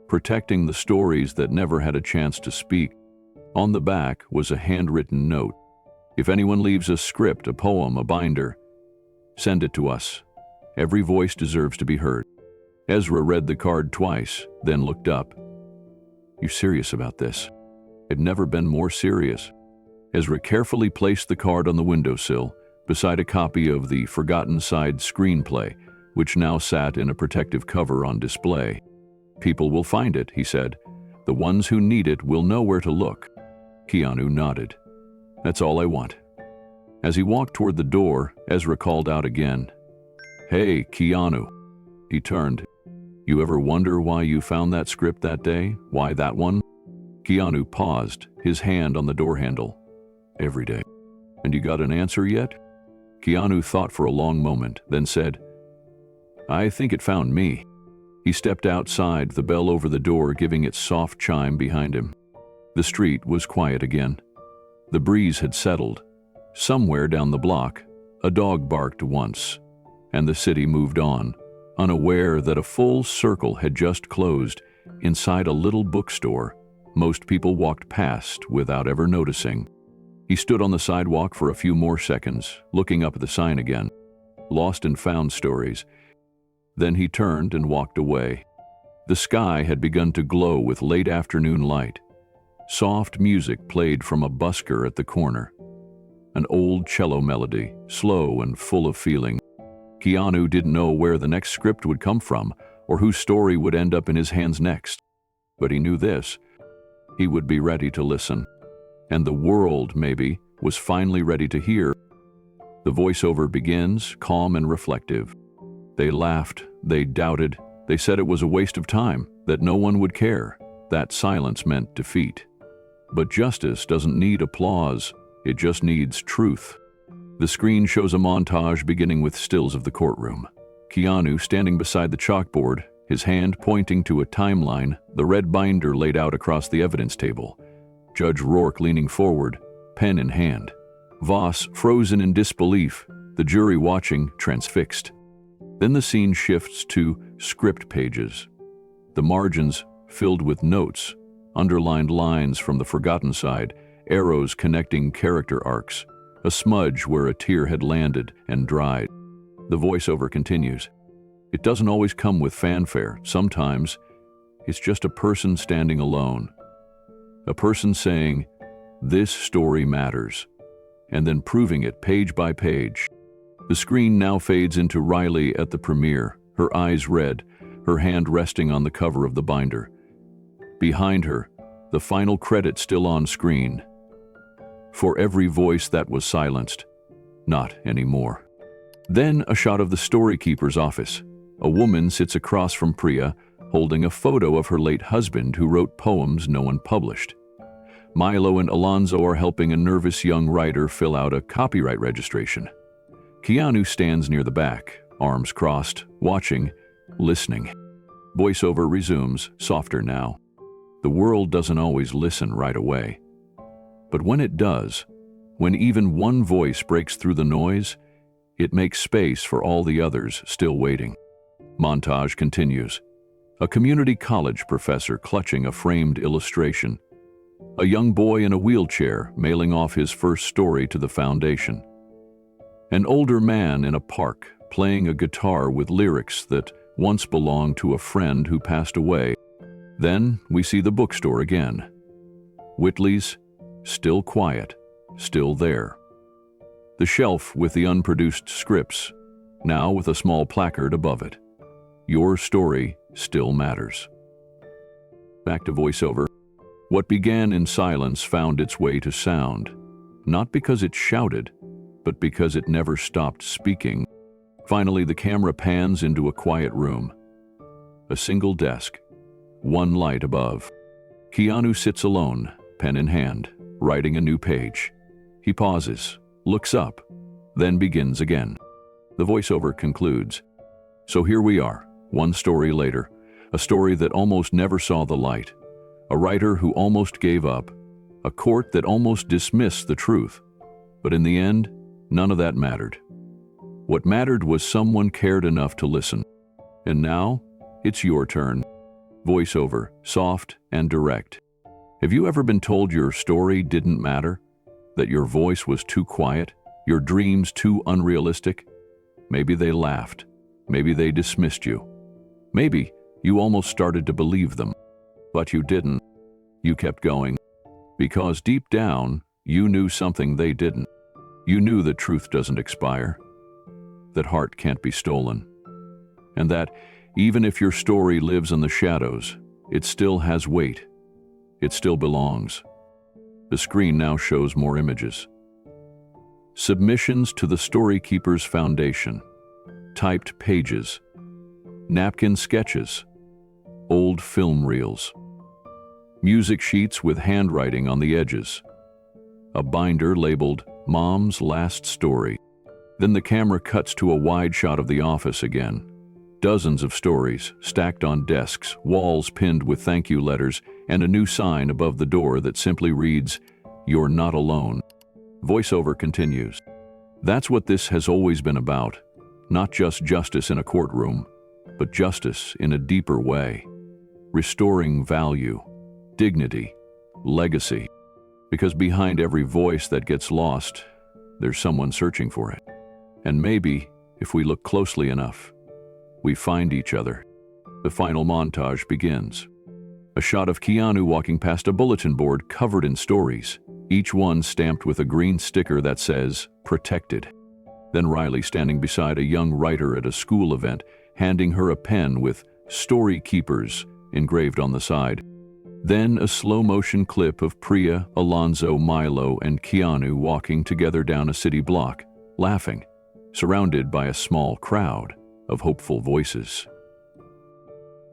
Protecting the stories that never had a chance to speak. On the back was a handwritten note. "If anyone leaves a script, a poem, a binder, send it to us. Every voice deserves to be heard." Ezra read the card twice, then looked up. "You serious about this?" "I've never been more serious." Ezra carefully placed the card on the windowsill, beside a copy of the Forgotten Side screenplay, which now sat in a protective cover on display. "People will find it," he said. "The ones who need it will know where to look." Keanu nodded. "That's all I want." As he walked toward the door, Ezra called out again. "Hey, Keanu." He turned. "You ever wonder why you found that script that day? Why that one?" Keanu paused, his hand on the door handle. "Every day." "And you got an answer yet?" Keanu thought for a long moment, then said, "I think it found me." He stepped outside, the bell over the door giving its soft chime behind him. The street was quiet again. The breeze had settled. Somewhere down the block, a dog barked once, and the city moved on, unaware that a full circle had just closed inside a little bookstore most people walked past without ever noticing. He stood on the sidewalk for a few more seconds, looking up at the sign again. Lost and Found Stories. Then he turned and walked away. The sky had begun to glow with late afternoon light. Soft music played from a busker at the corner. An old cello melody, slow and full of feeling. Keanu didn't know where the next script would come from or whose story would end up in his hands next. But he knew this. He would be ready to listen. And the world, maybe, was finally ready to hear. The voiceover begins, calm and reflective. They laughed, they doubted, they said it was a waste of time, that no one would care, that silence meant defeat. But justice doesn't need applause, it just needs truth. The screen shows a montage beginning with stills of the courtroom. Keanu standing beside the chalkboard, his hand pointing to a timeline, the red binder laid out across the evidence table. Judge Rourke leaning forward, pen in hand. Voss frozen in disbelief, the jury watching, transfixed. Then the scene shifts to script pages. The margins filled with notes, underlined lines from the forgotten side, arrows connecting character arcs, a smudge where a tear had landed and dried. The voiceover continues. It doesn't always come with fanfare. Sometimes it's just a person standing alone. A person saying, "This story matters," and then proving it page by page. The screen now fades into Riley at the premiere, her eyes red, her hand resting on the cover of the binder. Behind her, the final credit still on screen. For every voice that was silenced, not anymore. Then a shot of the storykeeper's office. A woman sits across from Priya, holding a photo of her late husband who wrote poems no one published. Milo and Alonzo are helping a nervous young writer fill out a copyright registration. Keanu stands near the back, arms crossed, watching, listening. Voiceover resumes, softer now. The world doesn't always listen right away. But when it does, when even one voice breaks through the noise, it makes space for all the others still waiting. Montage continues. A community college professor clutching a framed illustration. A young boy in a wheelchair mailing off his first story to the foundation. An older man in a park playing a guitar with lyrics that once belonged to a friend who passed away. Then we see the bookstore again. Whitley's, still quiet, still there. The shelf with the unproduced scripts, now with a small placard above it. Your story still matters. Back to voiceover. What began in silence found its way to sound, not because it shouted, but because it never stopped speaking. Finally, the camera pans into a quiet room. A single desk, one light above. Keanu sits alone, pen in hand, writing a new page. He pauses, looks up, then begins again. The voiceover concludes. So here we are, one story later, a story that almost never saw the light, a writer who almost gave up, a court that almost dismissed the truth. But in the end, none of that mattered. What mattered was someone cared enough to listen. And now, it's your turn. Voiceover, soft and direct. Have you ever been told your story didn't matter? That your voice was too quiet? Your dreams too unrealistic? Maybe they laughed. Maybe they dismissed you. Maybe you almost started to believe them. But you didn't. You kept going. Because deep down, you knew something they didn't. You knew that truth doesn't expire. That heart can't be stolen. And that, even if your story lives in the shadows, it still has weight. It still belongs. The screen now shows more images. Submissions to the Storykeeper's Foundation. Typed pages. Napkin sketches. Old film reels. Music sheets with handwriting on the edges. A binder labeled Mom's Last Story. Then the camera cuts to a wide shot of the office again. Dozens of stories stacked on desks, walls pinned with thank you letters, and a new sign above the door that simply reads, "You're not alone." Voiceover continues. That's what this has always been about. Not just justice in a courtroom, but justice in a deeper way. Restoring value, dignity, legacy. Because behind every voice that gets lost, there's someone searching for it. And maybe, if we look closely enough, we find each other. The final montage begins. A shot of Keanu walking past a bulletin board covered in stories, each one stamped with a green sticker that says, "Protected." Then Riley standing beside a young writer at a school event, handing her a pen with "Story Keepers" engraved on the side. Then a slow-motion clip of Priya, Alonzo, Milo, and Keanu walking together down a city block, laughing, surrounded by a small crowd of hopeful voices.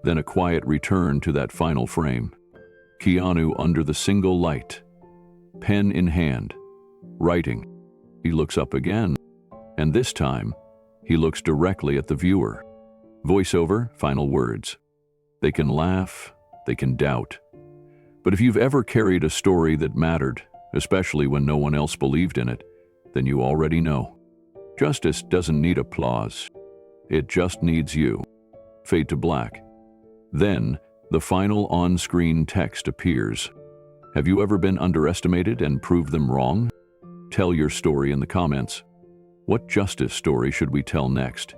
Then a quiet return to that final frame. Keanu under the single light, pen in hand, writing. He looks up again. And this time, he looks directly at the viewer. Voiceover, final words. They can laugh, they can doubt. But if you've ever carried a story that mattered, especially when no one else believed in it, then you already know. Justice doesn't need applause. It just needs you. Fade to black. Then, the final on-screen text appears. Have you ever been underestimated and proved them wrong? Tell your story in the comments. What justice story should we tell next?